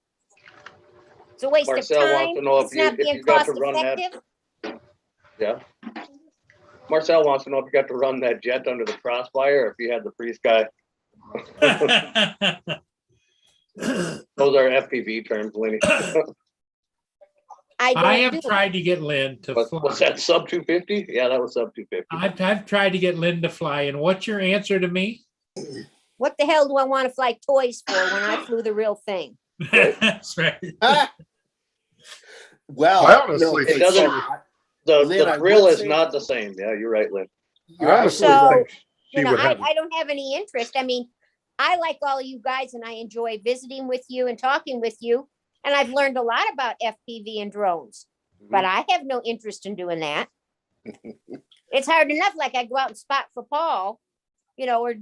It's a waste Marcel of wants time. to know if It's you- not if being you got to cost run that- effective. Yeah. Marcel wants to know if you got to run that jet under the crossfire or if you had the free sky. Those are FPV terms, Lenny. I I don't have do. tried to get Lynn to Was fly. that sub 250? Yeah, that was sub 250. I've tried to get Lynn to fly, and what's your answer to me? What the hell do I want to fly toys for when I flew the real thing? That's right. Well, I honestly no, It doesn't- Lynn, The I thrill would is say- not the same. Yeah, you're right, Lynn. you're I honestly absolutely So, think You she know, would I, have. I don't have any interest. I mean, I like all of you guys and I enjoy visiting with you and talking with you. And I've learned a lot about FPV and drones, but I have no interest in doing that. It's hard enough, like I go out and spot for Paul, you know, or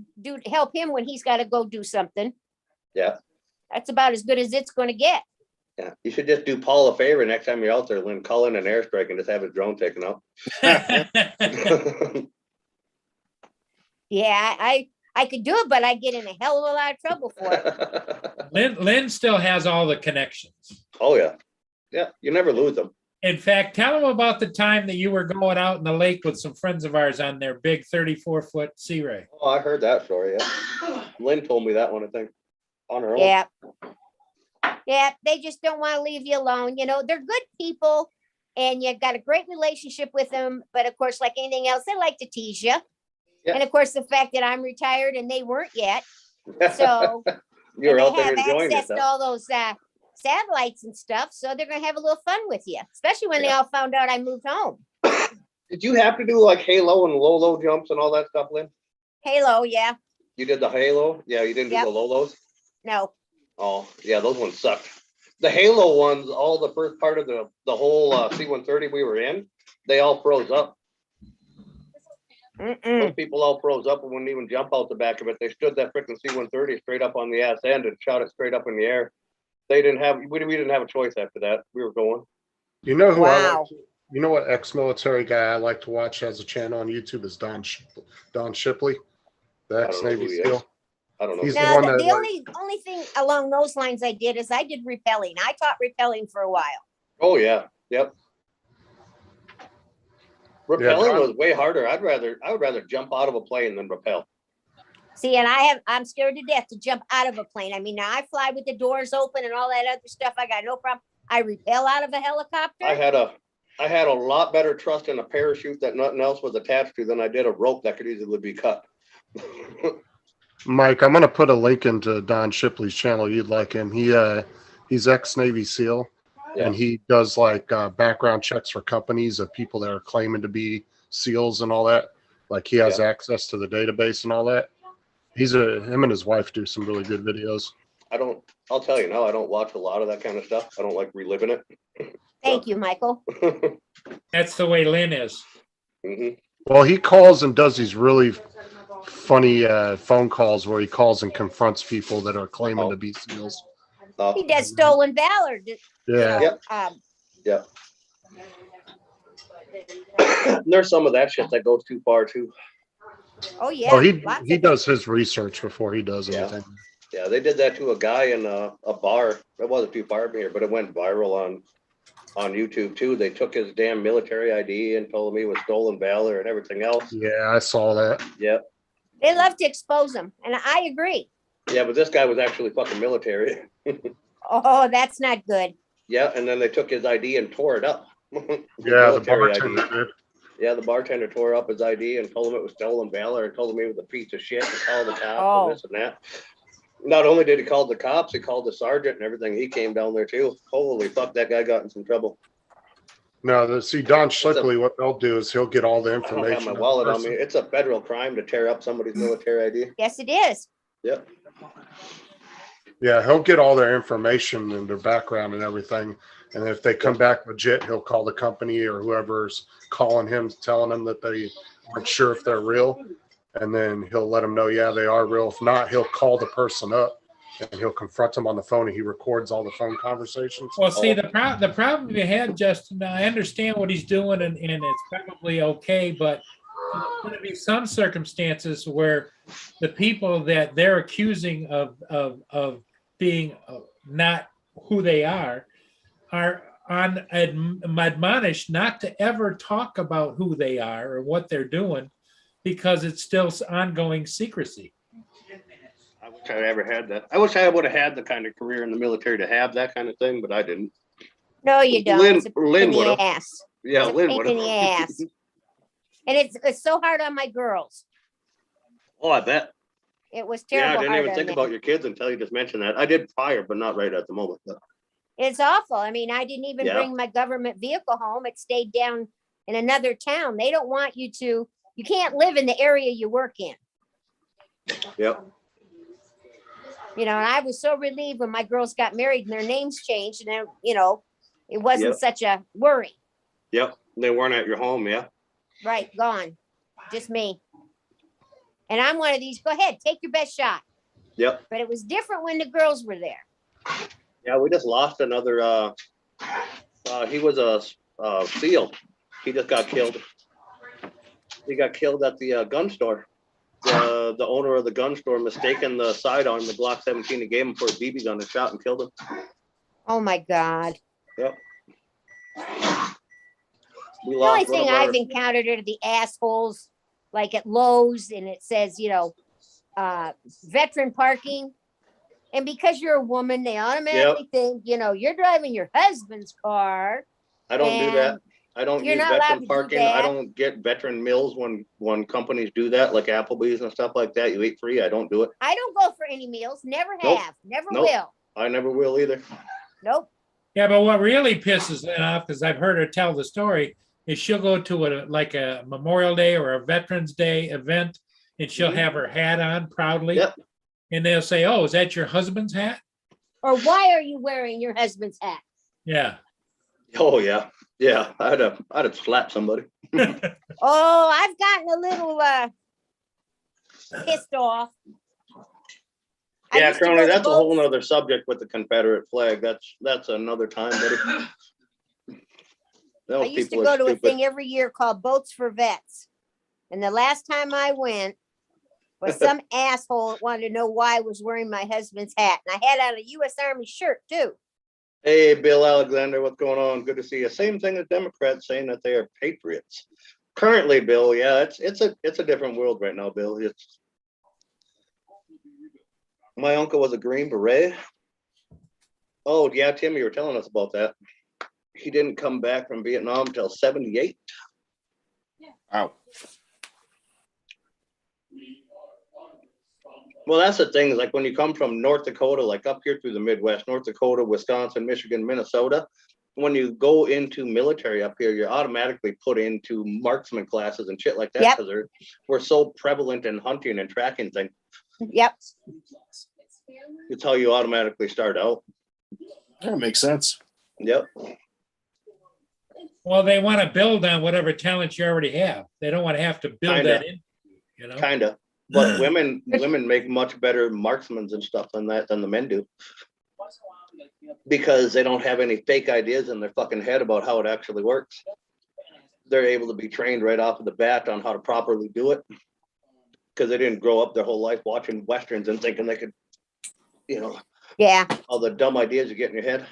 help him when he's got to go do something. Yeah. That's about as good as it's going to get. Yeah, you should just do Paul a favor next time you're out there, Lynn. Call in an airstrike and just have his drone taken up. Yeah, I could do it, but I get in a hell of a lot of trouble for it. Lynn still has all the connections. Oh yeah, yeah. You never lose them. In fact, tell them about the time that you were going out in the lake with some friends of ours on their big 34-foot Sea Ray. Oh, I heard that story. Yeah, Lynn told me that one. I think on her own. Yeah. Yeah, they just don't want to leave you alone. You know, they're good people and you've got a great relationship with them. But of course, like anything else, they like to tease you. Yeah. And of course, the fact that I'm retired and they weren't yet. So You're and out they there have enjoying access to yourself. all those satellites and stuff. So they're going to have a little fun with you, especially when they Yeah. all found out I moved home. Did you have to do like halo and low jumps and all that stuff, Lynn? Halo, yeah. You did the halo? Yeah, you didn't Yep. do the lows? No. Oh, yeah, those ones sucked. The halo ones, all the first part of the whole C-130 we were in, they all froze up. Those Mm-mm. people all froze up and wouldn't even jump out the back of it. They stood that freaking C-130 straight up on the ass end and shot it straight up in the air. We didn't have a choice after that. We were going. You know who I Wow. like? You know what ex-military guy I like to watch has a channel on YouTube is Don Shipley, the I don't know ex-Navy who he is. SEAL. I don't know. He's who the Now, one the, that, the like- only thing along those lines I did is I did rappelling. I taught rappelling for a while. Oh yeah, yep. Rappelling Don- was way harder. I would rather jump out of a plane than rappel. See, and I'm scared to death to jump out of a plane. I mean, now I fly with the doors open and all that other stuff. I got no problem. I rappel out of a helicopter. I had a lot better trust in a parachute that nothing else was attached to than I did a rope that could easily be cut. Mike, I'm gonna put a link into Don Shipley's channel. You'd like him. He's ex-Navy SEAL, and he does like background checks for companies of people that are claiming to be SEALs and all that. Like he has access to the database and all that. Him and his wife do some really good videos. I'll tell you now, I don't watch a lot of that kind of stuff. I don't like reliving it. Thank you, Michael. That's the way Lynn is. Mhm. Well, he calls and does these really funny phone calls where he calls and confronts people that are claiming to be SEALs. He does stolen valor. Yeah. Yep. There's some of that shit that goes too far too. Oh yeah. Oh, lots he of does his research before he does anything. Yeah, they did that to a guy in a bar. It wasn't too far from here, but it went viral on YouTube too. They took his damn military ID and told him he was stolen valor and everything else. Yeah, I saw that. Yep. They love to expose them, and I agree. Yeah, but this guy was actually fucking military. Oh, that's not good. Yeah, and then they took his ID and tore it up. His Yeah, the military bartender ID. did. Yeah, the bartender tore up his ID and told him it was stolen valor and told him he was a piece of shit and called the cops Oh. and this and that. Not only did he call the cops, he called the sergeant and everything. He came down there too. Holy fuck, that guy got in some trouble. No, see, Don Shipley, what they'll do is he'll get all the I don't have information. my of the wallet on me. person. It's a federal crime to tear up somebody's military ID. Yes, it is. Yep. Yeah, he'll get all their information and their background and everything. And if they come back legit, he'll call the company or whoever's calling him, telling them that they aren't sure if they're real. And then he'll let them know, yeah, they are real. If not, he'll call the person up and he'll confront them on the phone, and he records all the phone conversations. Well, see, the problem you had, Justin, I understand what he's doing and it's probably okay, but there's going to be some circumstances where the people that they're accusing of being not who they are admonished not to ever talk about who they are or what they're doing because it's still ongoing secrecy. I wish I ever had that. I wish I would have had the kind of career in the military to have that kind of thing, but I didn't. No, you don't. Lynn- It's a pain Lynn in the would've. ass. Yeah, It's a Lynn pain would in the ass. And it's so hard on my girls. Oh, I bet. It was Yeah, I terrible didn't hard even on think them. about your kids until you just mentioned that. I did prior, but not right at the moment. But It's awful. I mean, I didn't even Yeah. bring my government vehicle home. It stayed down in another town. They don't want you can't live in the area you work in. yep. You know, and I was so relieved when my girls got married and their names changed and then, it wasn't Yep. such a worry. Yep. They weren't at your home, yeah. Right, gone. Just me. And I'm one of these, go ahead, take your best shot. Yep. But it was different when the girls were there. Yeah, we just lost another he was a SEAL. He just got killed. He got killed at the gun store. The owner of the gun store mistaken the sidearm, the Glock 17 he gave him for a BB gun and shot and killed him. Oh my God. Yep. We The only lost one thing of I've our, encountered are the assholes like at Lowe's and it says, veteran parking. And because you're a woman, they automatically think, you're driving your husband's car. I don't do that. I don't you're use not allowed to veteran do parking. I that. don't get veteran meals when companies do that, like Applebee's and stuff like that. You eat free. I don't do it. I don't go for any meals. Never Nope. have. Never Nope. will. I never will either. Nope. Yeah, but what really pisses Lynn off, because I've heard her tell the story, is she'll go to a Memorial Day or a Veterans Day event, and she'll Mhm. have her hat on proudly. Yep. And they'll say, "Oh, is that your husband's hat?" Or why are you wearing your husband's hat? Yeah. Oh yeah. Yeah. I'd have slapped somebody. Oh, I've gotten a little pissed off. I Yeah, used to go Crowley, to that's a whole boats. nother subject with the Confederate flag. That's another time, buddy. I Those used to people go are to a stupid. thing every year called Boats for Vets. And the last time I went was some asshole that wanted to know why I was wearing my husband's hat. And I had on a U.S. Army shirt too. Hey, Bill Alexander, what's going on? Good to see you. Same thing as Democrats saying that they are patriots. Currently, Bill, yeah, it's a different world right now, Bill. It's my uncle was a Green Beret. Oh yeah, Tim, you were telling us about that. He didn't come back from Vietnam until 78. Wow. Well, that's the thing, is like when you come from North Dakota, like up here through the Midwest, North Dakota, Wisconsin, Michigan, Minnesota, when you go into military up here, you're automatically put into marksman classes and shit like that Yep. because we're so prevalent in hunting and tracking things. Yep. It's how you automatically start out. That makes sense. Yep. Well, they want to build on whatever talent you already have. They don't want to have to build Kinda. that in, you know? Kinda. But women make much better marksmen and stuff than the men do. Because they don't have any fake ideas in their fucking head about how it actually works. They're able to be trained right off of the bat on how to properly do it. Because they didn't grow up their whole life watching Westerns and thinking they could, you know, Yeah. all the dumb ideas you get in your head.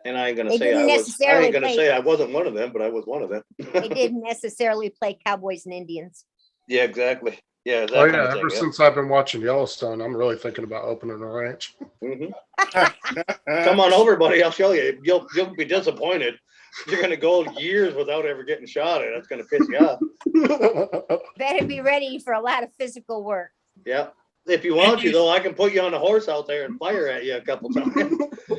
And I ain't gonna They say didn't necessarily play- I wasn't one of them, but I was one of them. They didn't necessarily play cowboys and Indians. Yeah, exactly. Yeah, that Oh kind yeah, of thing, ever yeah. since I've been watching Yellowstone, I'm really thinking about opening a ranch. Mhm. Come on over, buddy. I'll show you. You'll be disappointed. You're gonna go years without ever getting shot at. That's gonna piss you off. Better be ready for a lot of physical work. Yeah. If you want to, though, I can put you on a horse out there and fire at you a couple times.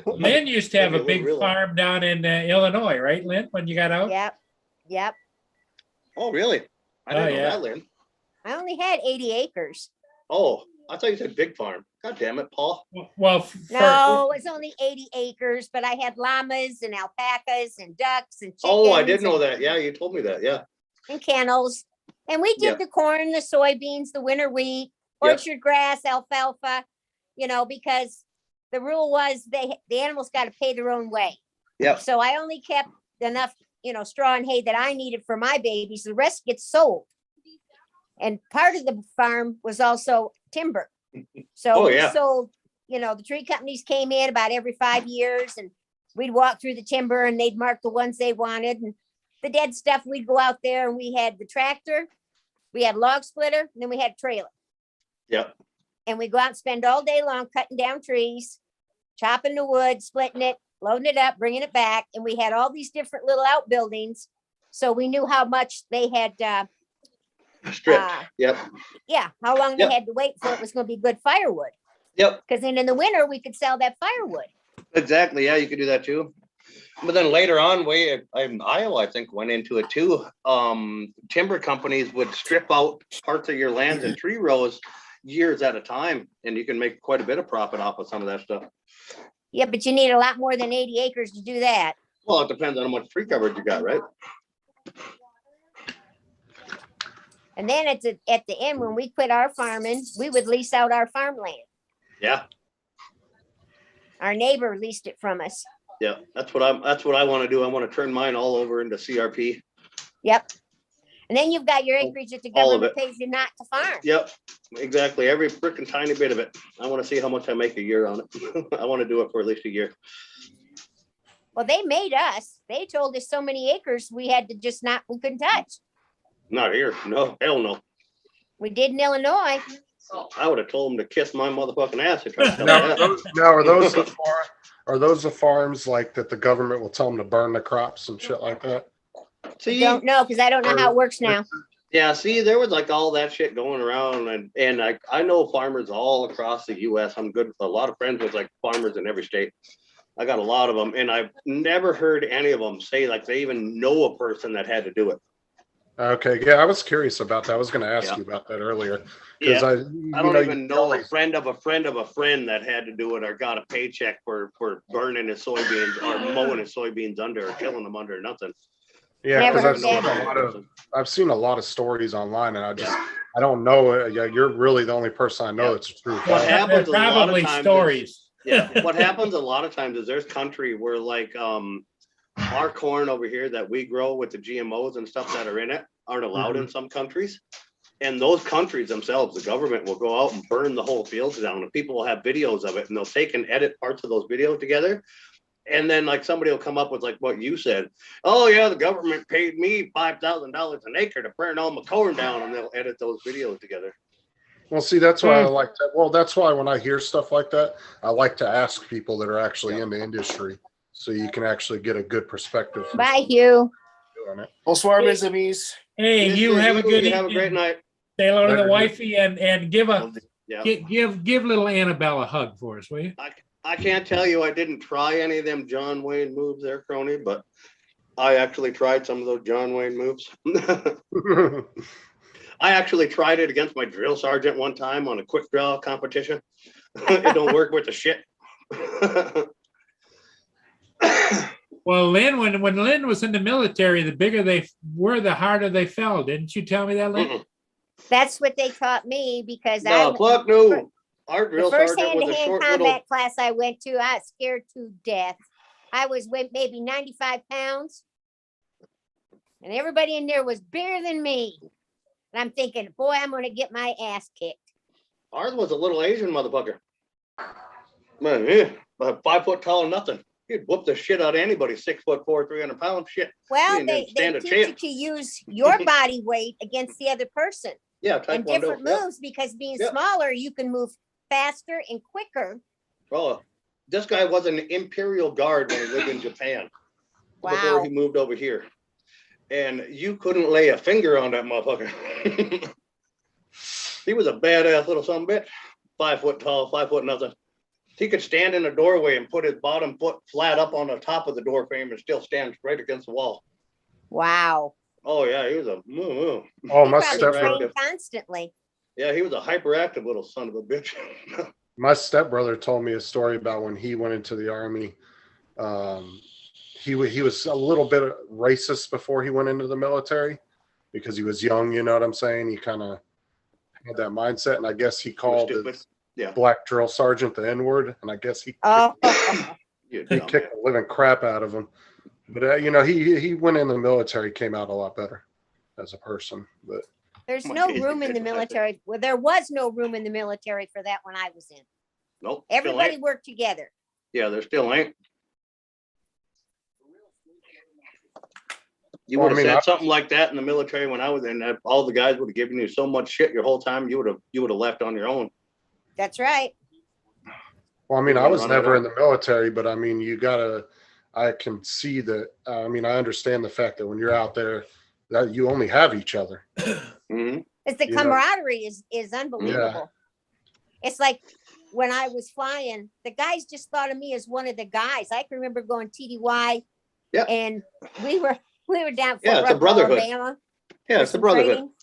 Lynn used to have Maybe a a big little real. farm down in Illinois, right, Lynn, when you got out? Yep. Yep. Oh, really? I didn't Oh, know yeah. that, Lynn. I only had 80 acres. Oh, I thought you said big farm. God damn it, Paul. Well, No, it was only 80 acres, but I had llamas and alpacas and ducks and chickens. Oh, I did know and- that. Yeah, you told me that. Yeah. And kennels. And we did Yeah. the corn, the soybeans, the winter wheat, Yep. orchard grass, alfalfa, you know, because the rule was the animals got to pay their own way. Yep. So I only kept enough, you know, straw and hay that I needed for my babies. The rest gets sold. And part of the farm was also timber. So Oh, we yeah. sold, you know, the tree companies came in about every 5 years and we'd walk through the timber and they'd mark the ones they wanted. And the dead stuff, we'd go out there and we had the tractor, we had log splitter, and then we had trailer. Yep. And we go out and spend all day long cutting down trees, chopping the wood, splitting it, loading it up, bringing it back. And we had all these different little outbuildings. So we knew how much they had, Stripped. Yep. yeah, how long Yep. they had to wait for it was going to be good firewood. Yep. Because then in the winter, we could sell that firewood. Exactly. Yeah, you could do that too. But then later on, Iowa, I think, went into it too. Timber companies would strip out parts of your lands and tree rows years at a time, and you can make quite a bit of profit off of some of that stuff. Yeah, but you need a lot more than 80 acres to do that. Well, it depends on how much tree coverage you got, right? And then at the end, when we quit our farming, we would lease out our farmland. Yeah, Our neighbor leased it from us. yeah. That's what I want to do. I want to turn mine all over into CRP. Yep. And then you've got your acreage that the All of government pays you not to farm. Yep, exactly. Every freaking tiny bit of it. I want to see how much I make a year on it. I want to do it for at least a year. Well, they made us. They told us so many acres we had to just we couldn't touch. Not here. No, hell no. We did in Illinois. I would have told them to kiss my motherfucking ass. If I tell Now, them that. are those the farms like that the government will tell them to burn the crops and shit like that? See, Don't know because I don't know how it works now. yeah, see, there was like all that shit going around, and I know farmers all across the U.S. I'm good with a lot of friends with like farmers in every state. I got a lot of them, and I've never heard any of them say like they even know a person that had to do it. Okay, yeah, I was curious about that. I was going to ask Yeah. you about that earlier because Yeah, I don't you even know a friend of a friend of a friend that had to do it or got a paycheck for burning his soybeans or mowing his soybeans under or killing them under nothing. Yeah, Never because heard I've seen a lot of stories online, and I don't know. Yeah, you're really the only person I know Yeah. that's true. What Well, happens they're a lot of probably times is- stories. Yeah, what happens a lot of times is there's country where like our corn over here that we grow with the GMOs and stuff that are in it aren't allowed in some countries. And those countries themselves, the government will go out and burn the whole fields down, and people will have videos of it, and they'll take and edit parts of those videos together And then like somebody will come up with like what you said. Oh yeah, the government paid me $5,000 an acre to burn all my corn down, and they'll edit those videos together. Well, see, that's why I like that. Well, that's why when I hear stuff like that, I like to ask people that are actually in the industry, so you can actually get a good perspective. from Bye, somebody Hugh. doing it. Bonsoir, mes amis. Hey, you have a good You have a great evening. night. Say hello to the Later. wifey and give Yeah. give little Annabelle a hug for us, will you? I can't tell you I didn't try any of them John Wayne moves there, Crony, but I actually tried some of those John Wayne moves. I actually tried it against my drill sergeant one time on a quick draw competition. It don't work with the shit. Well, Lynn, when Lynn was in the military, the bigger they were, the harder they fell. Didn't you tell me that, Lynn? Mm-mm. That's what they taught me because No, fuck no. Our the drill first sergeant was a hand-to-hand short combat little. class I went to, I was scared to death. I was maybe 95 pounds. And everybody in there was bigger than me. And I'm thinking, boy, I'm going to get my ass kicked. Ours was a little Asian motherfucker. Man, yeah, about 5 foot tall, nothing. He'd whoop the shit out of anybody 6'4", 300 pounds. Shit. Well, didn't they even stand a teach you chance. to use your body weight against the other person Yeah, and Taekwondo. different Yep. moves because being Yep. smaller, you can move faster and quicker. Oh, this guy was an Imperial Guard when he lived in Japan before Wow. he moved over here. And you couldn't lay a finger on that motherfucker. He was a badass little son of a bitch. 5 foot tall, 5 foot nothing. He could stand in a doorway and put his bottom foot flat up on the top of the door frame and still stand straight against the wall. Wow. Oh yeah, he was a moo. Oh, He my probably stepbrother, trained constantly. Yeah, he was a hyperactive little son of a bitch. my stepbrother told me a story about when he went into the army. He was a little bit racist before he went into the military because he was young. You know what I'm saying? He kind of had that mindset, and I guess he called stupid. his Yeah. black drill sergeant the N-word, and I guess he Oh, You he dumb kicked the living crap out of him. But you know, he went in the military, came out a lot better as a person. But there's My no days room in the are military. Well, there was no room in the military for that when I was in. Nope. still Everybody ain't. worked together. Yeah, there still ain't. You Well, would I have mean, said something like that in the military when I was in. That all the guys would have given you so much shit your whole time. You would have left on your own. That's right. well, I mean, I Yeah, was run it never up. in the military, but I mean, I can see that. I mean, I understand the fact that when you're out there, that you only have each other. Mhm. It's the You know- camaraderie is unbelievable. It's like when I was flying, the guys just thought of me as one of the guys. I can remember going TDY, Yeah. and we were down Yeah, Fort it's a Rucker, brotherhood. Alabama. Yeah, for it's a some brotherhood. training.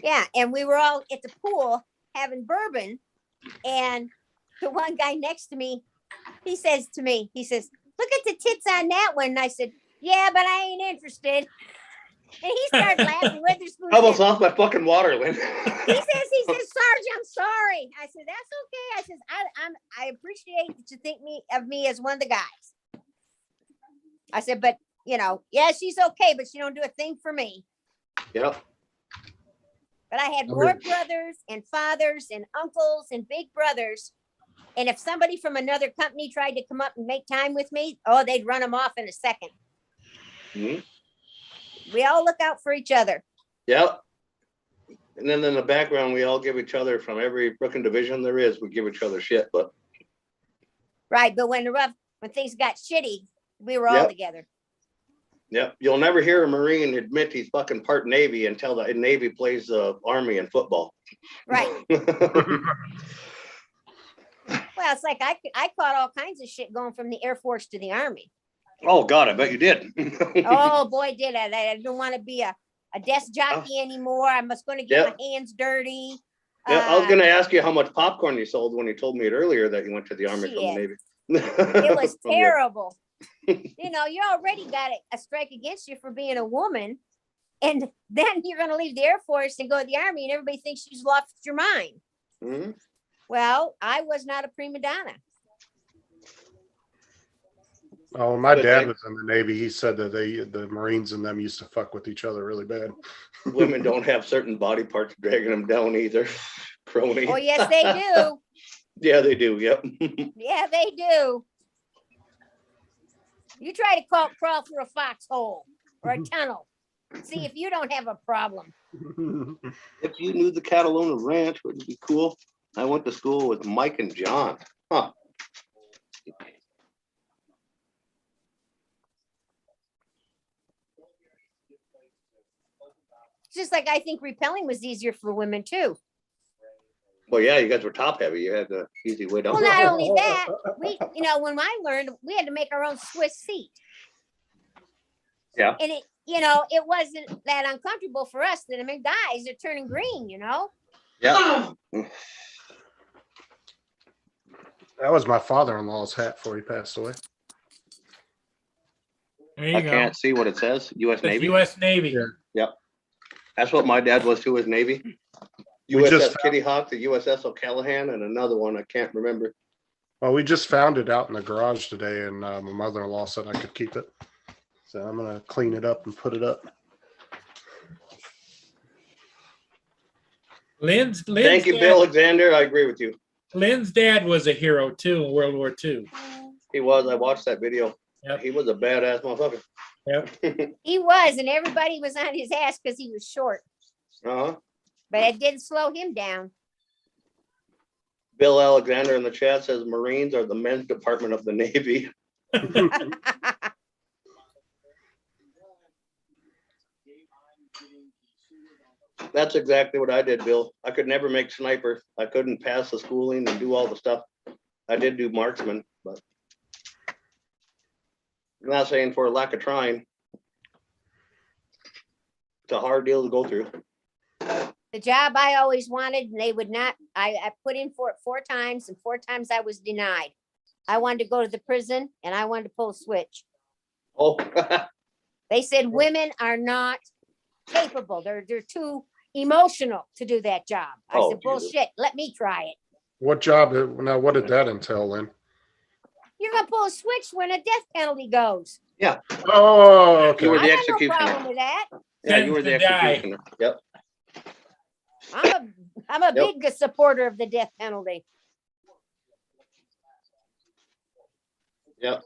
Yeah, and we were all at the pool having bourbon, and the one guy next to me, he says to me, he says, "Look at the tits on that one." And I said, "Yeah, but I ain't interested." And he started laughing. Witherspoon I almost said, lost my fucking water, Lynn. he says, "Sarge, I'm sorry." I said, "That's okay." I says, I appreciate that you think of me as one of the guys. I said, "But you know, yeah, she's okay, but she don't do a thing for me." Yep. But I had I more mean- brothers and fathers and uncles and big brothers. And if somebody from another company tried to come up and make time with me, oh, they'd run them off in a second. Mhm. We all look out for each other. Yep. And then in the background, we all give each other from every frickin' division there is. We give each other shit, but Right. But when things got shitty, we were all Yep. together. yep, you'll never hear a Marine admit he's fucking part Navy until the Navy plays the Army in football. Right. Well, it's like I caught all kinds of shit going from the Air Force to the Army. Oh God, I bet you did. Oh boy, did I. I didn't want to be a desk jockey anymore. I was going to get Yep. my hands dirty. Yeah, I was gonna ask you how much popcorn you sold when you told me it earlier that you went to the Army from the Shit. Navy. It was From the- terrible. You know, you already got a strike against you for being a woman. And then you're going to leave the Air Force and go to the Army, and everybody thinks you've lost your mind. Mhm. Well, I was not a prima donna. oh, when my Good dad thing. was in the Navy. He said that the Marines and them used to fuck with each other really bad. Women don't have certain body parts dragging them down either. Crony. Oh, yes, they do. Yeah, they do. Yep. Yeah, they do. You try to crawl through a foxhole or a tunnel. See if you don't have a problem. If you knew the Catalona Ranch, would it be cool? I went to school with Mike and John. Huh. It's just like I think repelling was easier for women too. Well, yeah, you guys were top heavy. You had the easy way down. Well, not only that, when I learned, we had to make our own Swiss seat. Yeah. And it wasn't that uncomfortable for us. That guys are turning green, Yeah. That was my father-in-law's hat before he passed away. There you I go. can't see what it says. U.S. It's Navy. US Navy. Yeah. That's what my dad was too, his Navy. We just USS Kitty Hawk, the USS O'Callahan, and another one I can't remember. Well, we just found it out in the garage today, and my mother-in-law said I could keep it. So I'm gonna clean it up and put it up. Lynn's Thank you, dad- Bill Alexander. I agree with you. Lynn's dad was a hero too in World War II. He was. I watched that video. Yep. He was a badass motherfucker. Yep. He was, and everybody was on his ass because he was short. Uh-huh. But it didn't slow him down. Bill Alexander in the chat says Marines are the men's department of the Navy. That's exactly what I did, Bill. I could never make sniper. I couldn't pass the schooling and do all the stuff. I did do marksman, but I'm not saying for a lack of trying. It's a hard deal to go through. The job I always wanted, and they would not, I put in for it 4 times, and 4 times I was denied. I wanted to go to the prison and I wanted to pull a switch. Oh, They said women are not capable. They're too emotional to do that job. I Oh, said, Jesus. bullshit, let me try it. What job? Now, what did that entail, Lynn? You're gonna pull a switch when a death penalty goes. Oh, okay. You were I the got no executioner. problem with that. yeah, you were the Sentence to die. executioner. Yep. I'm a big supporter of the death penalty. Yep.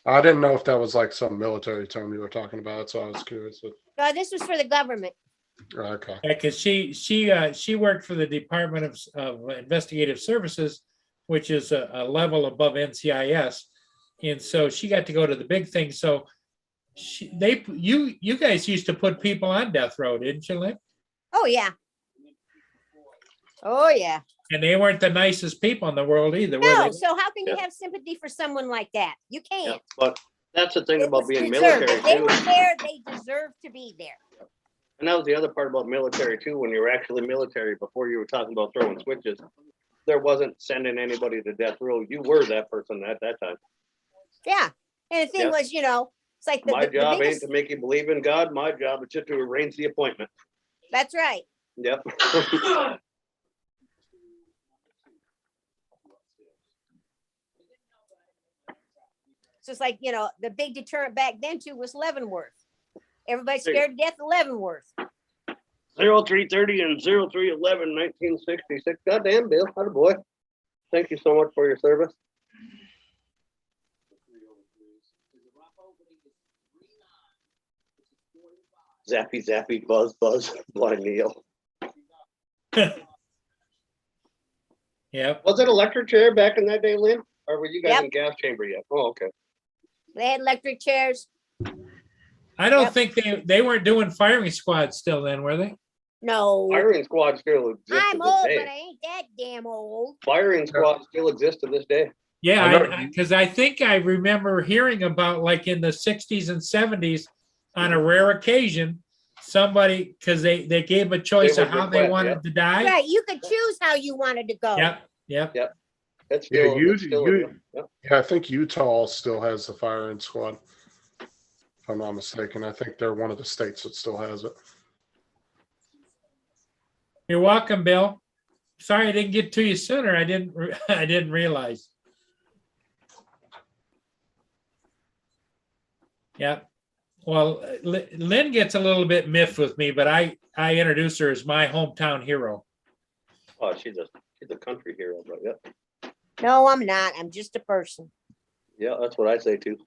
I didn't know if that was like some military term you were talking about, so I was curious. No, this was for the government. Okay. Yeah, because she worked for the Department of Investigative Services, which is a level above NCIS, and so she got to go to the big thing. So you guys used to put people on death row, didn't you, Lynn? Oh, yeah. Oh, yeah. And they weren't the nicest people in the world either, were No, they? so how can you Yeah. have sympathy for someone like that? You can't. Yep. But that's the thing It about was being deserved. military If they too. were there, they deserve to be there. And that was the other part about military too, when you were actually military, before you were talking about throwing switches, there wasn't sending anybody to death row. You were that person at that time. Yeah. And the thing Yep. was, it's like My the job ain't biggest, to make you believe in God. My job is just to arrange the appointment. that's right. Yep. It's just like, the big deterrent back then too was Leavenworth. Everybody's scared to death of Leavenworth. 0330 and 0311, 1966. Goddamn, Bill. Boy. Thank you so much for your service. Zappy, zappy, buzz, buzz, blind Neil. Yep. Was it electric chair back in that day, Lynn? Or were you guys Yep. in gas chamber yet? Oh, okay. They had electric chairs. I don't Yep. think they weren't doing firing squads still then, were they? No. Firing squad still exists to I'm this old, day. but I ain't that damn old. Firing squad still exists to this day. Yeah, because I think I remember hearing about like in the 60s and 70s, on a rare occasion, somebody, because they gave a choice They of would how they request, wanted to die. Right. You could choose how you wanted to go. Yep. That's Yeah, still, you- that's still you- yep. Yeah, I think Utah still has the firing squad. If I'm not mistaken, I think they're one of the states that still has it. You're welcome, Bill. Sorry I didn't get to you sooner. I didn't realize. Yep. Well, Lynn gets a little bit miffed with me, but I introduce her as my hometown hero. Oh, she's a country hero, but yeah. No, I'm not. I'm just a person. Yeah, that's what I say too.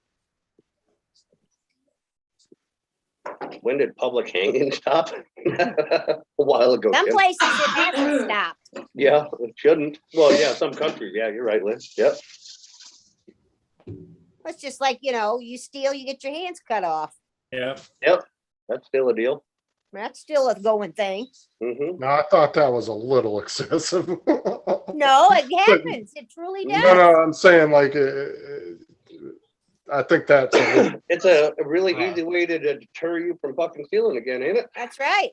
when did public hanging stop? A while ago. Some Kim. places it hasn't stopped. Yeah, it shouldn't. Well, yeah, some countries. Yeah, you're right, Liz. Yep. It's just like, you steal, you get your hands cut off. Yeah. Yep. That's still a deal. That's still a going thing. Mm-hmm. No, I thought that was a little excessive. No, it happens. It truly does. No, I'm saying like, I think that's a little, It's a really easy way to deter you from fucking stealing again, ain't it? That's right.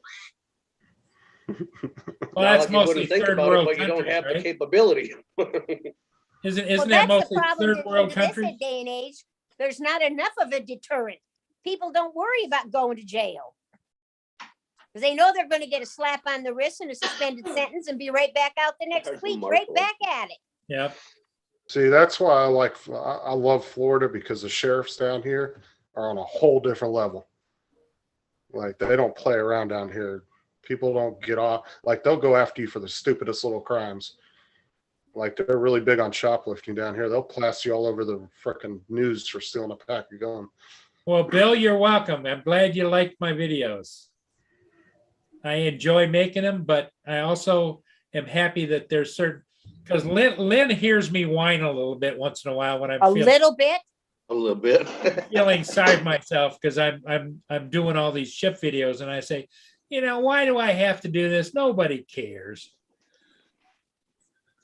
Well, Not that's like you mostly wouldn't think third about it, world but you don't countries, have the right? capability. Isn't Well, that that's the mostly problem third world in countries? this day and age. There's not enough of a deterrent. People don't worry about going to jail. Because they know they're going to get a slap on the wrist and a suspended sentence and be right back out the next That's week, right remarkable. back at it. Yep. see, that's why I love Florida, because the sheriffs down here are on a whole different level. Like, they don't play around down here. People don't get off, like, they'll go after you for the stupidest little crimes. Like, they're really big on shoplifting down here. They'll plaster you all over the frickin' news for stealing a pack of gum. Well, Bill, you're welcome. I'm glad you liked my videos. I enjoy making them, but I also am happy that there's certain, because Lynn hears me whine a little bit once in a while when I'm A little bit. A little bit. feeling sorry for myself because I'm doing all these ship videos, and I say, why do I have to do this? Nobody cares.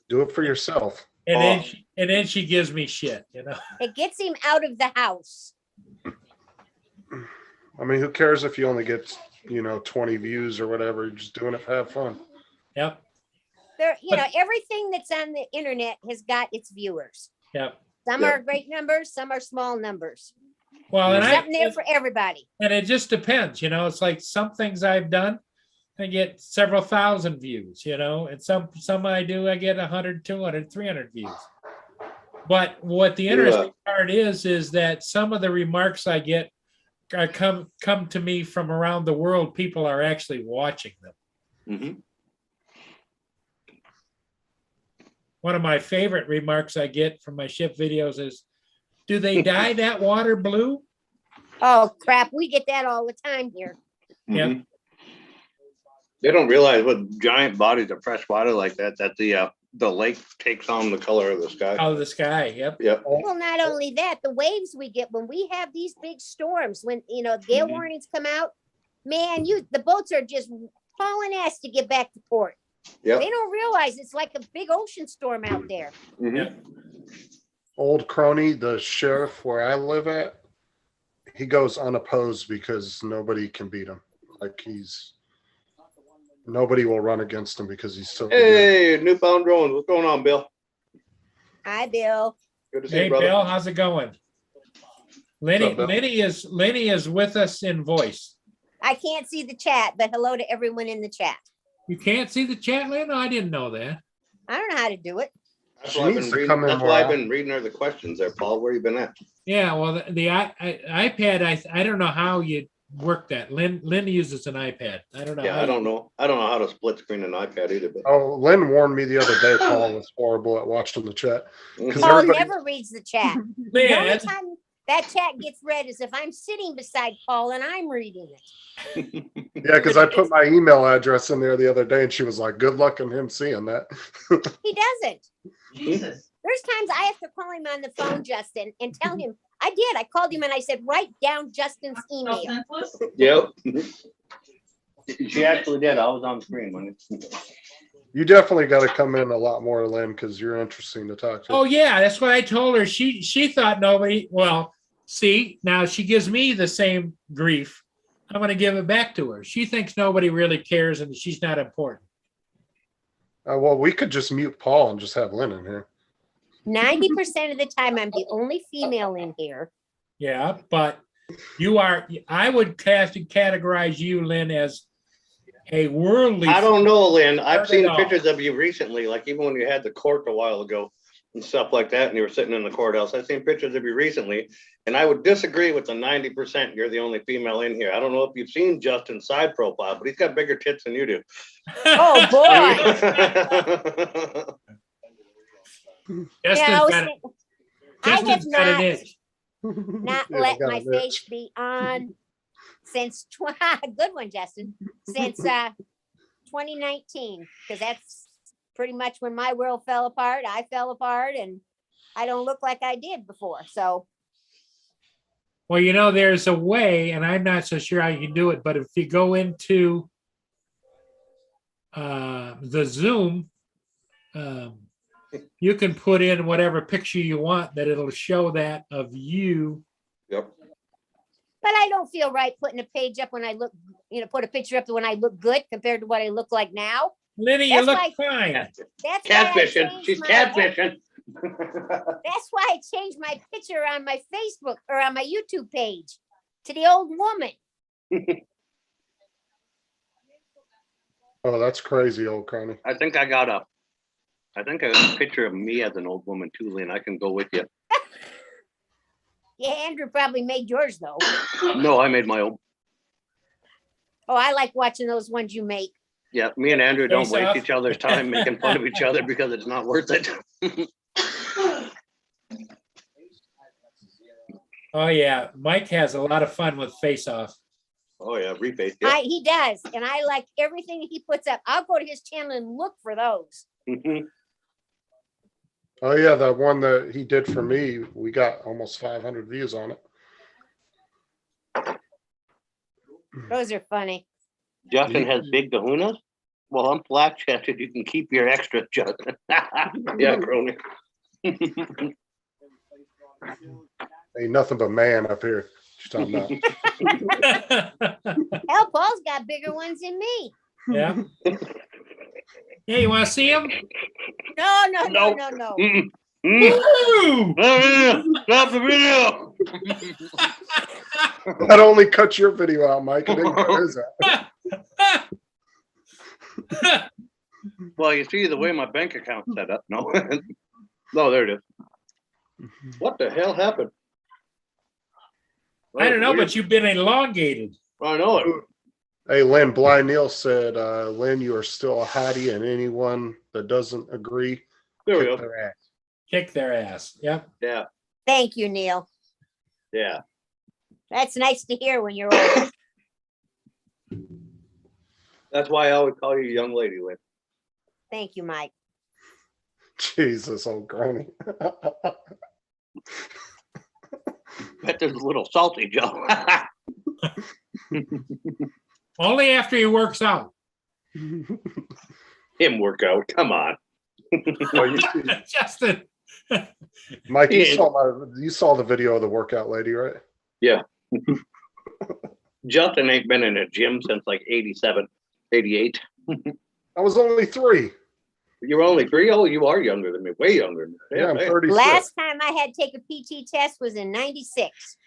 Do it for yourself. And then she gives me shit, It gets him out of the house. I mean, who cares if you only get, 20 views or whatever? You're just doing it to have fun. Yep. There, But- everything that's on the internet has got its viewers. Yep. Some Yep. are great numbers, some are small numbers. Well, and There's something there for everybody. and it just depends, it's like some things I've done, I get several thousand views, and some I get 100, 200, 300 views. But what the interesting part is that some of the remarks I get come to me from around the world. People are actually watching them. Mm-hmm. One of my favorite remarks I get from my ship videos is, do they dye that water blue? Oh crap, we get that all the time here. Yep. Mm-hmm. They don't realize with giant bodies of fresh water like that the lake takes on the color of the sky. Oh, the sky. Yep. Yep. Well, not only that, the waves we get when we have these big storms, when gale Mhm. warnings come out, man, the boats are just hauling ass to get back to port. Yep. They don't realize it's like a big ocean storm out there. Mhm. Old Crony, the sheriff where I live at, he goes unopposed because nobody can beat him. Like, nobody will run against him because he's so good. Hey, Newfound Drones. What's going on, Bill? Hi, Bill. Good to see Hey, you, brother. Bill, how's it going? Lenny, What's up, Bill? Lenny is with us in voice. I can't see the chat, but hello to everyone in the chat. You can't see the chat, Lynn? No, I didn't know that. I don't know how to do it. That's She why I've needs been to reading, come in that's more why I've often. been reading her the questions there, Paul. Where you been at? Yeah, well, the iPad, I don't know how you work that. Lynn uses an iPad. I don't know. Yeah, how I don't know. I don't know how to split screen an iPad either, but Oh, Lynn warned me the other day Paul was horrible at watching the chat. Mhm. Paul everybody- never reads the chat. The only Lynn, time that chat gets read is if I'm sitting beside Paul and I'm reading it. Yeah, because I put my email address in there the other day and she was like, good luck on him seeing that. He doesn't. Jesus. There's times I have to call him on the phone, Justin, and tell him. I did. I called him and I said, write down Justin's email. Self-senseless? Yep. She actually did. I was on screen when You definitely got to come in a lot more, Lynn, because you're interesting to talk to. oh yeah, that's what I told her. She thought nobody, well, see, now she gives me the same grief. I'm going to give it back to her. She thinks nobody really cares and she's not important. Well, we could just mute Paul and just have Lynn in here. 90% of the time, I'm the only female in here. Yeah, but I would categorize you, Lynn, as a worldly. I don't know, Lynn. Not I've at seen all. pictures of you recently, like even when you had the court a while ago and stuff like that, and you were sitting in the courthouse. I've seen pictures of you recently, and I would disagree with the 90% you're the only female in here. I don't know if you've seen Justin's side profile, but he's got bigger tits than you do. Oh, boy. Justin's No, got, I have Justin's got an not, itch. not Yeah, let got my an face itch. be on since, good one, Justin, since 2019, because that's pretty much when my world fell apart. I fell apart and I don't look like I did before. So Well, you know, there's a way, and I'm not so sure how you can do it, but if you go into the Zoom, you can put in whatever picture you want that it'll show that of you. Yep. but I don't feel right putting a page up when I look, put a picture up when I look good compared to what I look like now. Lenny, you That's look why- fine. That's why I Catfishing. changed She's my- catfishing. That's why I changed my picture on my Facebook or on my YouTube page to the old woman. Oh, that's crazy, old Connie. I think I got a picture of me as an old woman too, Lynn. I can go with you. Yeah, Andrew probably made yours though. No, I made my own. Oh, I like watching those ones you make. Yeah, me and Andrew don't Face waste off. each other's time making fun of each other because it's not worth it. Oh, yeah. Mike has a lot of fun with Face Off. Oh yeah, reface. Yeah. He does, and I like everything he puts up. I'll go to his channel and look for those. Oh yeah, the one that he did for me, we got almost 500 views on it. Those are funny. Justin has big kahunas. Well, I'm flat chested. You can keep your extras, Justin. Yeah, crony. Ain't nothing but man up here. What you talking about? Hell, Paul's got bigger ones than me. Yeah. Hey, you want to see him? No. Nope. Mm-mm. Woo! Stop the video. That only cut your video out, Mike. It didn't cut his out. Well, you see the way my bank account's set up. No, no, there it is. What the hell happened? I don't know, but you've been elongated. I know it. Hey, Lynn, Blind Neil said, Lynn, you are still a hottie, and anyone that doesn't agree, There we kick go. their ass. Kick their ass. Yep. Yeah, Thank you, Neil. yeah. That's nice to hear when you're old. That's why I always call you young lady, Lynn. Thank you, Mike. Jesus, old granny. Bet there's a little salty, Joe. Only after he works out. Him work out. Come on. Oh, Justin. Mike, Yeah. you saw the video of the workout lady, right? Justin ain't been in a gym since like 87, 88. I was only 3. You're only 3? Oh, you are younger than me. Way younger. Than me. Yeah, I'm man. 36. Last time I had to take a PT test was in 96.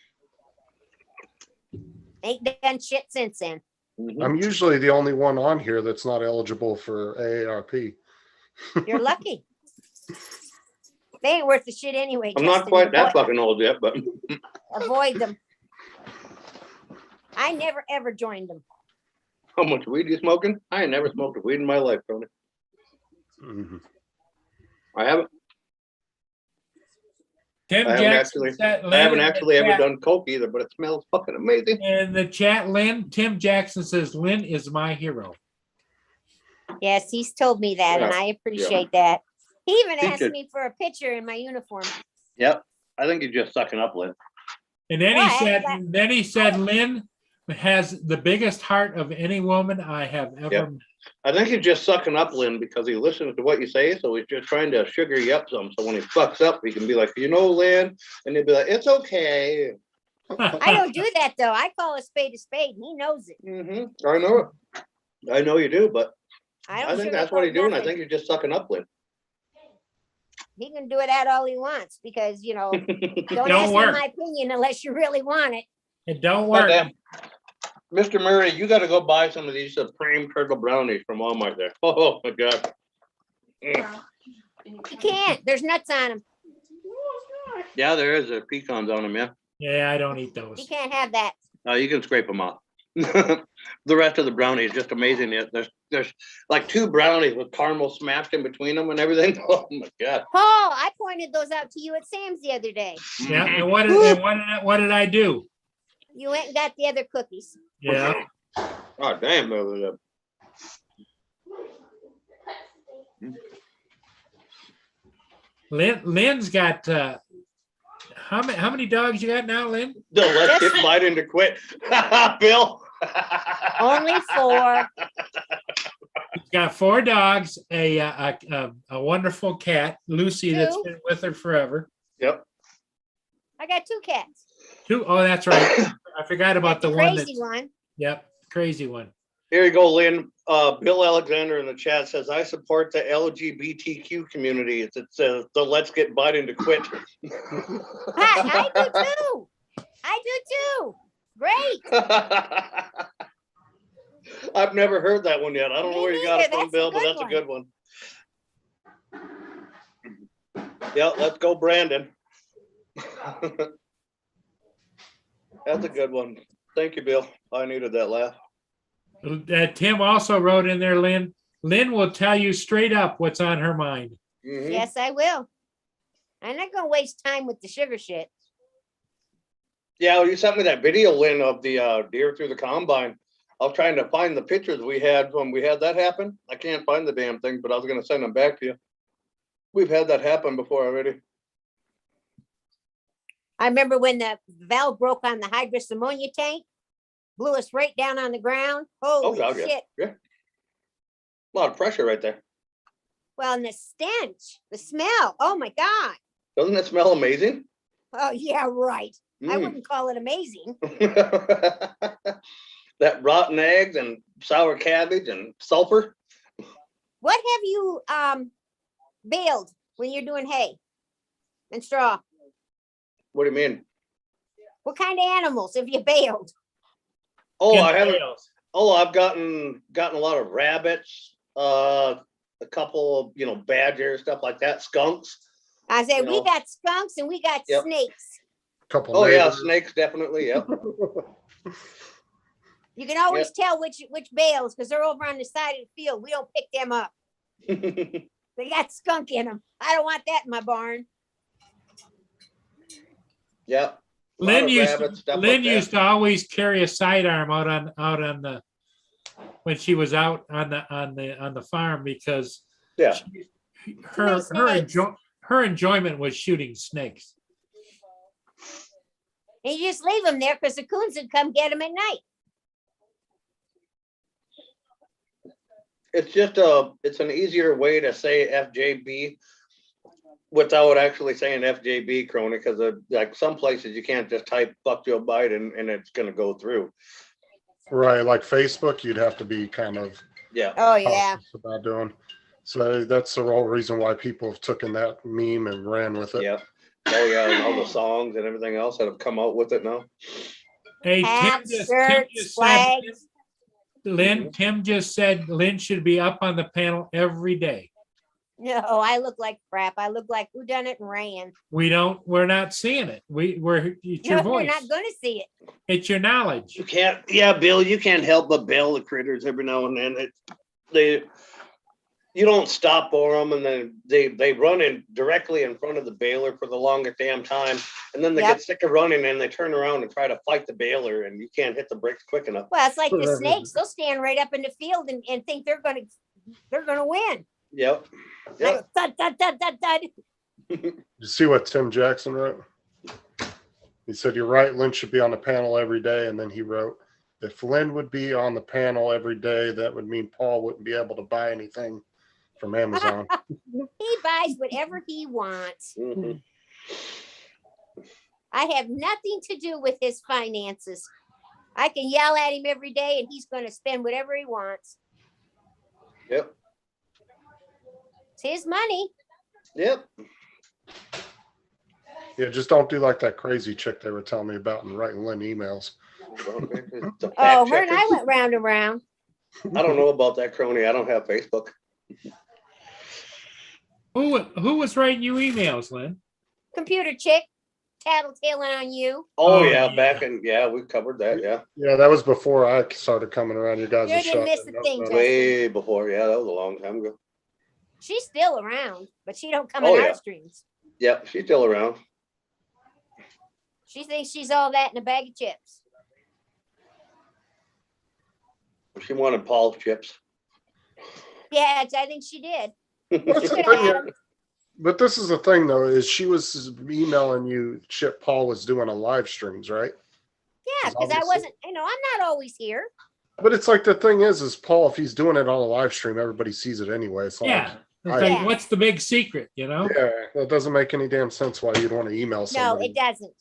Ain't done shit since then. Mhm. I'm usually the only one on here that's not eligible for AARP. You're lucky. They ain't worth the shit anyway. I'm not Justin. quite that Avoid- fucking old yet, but Avoid them. I never ever joined them. how much weed you smoking? I ain't never smoked a weed in my life, Tony. Mhm. I haven't. Tim I haven't Jackson. actually- said- I haven't Lynn in the actually ever chat- done coke either, but it smells fucking amazing. In the chat, Lynn, Tim Jackson says, Lynn is my hero. Yes, he's told me that, and Yeah, I appreciate that. He even He asked should. me for a picture in my uniform. Yep. I think you're just sucking up, Lynn. And then Well, he said, Lynn has the biggest heart of any woman I have ever Yep. met. I think he's just sucking up, Lynn, because he listens to what you say, so he's just trying to sugar you up some. So when he fucks up, he can be like, Lynn, and he'll be like, it's okay. I don't do that though. I call a spade, and he knows it. I know it. I know you do, but I don't. I think that's what he's sugarcoat doing. I nothing. think he's just sucking up, Lynn. He can do it at all he wants because don't Don't ask me work. my opinion unless you really want it. It don't work. Goddamn. Mr. Murray, you got to go buy some of these Supreme Turtle Brownies from Walmart there. Oh my God. You can't. There's nuts on them. Yeah, there is pecans on them, yeah. Yeah, I don't eat You those. can't have that. You can scrape them off. The rest of the brownie is just amazing. There's like 2 brownies with caramel smashed in between them and everything. Oh my God. Paul, I pointed those out to you at Sam's the other day. Yeah, and what did I do? You went and got the other cookies. Yeah. Oh, damn. That was a- Lynn's got, how many dogs you got now, Lynn? No, let's get Biden to quit. Bill. Only 4. She's got 4 dogs, a wonderful cat, Lucy, that's 2. been with her forever. Yep. I got 2 cats. 2, oh, that's right. I forgot about Got the one crazy that's, one. yep, crazy one. Here you go, Lynn. Bill Alexander in the chat says, I support the LGBTQ community. It says, the let's get Biden to quit. I do too. I do too. Great. I've never heard that one yet. I don't know Me where you got it neither. from, Bill, but That's that's a a good one. Yeah, let's go, Brandon. That's a good one. Thank you, Bill. I needed that laugh. Tim also wrote in there, Lynn. Lynn will tell you straight up what's on her mind. Mhm. Yes, I will. I'm not gonna waste time with the sugar shit. Yeah, well, you sent me that video, Lynn, of the deer through the combine. I was trying to find the pictures we had when we had that happen. I can't find the damn thing, but I was gonna send them back to you. We've had that happen before already. I remember when the valve broke on the hydrous ammonia tank, blew us right down on the ground. Holy God, shit. Yeah. A lot of pressure right there. Well, and the stench, the smell. Oh my God. Doesn't that smell amazing? Oh yeah, right. I Mm. wouldn't call it amazing. That rotten eggs and sour cabbage and sulfur. What have you baled when you're doing hay and straw? What do you mean? What kind of animals have you baled? Oh, I Ken haven't. Bales. Oh, I've gotten a lot of rabbits, a couple of badgers, stuff like that, skunks. I said, You we know. got skunks and we got Yep. snakes. Couple. Oh yeah, neighbors. snakes definitely. Yep. You can always tell which bales because they're over on the side of the field. We don't pick them up. They got skunk in them. I don't want that in my barn. Yep. Lynn used Lynn used to always carry a sidearm out on the when she was out on the farm because Yeah. her enjoyment was shooting snakes. And you just leave them there because the coons would come get them at night. It's just it's an easier way to say FJB without actually saying FJB, Crony, because like some places you can't just type "fuck Joe Biden" and it's gonna go through. Right, like Facebook, you'd have to be kind of Yeah. Oh yeah. cautious about doing. So that's the whole reason why people have taken that meme and ran with it. Yeah. Oh yeah, and all the songs and everything else that have come out with it now. Hey, Hats, Tim shirts, just said, flags. Lynn, Tim just said Lynn should be up on the panel every day. No, I look like crap. I look like who done it and ran. We're not seeing it. We're it's your No, voice. you're not gonna see it. It's your knowledge. You can't. Yeah, Bill, you can't help but bail the critters every now and then. You don't stop for them, and then they run in directly in front of the baler for the longest damn time, and then they Yep. get sick of running and they turn around and try to fight the baler, and you can't hit the brakes quick enough. Well, it's like the snakes. They'll stand right up in the field and think they're gonna win. Yep. Like, Yep. thud, thud, thud, thud, thud. You see what Tim Jackson wrote? He said, "You're right. Lynn should be on the panel every day." And then he wrote, "If Lynn would be on the panel every day, that would mean Paul wouldn't be able to buy anything from Amazon." He buys whatever he wants. Mhm. I have nothing to do with his finances. I can yell at him every day and he's gonna spend whatever he wants. Yep. It's his money. Yep. Yeah, just don't do like that crazy chick they were telling me about and writing Lynn emails. The fact Oh, her and I checkers. went round and round. I don't know about that, Crony. I don't have Facebook. Who was writing you emails, Lynn? Computer chick, tattletaling on you. Oh, Oh, yeah, yeah. back in we covered that. Yeah. Yeah, that was before I started coming around. You guys You are didn't miss shut. a thing, Justin. Way before. Yeah, that was a long time ago. She's still around, but she don't come Oh, on yeah. our streams. Yep, she's still around. She thinks she's all that in a bag of chips. She wanted Paul's chips. Yeah, I think she did. What's She the could have thing had is- 'em. But this is the thing though, is she was emailing you shit Paul was doing on live streams, right? Yeah, because I obviously- wasn't, I'm not always here. But it's like the thing is Paul, if he's doing it on a live stream, everybody sees it anyway. It's not Yeah. It's I- like, Yeah. what's the big secret, you know? like, yeah, that doesn't make any damn sense why you'd want to email No, somebody. it doesn't.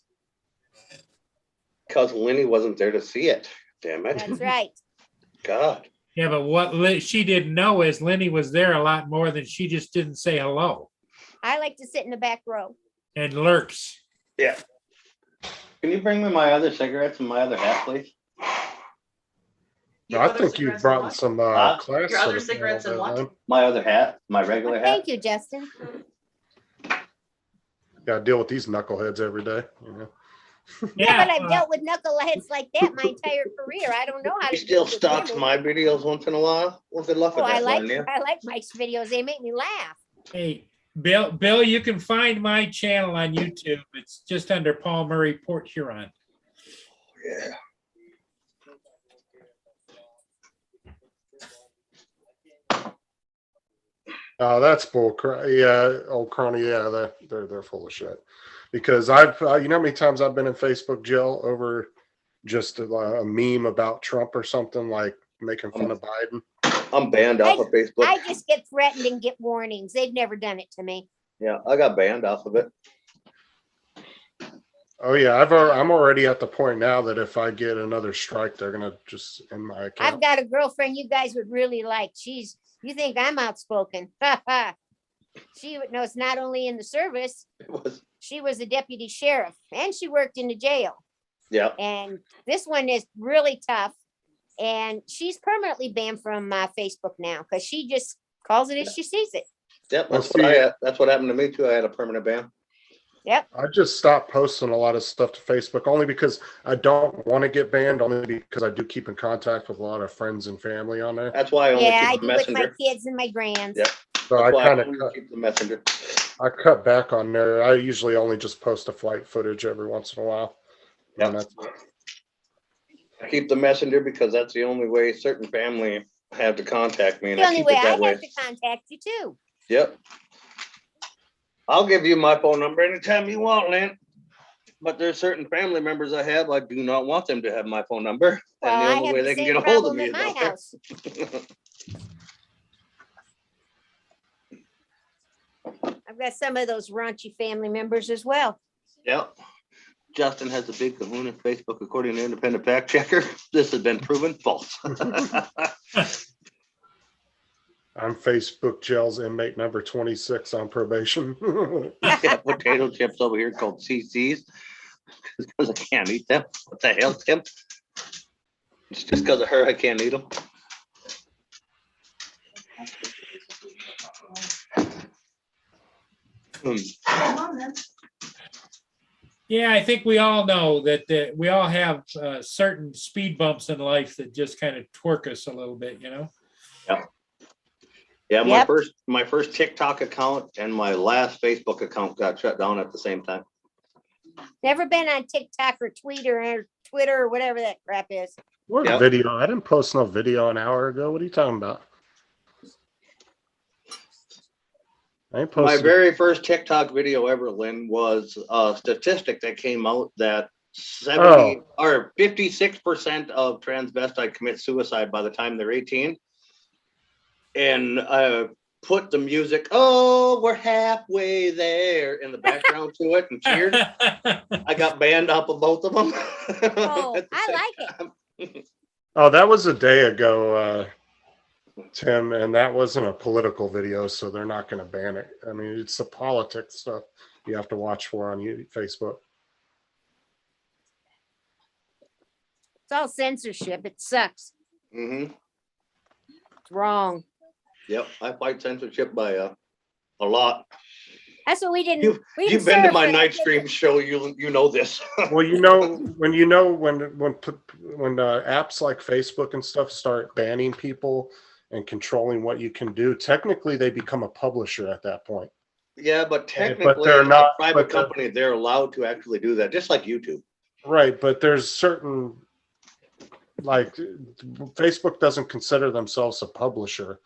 Because Lenny wasn't there to see it. Damn it. That's right. God. Yeah, but what she didn't know is Lenny was there a lot more than she just didn't say hello I like to sit in the back row. and lurks. Yeah. Can you bring me my other cigarettes and my other hat, please? No, I think you brought in some Huh? class. Your other to the cigarettes and panel, what? My other hat, my Well, regular hat. thank you, Justin. Gotta deal with these knuckleheads every day. You know? Yeah, but I've uh, dealt with knuckleheads like that my entire career. I don't know how He to. still deal with stalks women. my videos once in a while. Well, good luck Oh, with I that like one, yeah. I like Mike's videos. They make me laugh. Hey, Bill, you can find my channel on YouTube. It's just under Paul Murray Port Huron. Yeah. Oh, that's bull. Yeah, old crony. Yeah, they're full of shit. Because I've, you know, how many times I've been in Facebook jail over just a meme about Trump or something, like making fun of Biden. I'm banned off of Facebook. I just get threatened and get warnings. They've never done it to me. Yeah, I got banned off of it. Oh yeah, I'm already at the point now that if I get another strike, they're gonna just end my I've account. got a girlfriend you guys would really like. You think I'm outspoken? She knows not only in the service, It was, she was a deputy sheriff and she worked in the jail. yeah. And this one is really tough. And she's permanently banned from Facebook now because she just calls it as she sees it. Yep, Well, that's what see- that's what happened to me too. I had a permanent ban. I just stopped posting a lot of stuff to Facebook only because I don't want to get banned. Only because I do keep in contact with a lot of friends and family on there. That's why I only Yeah, I keep do the with my messenger. kids and my grands. Yep. So I That's why kind only of keep the messenger. I cut back on there. I usually only just post a flight footage every once in a while. Yep. And that's it. I keep the messenger because that's the only way certain family have to contact me, and The I only keep way it I that have way. to contact you too. Yep. I'll give you my phone number anytime you want, Lynn. But there's certain family members I have, I do not want them to have my phone number. Well, And I the only have way the they can same get a hold of problem me at is my out there. house. I've got some of those raunchy family members as well. Yep. Justin has a big kahuna Facebook according to independent fact checker. This has been proven false. I'm Facebook jails inmate number 26 on probation. I got potato chips over here called CCs because I can't eat them. What the hell, Tim? It's just because of her I can't eat them. Yeah, I think we all know that we all have certain speed bumps in life that just kind of twerk us a little bit, you know? Yeah, Yep. my first TikTok account and my last Facebook account got shut down at the same time. Never been on TikTok or Twitter or whatever that crap is. What Yep. video? I didn't post no video an hour ago. What are you talking about? I ain't My posted. very first TikTok video ever, Lynn, was a statistic that came out that 70 or 56% of transvestites commit suicide by the time they're 18. And I put the music, "Oh, we're halfway there" in the background to it and cheered. I got banned off of both of them. Oh, At the I same like it. time. Oh, that was a day ago, Tim, and that wasn't a political video, so they're not going to ban it. I mean, it's the politics stuff you have to watch for on Facebook. It's all censorship. It sucks. Mhm. It's wrong. Yep, I fight censorship by a lot. That's what we didn't. we You've didn't been to serve my for night that. stream show, you know this. Well, when apps like Facebook and stuff start banning people and controlling what you can do, technically they become a publisher at that point. Yeah, but but technically, they're not- a private but they're- company, they're allowed to actually do that, just like YouTube. Right, but there's certain like Facebook doesn't consider themselves a publisher,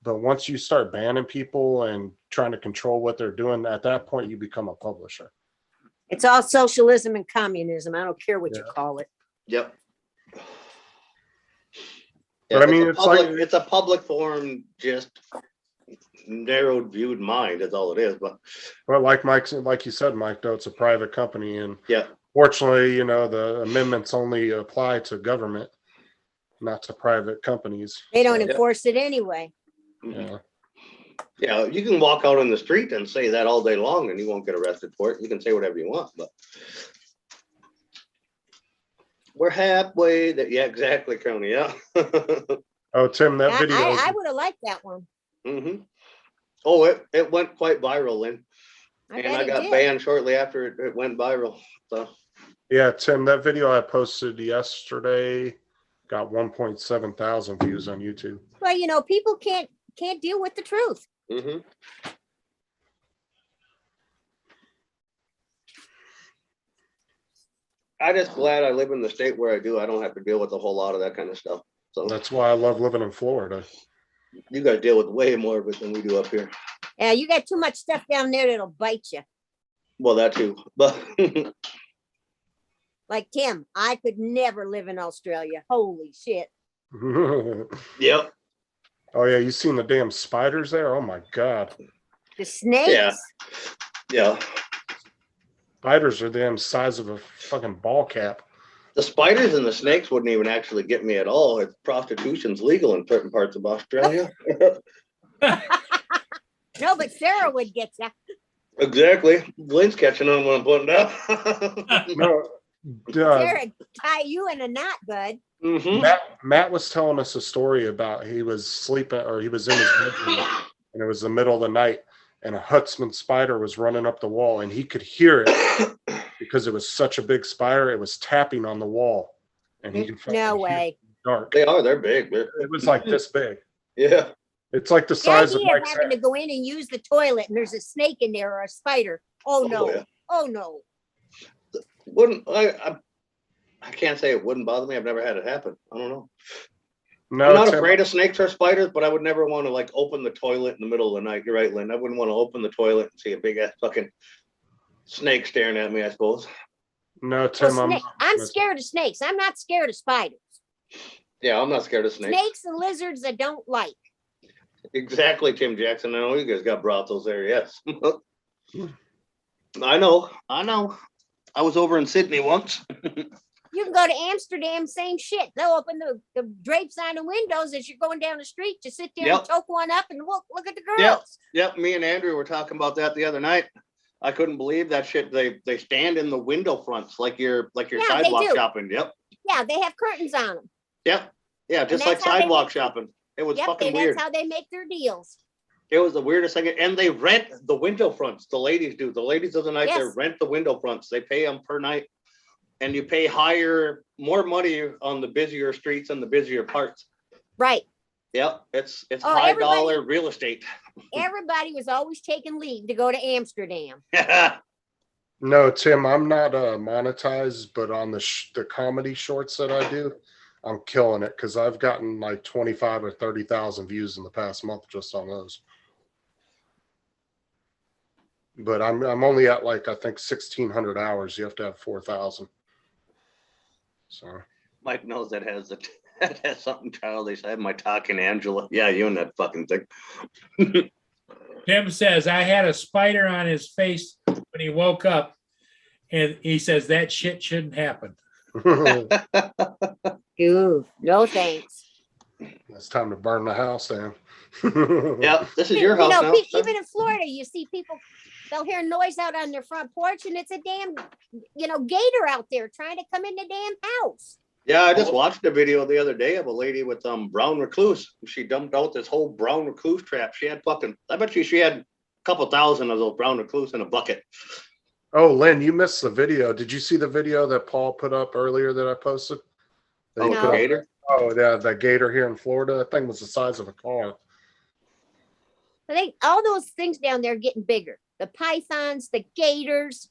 but once you start banning people and trying to control what they're doing, at that point you become a publisher. It's all socialism and communism. I don't care what you Yeah. call it. Yep. But I mean, it's like- it's a public forum, just narrowed viewed mind is all it is. But like you said, Mike, though, it's a private company, and yeah, fortunately, the amendments only apply to government, not to private companies. They don't So, enforce it anyway. yeah. yeah, you can walk out in the street and say that all day long and you won't get arrested for it. You can say whatever you want, but we're halfway that, yeah, exactly, County, yeah. Oh, Tim, that video. I would have liked that one. hmm Oh, it went quite viral, Lynn. I And bet I it got did. banned shortly after it went viral. So Yeah, Tim, that video I posted yesterday got 1.7 thousand views on YouTube. Well, people can't deal with the truth. hmm I'm just glad I live in the state where I do. I don't have to deal with a whole lot of that kind of stuff. So That's why I love living in Florida. you guys deal with way more of it than we do up here. Yeah, you got too much stuff down there that'll bite you. Well, that too. But Like Tim, I could never live in Australia. Holy shit. Oh yep. yeah, you seen the damn spiders there? Oh my God. The snakes. Yeah. Yeah. Spiders are damn size of a fucking ball cap. The spiders and the snakes wouldn't even actually get me at all. It's prostitution's legal in certain parts of Australia. No, but Sarah would get you. Exactly. Lynn's catching on when I'm putting down. No, Sarah tie you in a knot, bud. hmm Matt was telling us a story about he was sleeping or he was in his bedroom and it was the middle of the night and a Huntsman spider was running up the wall and he could hear it because it was such a big spider. It was tapping on the wall and he could fucking No hear it way. in the dark. They are. They're big. It was like this big. Yeah. It's like the The size of idea of Mike's having head. to go in and use the toilet and there's a snake in there or a spider. Oh no. yeah. Oh no. Wouldn't I can't say it wouldn't bother me. I've never had it happen. I don't know. No, I'm not Tim, afraid of snakes or spiders, but I would never want to like open the toilet in the middle of the night. You're right, Lynn. I wouldn't want to open the toilet and see a big ass fucking snake staring at me, I suppose. no, Tim, Well, I'm scared of snakes. I'm not scared of spiders. Yeah, I'm not scared of snakes. Snakes and lizards I don't like. Exactly, Tim Jackson. I know you guys got brothels there, yes. I know. I was over in Sydney once. You can go to Amsterdam, same shit. They'll open the drapes on the windows as you're going down the street. You sit there Yep. and choke one up and look at the girls. Yep. Yep, me and Andrew were talking about that the other night. I couldn't believe that shit. They stand in the window fronts like you're Yeah, they sidewalk do. shopping. Yep. Yeah, they have curtains on them. Yep. Yeah, just like that's how they sidewalk make- shopping. It was Yep, fucking and weird. that's how they make their deals. It was the weirdest thing. And they rent the window fronts. The ladies do. The ladies of the night, they Yes. rent the window fronts. They pay them per night. And you pay more money on the busier streets and the busier parts. Right. Yep. It's Oh, high everybody- dollar real estate. Everybody was always taking leave to go to Amsterdam. No, Tim, I'm not monetized, but on the comedy shorts that I do, I'm killing it because I've gotten like 25 or 30,000 views in the past month just on those. But I'm only at like I think 1,600 hours. You have to have 4,000. So Mike knows that has something childish. I have my talking Angela. Yeah, you and that fucking thing. Tim says, I had a spider on his face when he woke up. And he says that shit shouldn't happen. Ooh, no thanks. it's time to burn the house down. Yeah, this is your house now. Even in Florida, you see people, they'll hear noise out on their front porch and it's a damn, gator out there trying to come in the damn house. Yeah, I just watched a video the other day of a lady with brown recluse. She dumped out this whole brown recluse trap. She had I bet she had a couple thousand of those brown recluse in a bucket. Oh, Lynn, you missed the video. Did you see the video that Paul put up earlier that I posted? That Oh, he No. put up? gator. Oh, yeah, that gator here in Florida. That thing was the size of a car. I think all those things down there are getting bigger. The pythons, the gators,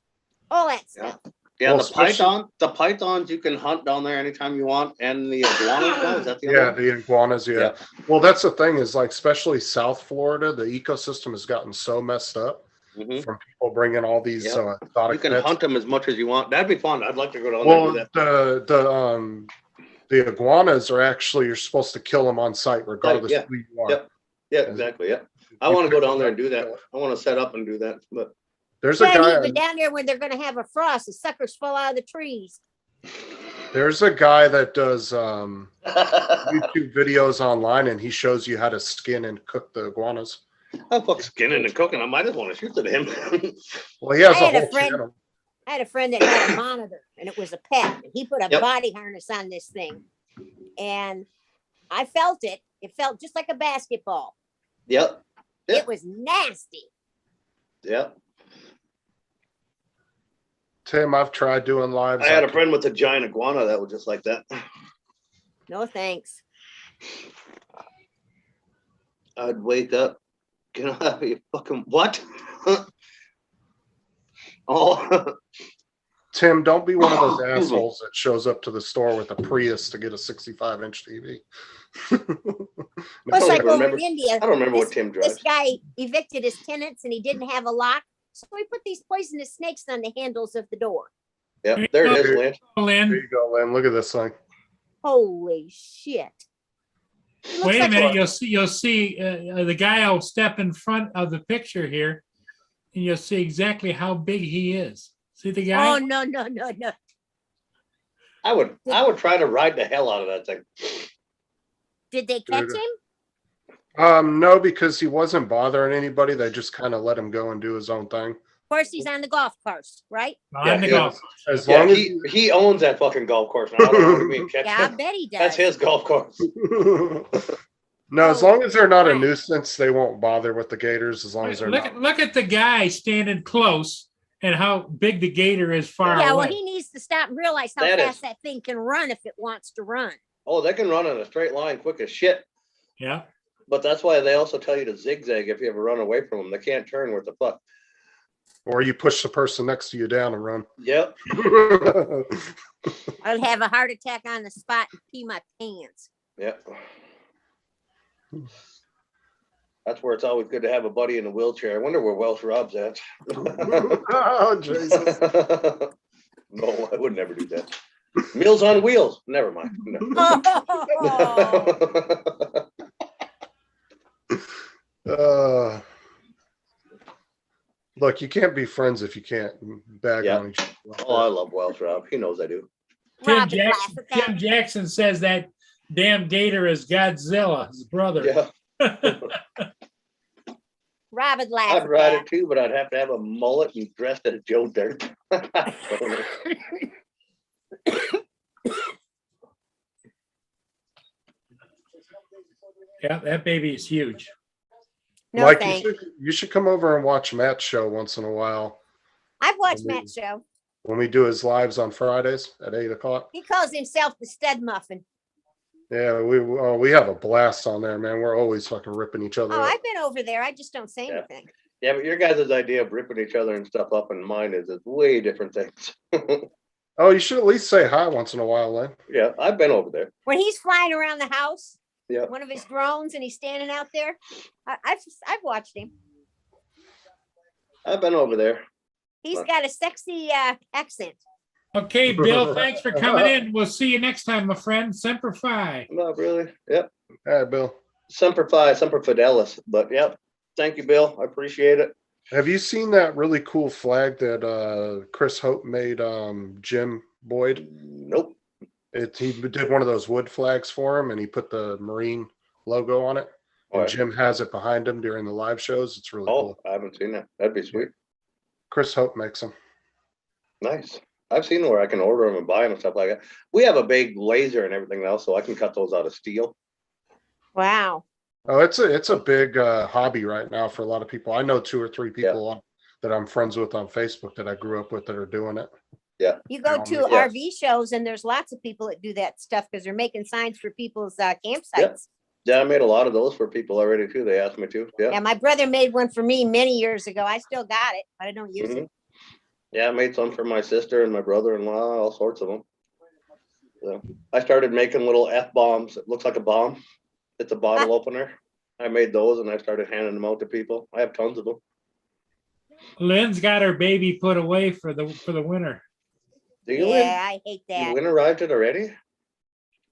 all that stuff. Yeah, Well, the pythons you can hunt down there anytime you want, and the iguanas. No, is that the other Yeah, one? the iguanas. Yeah. Yeah. Well, that's the thing is like, especially South Florida, the ecosystem has gotten so messed up Mhm. from people bringing all these Yep. You exotic can pets. hunt them as much as you want. That'd be fun. I'd like to go down there and do Well, that. the iguanas are actually, you're supposed to kill them on site regardless yeah. of who you are. Yep. Yeah, exactly. Yeah. I want to go down there and do that. I want to set up and do that. But There's a Yeah, guy. but down there when they're gonna have a frost, the suckers fall out of the trees. There's a guy that does YouTube videos online, and he shows you how to skin and cook the iguanas. I'm fucking skinning and cooking. I might just want to shoot at him. Well, he has I a had a whole friend- channel. I had a friend that had a monitor and it was a pet. And he put a Yep. body harness on this thing. And I felt it. It felt just like a basketball. Yep. Yep. It was nasty. Yep. Tim, I've tried doing lives. I had a friend with a giant iguana that was just like that. No thanks. I'd wake up. Can I have a fucking what? Oh, Tim, don't be one of those Excuse me. assholes that shows up to the store with a Prius to get a 65-inch TV. It's like over remember- in India. I don't remember what this- Tim This drives. guy evicted his tenants and he didn't have a lock. So he put these poisonous snakes on the handles of the door. Yep, there it is, Lynn. There Lynn, you go, Lynn. Look at this thing. Holy shit. It looks wait a like minute, you'll see the guy will step in front of the picture here and you'll see exactly how big he is. See the guy? Oh, no. I would try to ride the hell out of that thing. Did they catch Dude. him? No, because he wasn't bothering anybody. They just kind of let him go and do his own thing. Of course, he's on the golf course, right? On the yeah. golf. As Yeah, long as he owns that fucking golf course. Now, I don't know what you mean, catch Yeah, I him. bet he does. That's his golf course. no, as long as they're not a Right. nuisance, they won't bother with the gators. As long as they're not. Look at the guy standing close and how big the gator is far Yeah, well, away. he needs to stop and realize how That is- fast that thing can run if it wants to run. Oh, they can run in a straight line quick as shit. Yeah. But that's why they also tell you to zigzag if you ever run away from them. They can't turn worth the fuck. Or you push the person next to you down and run. Yep. I'd have a heart attack on the spot and pee my pants. Yep. That's where it's always good to have a buddy in a wheelchair. I wonder where Welsh Rob's at. Oh, Jesus. No, I would never do that. Meals on Wheels. Never mind. No. Uh, look, you can't be friends if you can't bag Yeah. on each other. Oh, I love Welsh Rob. He knows I do. Tim Rob would laugh Jackson, at that. Tim Jackson says that damn gator is Godzilla, his brother. Yeah, Rob would laugh I'd at ride that. it too, but I'd have to have a mullet and dressed as Joe Dirt. Yeah, that baby is huge. No Mike, thanks. you should come over and watch Matt's show once in a while I've watched Believe- Matt's show. when we do his lives on Fridays at 8 o'clock. He calls himself the stud muffin. Yeah, we have a blast on there, man. We're always fucking ripping each other Oh, up. I've been over there. I just don't say Yeah. anything. Yeah, but your guys' idea of ripping each other and stuff up and mine is way different things. Oh, you should at least say hi once in a while, Lynn. Yeah, I've been over there. When he's flying around the house, Yeah. one of his drones, and he's standing out there, I've watched him. I've been over there. He's Huh. got a sexy accent. Okay, Bill, thanks for coming in. We'll see you next time, my friend. Semper Fi. Not really. Yep. All right, Bill. Semper Fi, Semper Fidelis. But yep. Thank you, Bill. I appreciate it. Have you seen that really cool flag that Chris Hope made Jim Boyd? Nope. He did one of those wood flags for him, and he put the Marine logo on it. All And right. Jim has it behind him during the live shows. It's really Oh, cool. I haven't seen that. That'd be sweet. Chris Hope makes them. Nice. I've seen where I can order them and buy them and stuff like that. We have a big laser and everything else, so I can cut those out of steel. Wow. Oh, it's a big hobby right now for a lot of people. I know 2 or 3 people that I'm friends with on Facebook that I grew up with that are doing it. You go Yeah. to Yeah. RV shows, and there's lots of people that do that stuff because they're making signs for people's campsites. Yeah, I made a lot of those for people already too. They asked me to. Yeah. Yeah, my brother made one for me many years ago. I still got it, but I don't use it. Yeah, I made some for my sister and my brother-in-law, all sorts of them. So I started making little F-bombs. It looks like a bomb. It's a bottle opener. I made those and I started handing them out to people. I have tons of them. Lynn's got her baby put away for the winter. Do you Yeah, I hate You that. winterized it already?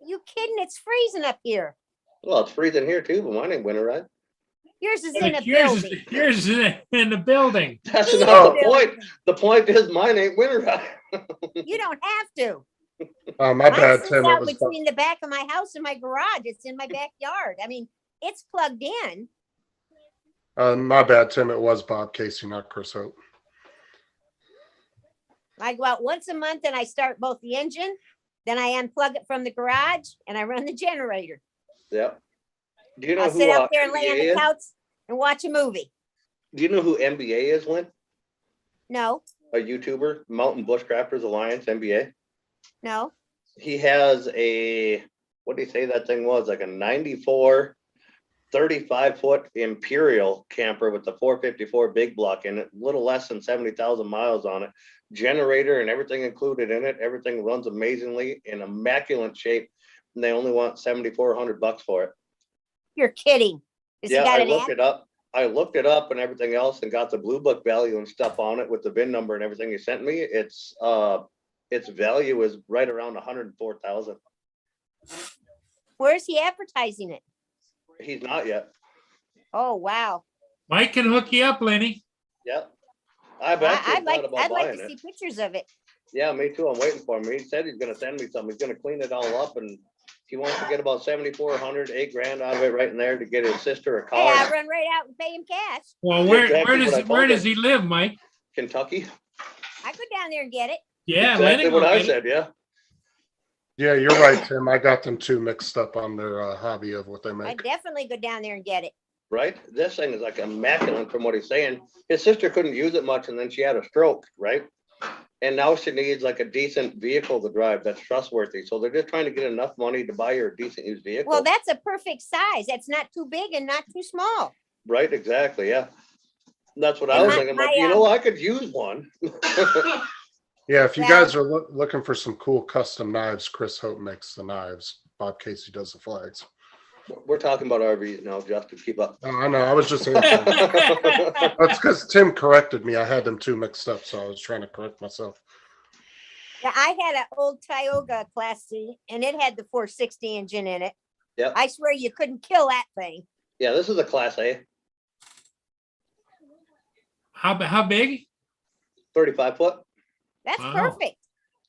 You kidding? It's freezing up here. Well, it's freezing here too, but mine ain't winterized. Yours is in a Yours building. is in the building. That's Heated not the building. point. The point is mine ain't winterized. You don't have to. My Mine bad, sits Tim. It out was between the back of my house and my garage. It's in my backyard. I mean, it's plugged in. my bad, Tim. It was Bob Casey, not Chris Hope. I go out once a month and I start both the engine, then I unplug it from the garage and I run the generator. Yep. Do you know I'll who sit out there and lay on NBA the is? couch and watch a movie. Do you know who NBA is, Lynn? No, A YouTuber, Mountain Bushcrafters Alliance, NBA. no. He has a, what do you say that thing was? Like a 94, 35-foot Imperial camper with the 454 big block in it, a little less than 70,000 miles on it. Generator and everything included in it. Everything runs amazingly in immaculate shape. And they only want $7,400 for it. You're kidding. Has Yeah, he got I an looked app? it up. I looked it up and everything else and got the Blue Book value and stuff on it with the VIN number and everything he sent me. Its value is right around 104,000. Where's he advertising it? He's not yet. Oh, wow. Mike can hook you up, Lenny. Yep. I've actually I'd like, thought about I'd like buying to see it. pictures of it. Yeah, me too. I'm waiting for him. He said he's gonna send me something. He's gonna clean it all up and he wants to get about 7,400, $8,000 out of it right in there to get his sister a Hey, car. I'll run right out and pay him cash. Well, Exactly what I where told does him. he live, Mike? Kentucky. I go down there and get it. Yeah, Exactly Lenny what will I get it. said, yeah. Yeah, you're right, Tim. I got them two mixed up on their hobby of what they I make. definitely go down there and get it. Right? This thing is like immaculate from what he's saying. His sister couldn't use it much and then she had a stroke, right? And now she needs like a decent vehicle to drive that's trustworthy. So they're just trying to get enough money to buy her a decent used vehicle. Well, that's a perfect size. That's not too big and not too small. Right, exactly, yeah. That's what I And was my- thinking, like, my, you know, I could use one. Yeah, if you Well- guys are looking for some cool custom knives, Chris Hope makes the knives. Bob Casey does the flags. We're talking about RVs now, Justin, keep up. Oh, I know. I was just answering. That's because Tim corrected me. I had them two mixed up, so I was trying to correct myself. Yeah, I had an old Tioga Class C and it had the 460 engine in it. Yep. I swear you couldn't kill that thing. Yeah, this is a Class A, How big? 35 foot. That's Wow. perfect.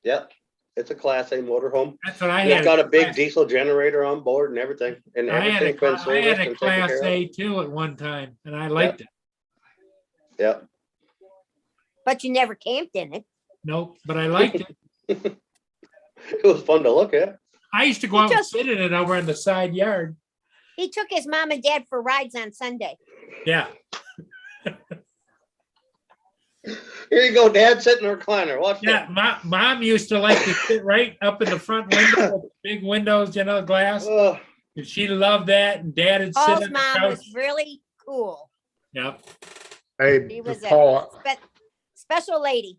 Yep. It's a Class A motorhome. That's what I And had. it's got a big Class- diesel generator on board and everything. And I had everything's been I serviced had a and taken Class care of. A too at one time, and I liked it. Yep. But you never camped in it. Nope, but I liked it. It was fun to look at. I used to go out and Just- sit in it over in the side yard. He took his mom and dad for rides on Sunday. Yeah. Here you go, Dad, sit in the recliner. Watch Yeah, that. mom used to like to sit right up in the front window, with big windows, you know, glass. Oh, And she loved that, and Dad would sit Paul's on the mom couch. was really cool. Yep. Hey, She was Paul, a special lady.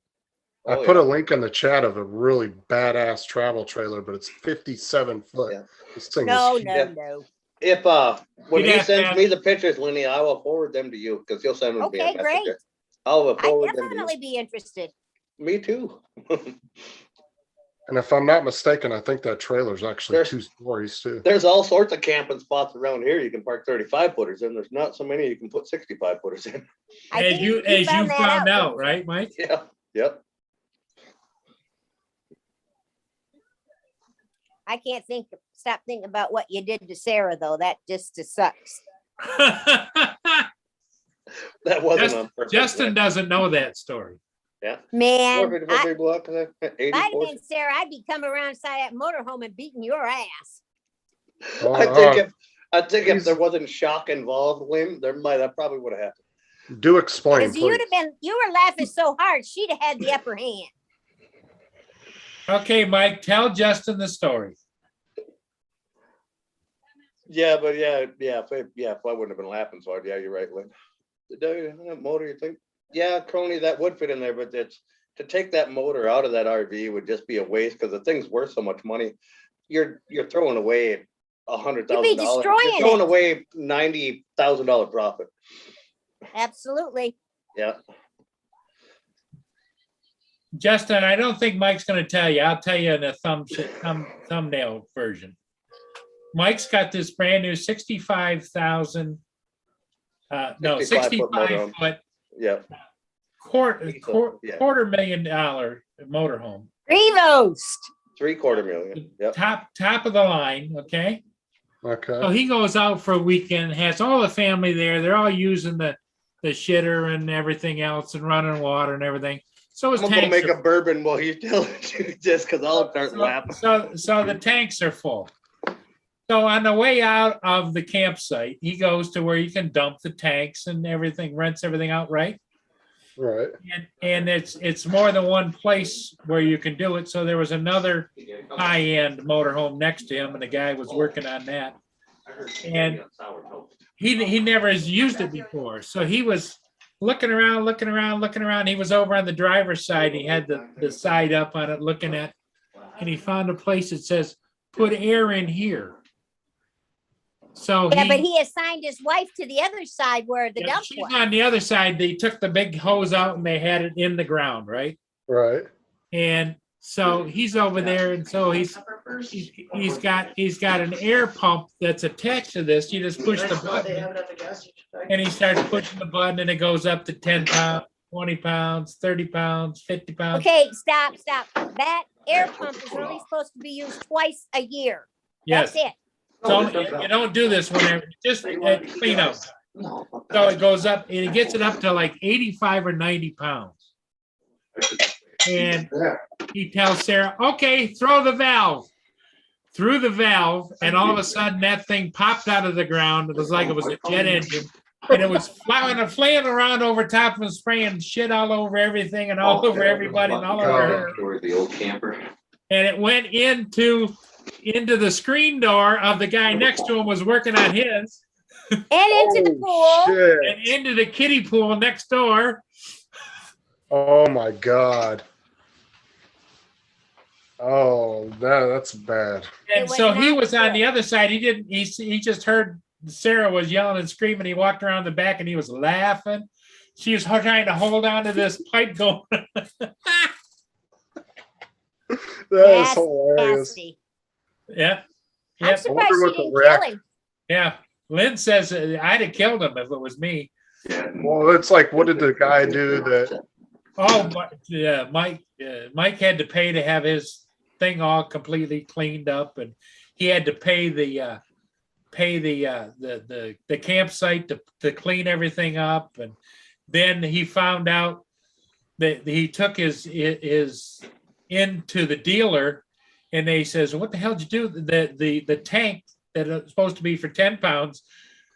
I Oh, put yeah. a link in the chat of a really badass travel trailer, but it's 57 foot. Yeah. This thing No, is no, Yeah. no. If when You'd he have to sends have- me the pictures, Lenny, I will forward them to you because he'll send them to me. Okay, great. I'll I'd forward them to definitely be interested. you. Me too. And if I'm not mistaken, I think that trailer's actually There's- 2 stories too. There's all sorts of camping spots around here. You can park 35 footers in. There's not so many you can put 65 footers in. I As think you found that out, didn't right, Mike? Yeah. Yep. I can't stop thinking about what you did to Sarah, though. That just sucks. That wasn't Justin- on purpose. Justin doesn't know that story. Yeah. Man, 454 big block, if I'd 84. have been Sarah, I'd be coming around inside that motorhome and beating your ass. I think if there wasn't shock involved, Lynn, that probably would have happened. Do explain, Because you'd please. have been, you were laughing so hard, she'd have had the upper hand. Okay, Mike, tell Justin the story. Yeah, but if I wouldn't have been laughing so hard, yeah, you're right, Lynn. That motor, you think? Yeah, Crony, that would fit in there, but to take that motor out of that RV would just be a waste because the thing's worth so much money. You're throwing away $100,000. destroying You're throwing it. away $90,000 profit. Absolutely. Yeah. Justin, I don't think Mike's gonna tell you. I'll tell you in the thumbnail version. Mike's got this brand new 65,000. No, 65 foot 65 motorhome. foot Yeah. Yeah. $250,000 motorhome. Revost. $750,000. Yep. Top of the line, okay? So Okay. he goes out for a weekend, has all the family there. They're all using the shitter and everything else and running water and everything. So his I'm gonna tanks make are a bourbon while you tell it just because I'll start laughing. So the tanks are full. So on the way out of the campsite, he goes to where you can dump the tanks and everything, rents everything out, right? Right. And it's more than one place where you can do it. So there was another high-end motorhome next to him, and the guy was working on that. And he never has used it before. So he was looking around. He was over on the driver's side. He had the side up on it looking at, and he found a place that says, put air in here. So Yeah, but he assigned his wife to the other side where the dump she's was. on the other side. They took the big hose out and they had it in the ground, right? Right. And so he's over there, and so he's got an air pump that's attached to this. You just push the button, and he starts pushing the button, and it goes up to 10 pounds, 20 pounds, 30 pounds, 50 pounds. Okay, stop. That air pump is only supposed to be used twice a year. Yes. That's it. So you don't do this whenever, just at cleanup. So it goes up, and it gets it up to like 85 or 90 pounds. And he tells Sarah, okay, throw the valve. Threw the valve, and all of a sudden that thing popped out of the ground. It was like it was a jet engine. And it was flying around over top of him, spraying shit all over everything and all over everybody and all over her. The old camper. And it went into the screen door of the guy next to him was working on his, And into the pool. Shit. and into the kiddie pool next door. Oh my God. Oh, that's bad. And It was so he not was on good. the other side. He just heard Sarah was yelling and screaming. He walked around the back and he was laughing. She was trying to hold on to this pipe going. That is That's hilarious. nasty. Yeah. I'm Yep. surprised wonder she what the didn't react- kill him. Yeah. Lynn says I'd have killed him if it was me. Well, it's like, what did the guy do that? Oh, yeah, Mike had to pay to have his thing all completely cleaned up, and he had to pay the campsite to clean everything up, and then he found out that he took his into the dealer, and they says, "What the hell did you do?" The tank that was supposed to be for 10 pounds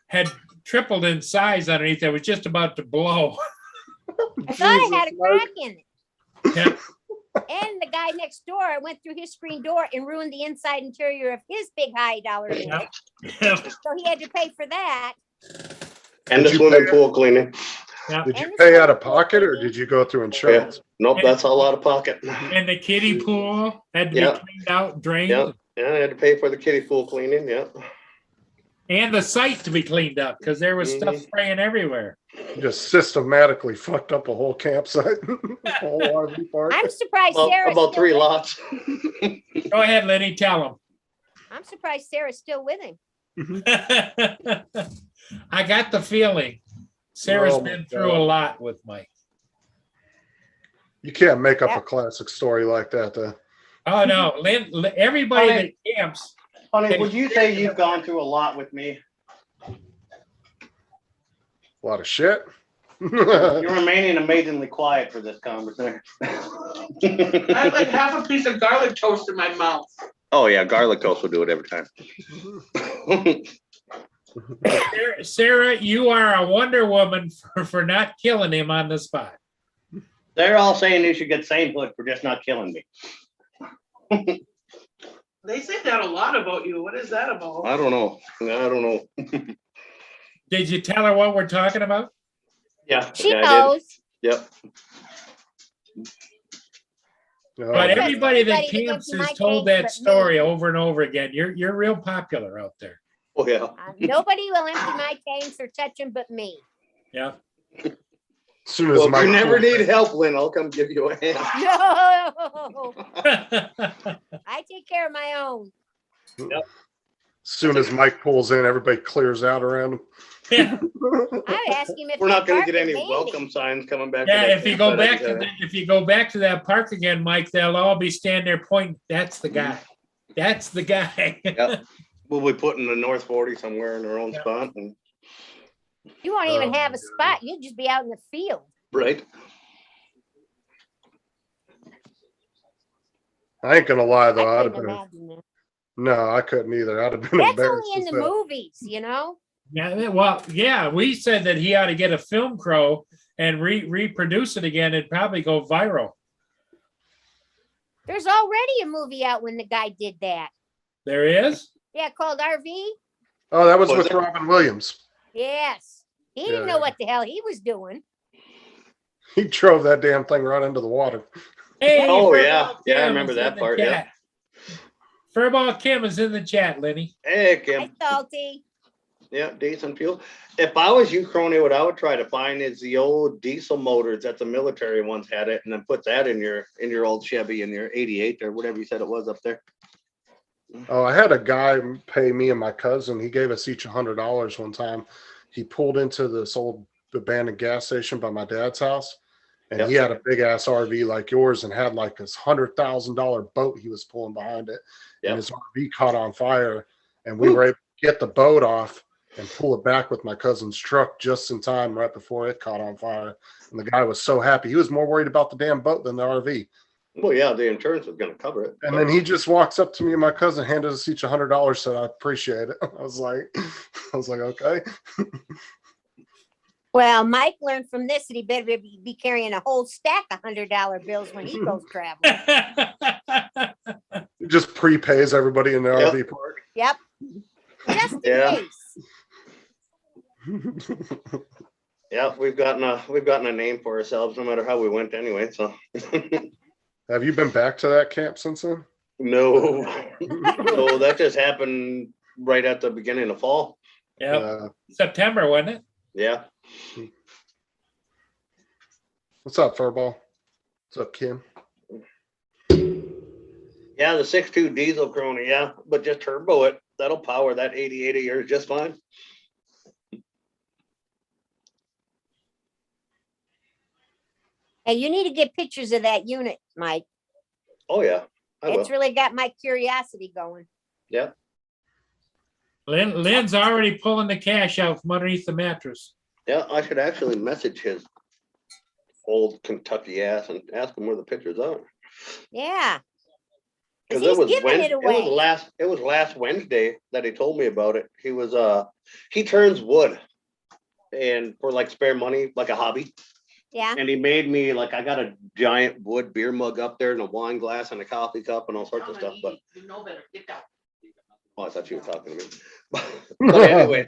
had tripled in size underneath. It was just about to blow. I thought it had a Jesus, crack in it. Yeah. And the guy next door went through his screen door and ruined the inside interior of his big high dollar unit. So he had to pay for that. And the Did you swimming pay- pool cleaning. Did you pay out of pocket or did you go through insurance? Nope, that's all out of pocket. And the kiddie pool had to be Yeah. cleaned out, drained, Yeah, yeah, I had to pay for the kiddie pool cleaning, yeah. and the site to be cleaned up because there was stuff spraying everywhere. You just systematically fucked up a whole campsite, a whole RV park. I'm surprised About, Sarah's about still 3 with- lots. Go ahead, Lenny, tell I'm surprised Sarah's still with him. them. I got the feeling Sarah's Oh, my been through a God. lot with Mike. You can't make up Yeah. a classic story like that, though. Oh no, everybody that camps. Honey, would you say you've gone through a lot with me? A lot of shit. You're remaining amazingly quiet for this conversation. I have like half a piece of garlic toast in my mouth. Oh, yeah, garlic toast will do it every time. Sarah, you are a Wonder Woman for not killing him on the spot. They're all saying you should get sainthood for just not killing me. They say that a lot about you. What is that about? I don't know. Did you tell her what we're talking about? Yeah. She Yeah, I did. knows. Yep. Oh, But yeah. everybody that Everybody that camps empty my has told tanks that but story over and over again. You're real popular out there. Oh, yeah. Nobody will empty my tanks or touch them but me. Yeah. As soon as Well, if Mike you never pulls need in- help, Lynn, I'll come give you a hand. No, I take care of my own. as soon as Mike pulls in, everybody clears out around him. Yeah. I ask him if We're not they gonna park get at any Vandy. welcome signs coming back. to Yeah, that if you go campsite, back to that, if you go back to that park again, Mike, they'll all be standing there pointing. That's the guy. That's the guy. Yep. We'll be putting the North 40 somewhere in their own Yeah. spot. And, You won't even Oh, have a my spot. You'll just be out in the field. right. I ain't gonna lie though, I I'd have couldn't been. imagine that. No, I couldn't either. I'd have been That's embarrassed. only in as the hell. movies, you know? Yeah, well, yeah, we said that he ought to get a film crew and reproduce it again. It'd probably go viral. There's already a movie out when the guy did that. There is? Yeah, called RV. Oh, that was Was with it? Robin Williams. Yes. He didn't Yeah. know what the hell he was doing. He drove that damn thing right into the water. Hey, Oh, Furball yeah. Yeah, I Kim remember is in that the part, yeah. chat. Furball Kim is in the chat, Lenny. Hey, Hi, Kim. Salty. Yeah, decent fuel. If I was you, Crony, what I would try to find is the old diesel motors that the military ones had it, and then put that in your old Chevy, in your 88 or whatever you said it was up there. Oh, I had a guy pay me and my cousin. He gave us each $100 one time. He pulled into this old abandoned gas station by my dad's house, and Yep. he had a big ass RV like yours and had like this $100,000 boat he was pulling behind it. Yep. And his RV caught on fire, and we were able to get the boat off and pull it back with my cousin's truck just in time right before it caught on fire. And the guy was so happy. He was more worried about the damn boat than the RV. Well, yeah, the insurance was going to cover it. And then he just walks up to me and my cousin, handed us each $100, said, "I appreciate it." I was like, okay. Well, Mike learned from this that he better be carrying a whole stack of $100 bills when he goes traveling. He just prepays everybody in the Yep. RV park. Yep. Just in Yeah. case. Yeah, we've gotten a name for ourselves no matter how we went anyway. So Have you been back to that camp since then? no, no, that just happened right at the beginning of fall. Yeah, September, wasn't it? Yeah. What's up, Furball? What's up, Kim? Yeah, the 6.2 diesel Crony, yeah, but just turbo it. That'll power that 88 of yours just fine. Hey, you need to get pictures of that unit, Mike. Oh, yeah, I will. It's really got my curiosity going. Yeah. Lynn's already pulling the cash out from underneath the mattress. Yeah, I should actually message his old Kentucky ass and ask him where the pictures are. Yeah. Because He's it was giving it away. it was last Wednesday that he told me about it. He was he turns wood and for like spare money, like a hobby. Yeah. And he made me like I got a giant wood beer mug up there and a wine glass and a coffee cup and all sorts of stuff. But You know better, get down. oh, I thought you were talking to me. But anyway.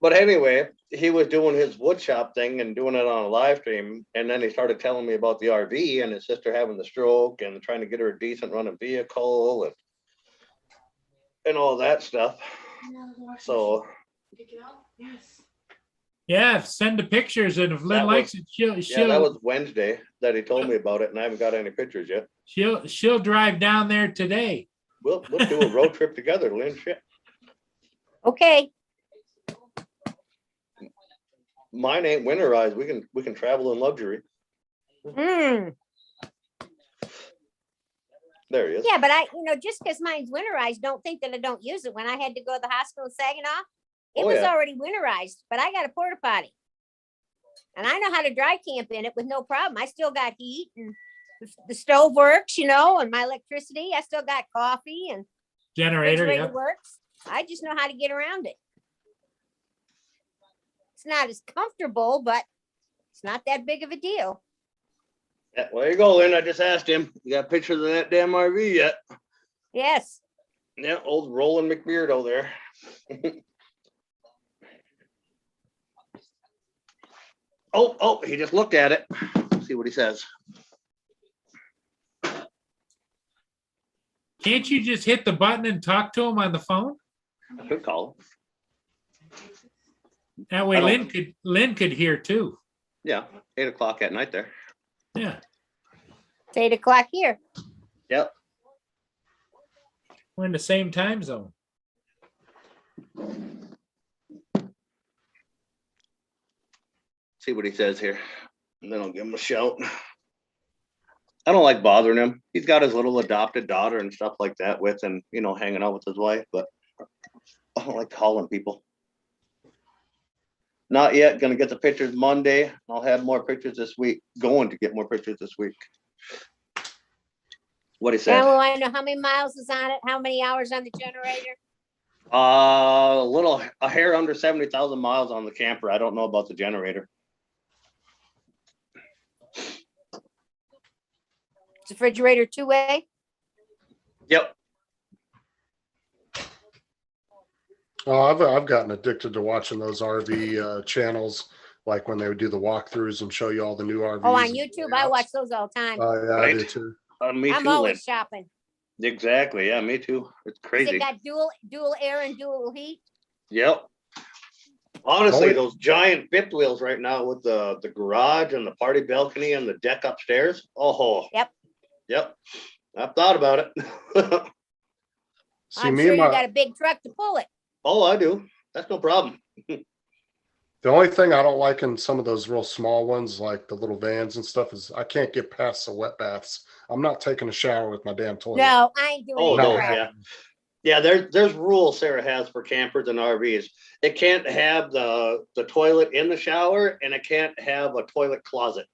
But anyway, he was doing his wood shop thing and doing it on a live stream. And then he started telling me about the RV and his sister having the stroke and trying to get her a decent running vehicle and all that stuff. So Take it out? Yes. Yeah, send the pictures, and if Lynn That likes was- it, she'll yeah, that was Wednesday that he told me about it, and I haven't got any pictures yet. she'll drive down there today. We'll do a road trip together, Lynn. Shit. Okay. Mine ain't winterized. We can travel in luxury. Hmm. There he is. Yeah, but just because mine's winterized, don't think that I don't use it. When I had to go to the hospital in Saginaw, it Oh, was yeah. already winterized, but I got a porta potty. And I know how to dry camp in it with no problem. I still got heat and the stove works, and my electricity. I still got coffee and Generator, refrigerator yeah. works. I just know how to get around it. It's not as comfortable, but it's not that big of a deal. Yeah, well, there you go, Lynn. I just asked him. You got pictures of that damn RV yet? Yes. Yeah, old Roland McBeardo there. Oh, he just looked at it. See what he says. Can't you just hit the button and talk to him on the phone? I could call him. That way I don't- Lynn could hear too. Yeah, 8 o'clock at night there. Yeah, It's 8 o'clock here. Yep. we're in the same time zone. See what he says here. And then I'll give him a shout. I don't like bothering him. He's got his little adopted daughter and stuff like that with him, you know, hanging out with his wife, but I don't like calling people. Not yet. Gonna get the pictures Monday. I'll have more pictures this week. Going to get more pictures this week. What he Now said. we want to know how many miles is on it, how many hours on the generator. A hair under 70,000 miles on the camper. I don't know about the generator. Is the refrigerator two-way? Yep. Oh, I've gotten addicted to watching those RV channels, like when they would do the walkthroughs and show you all the new RVs. Oh, on and YouTube, I watch those all the time. Oh yeah, I Right. do too. Me I'm too, always Lynn. shopping. Exactly. Yeah, me too. It's Has crazy. it got dual air and dual heat? Yep. Honestly, Only- those giant fifth wheels right now with the garage and the party balcony and the deck upstairs. Oh. Yep. Yep. I've thought about it. See, I'm me sure and you my got a big truck to pull it. Oh, I do. That's no problem. the only thing I don't like in some of those real small ones, like the little vans and stuff, is I can't get past the wet baths. I'm not taking a shower with my damn toilet. No, I ain't doing Oh, any of no, that. yeah. Yeah, there's rules Sarah has for campers and RVs. It can't have the toilet in the shower and it can't have a toilet closet.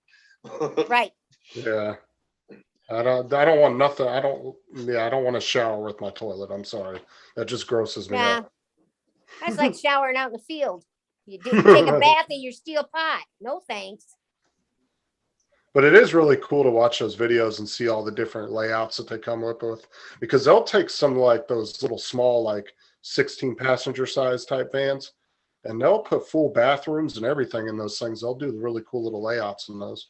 Right. Yeah. I don't want nothing. I don't want to shower with my toilet. I'm sorry. That just grosses me Nah. out. That's like showering out in the field. You take a bath in your steel pot. No thanks. But it is really cool to watch those videos and see all the different layouts that they come up with, because they'll take some like those little small, like 16 passenger size type vans, and they'll put full bathrooms and everything in those things. They'll do really cool little layouts in those.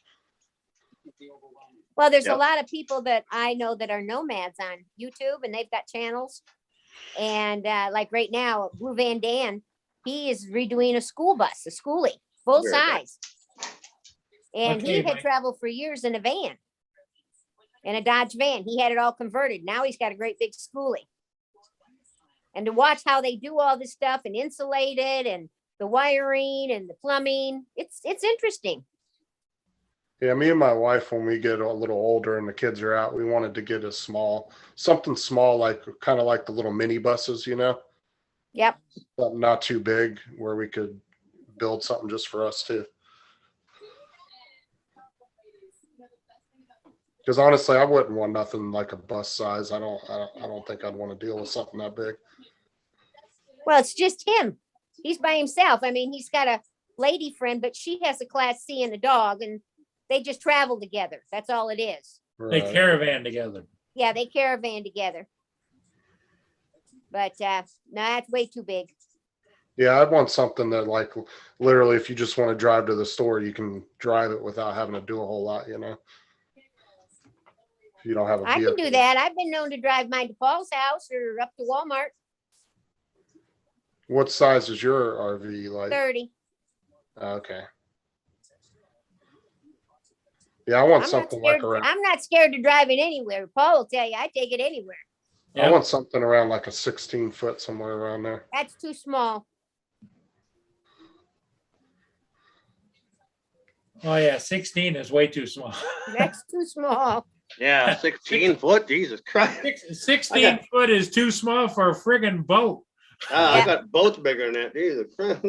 Well, there's a Yep. lot of people that I know that are nomads on YouTube, and they've got channels. And like right now, Blue Van Dan, he is redoing a school bus, a schoolie, full Very size. And he Okay, had Mike. traveled for years in a van, in a Dodge van. He had it all converted. Now he's got a great big schoolie. And to watch how they do all this stuff and insulate it and the wiring and the plumbing, it's interesting. Yeah, me and my wife, when we get a little older and the kids are out, we wanted to get something small, like kind of like the little mini buses, you know, Yep. something not too big where we could build something just for us too. Because honestly, I wouldn't want nothing like a bus size. I don't think I'd want to deal with something that big. Well, it's just him. He's by himself. I mean, he's got a lady friend, but she has a Class C and a dog, and they just travel together. That's all it is. They Right. caravan together. Yeah, they caravan together. But no, that's way too big. Yeah, I'd want something that like literally, if you just want to drive to the store, you can drive it without having to do a whole lot, you know. If you don't have a I can vehicle. do that. I've been known to drive mine to Paul's house or up to Walmart. What size is your RV like? 30. Okay. Yeah, I want I'm not something scared. like around. I'm not scared to drive it anywhere. Paul will tell you I take it anywhere. I Yeah. want something around like a 16-foot, somewhere around there. That's too small. Oh yeah, 16 is way too small. That's too small. Yeah, 16 foot. Jesus Christ. 16 foot is too small for a friggin' boat. I Yeah. got boats bigger than that. Jesus Christ.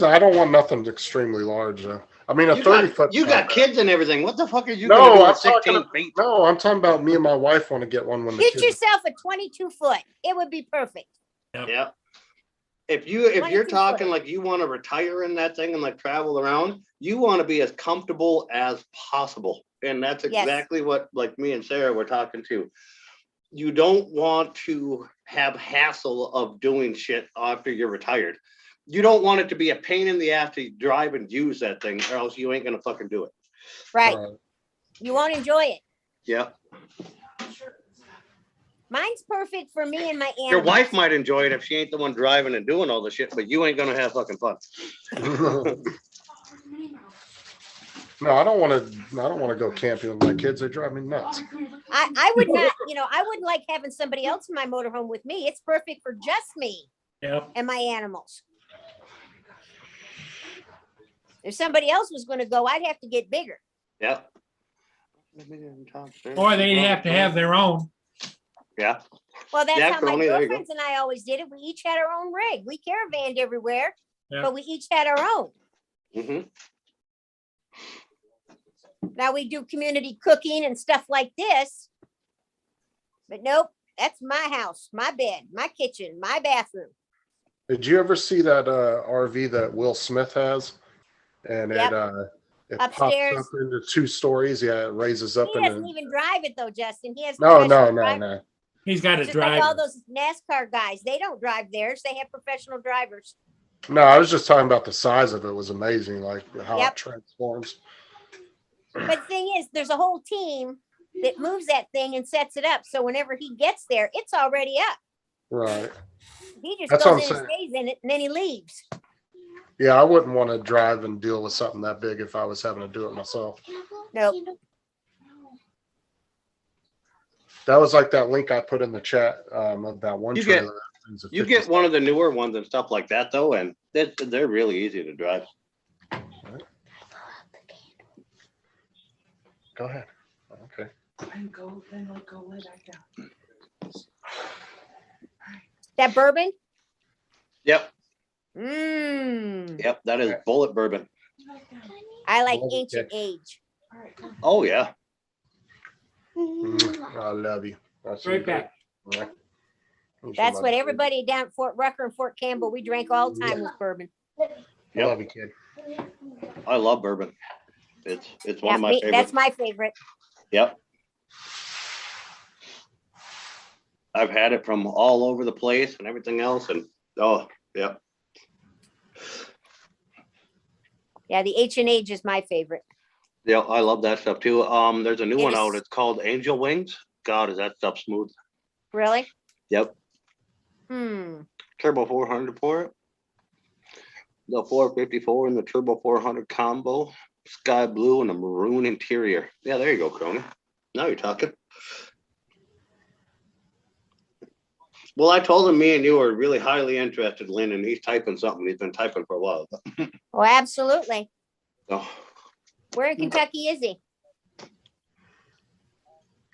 I don't want nothing extremely large though. I mean, a You 30-foot. You got kids and everything. What the fuck are you No, gonna do I'm with 16 talking- feet? No, I'm talking about me and my wife want to get one when the Get kids. yourself a 22 foot. It would be perfect. Yeah. If you're 22 talking footer. like you want to retire in that thing and like travel around, you want to be as comfortable as possible. And that's Yes. exactly what like me and Sarah were talking to. You don't want to have hassle of doing shit after you're retired. You don't want it to be a pain in the ass to drive and use that thing, or else you ain't gonna fucking do it. Right. Right. You won't enjoy it. Yeah. Mine's perfect for me and my animals. Your wife might enjoy it if she ain't the one driving and doing all the shit, but you ain't gonna have fucking fun. No, I don't want to go camping with my kids. They drive me nuts. I would not, I wouldn't like having somebody else in my motorhome with me. It's perfect for just me Yep. and my animals. If somebody else was going to go, I'd have to get bigger. Yep. Or they'd have to have their own. Yeah. Well, that's Yeah, how my Crony, there you go. girlfriends and I always did it. We each had our own rig. We caravanned everywhere, Yeah. but we each had our own. Mm-hmm. Now we do community cooking and stuff like this. But nope, that's my house, my bed, my kitchen, my bathroom. Did you ever see that RV that Will Smith has? And Yep. it Upstairs. pops up into 2 stories. Yeah, it raises up He and doesn't even drive it though, Justin. He has no, professional drivers. no. He's got a Just like all driver. those NASCAR guys, they don't drive theirs. They have professional drivers. No, I was just talking about the size of it was amazing, like how Yep. it transforms. But the thing is, there's a whole team that moves that thing and sets it up. So whenever he gets there, it's already up. Right. He just That's what goes I'm in and stays in it and then he leaves. Yeah, I wouldn't want to drive and deal with something that big if I was having to do it myself. Nope. That was like that link I put in the chat of that one You get- trailer. Things of You 50 get one of the newer ones and stuff like that though, and they're really easy to drive. Go ahead. Okay. And go, then like go lay back down. That bourbon? Yep, Mmm. yep, that is bullet bourbon. I like Love it, ancient age. All right, go. Oh, yeah. I love you. That's Right back. Yeah. That's what everybody down at Fort Rucker and Fort Campbell, we drank all the time with bourbon. I love you, kid. I love bourbon. It's one Yeah, of my me, favorites. that's my favorite. Yep. I've had it from all over the place and everything else, and oh, yep. Yeah, the H&H is my favorite. Yeah, I love that stuff too. There's a new It one is- out. It's called Angel Wings. God, is that stuff smooth? Really? Yep. Turbo 400 for it. The 454 and the Turbo 400 combo. Sky blue and a maroon interior. Yeah, there you go, Crony. Now you're talking. Well, I told him me and you are really highly interested, Lynn, and he's typing something. He's been typing for a while. Oh, absolutely. Oh. Where in Kentucky is he?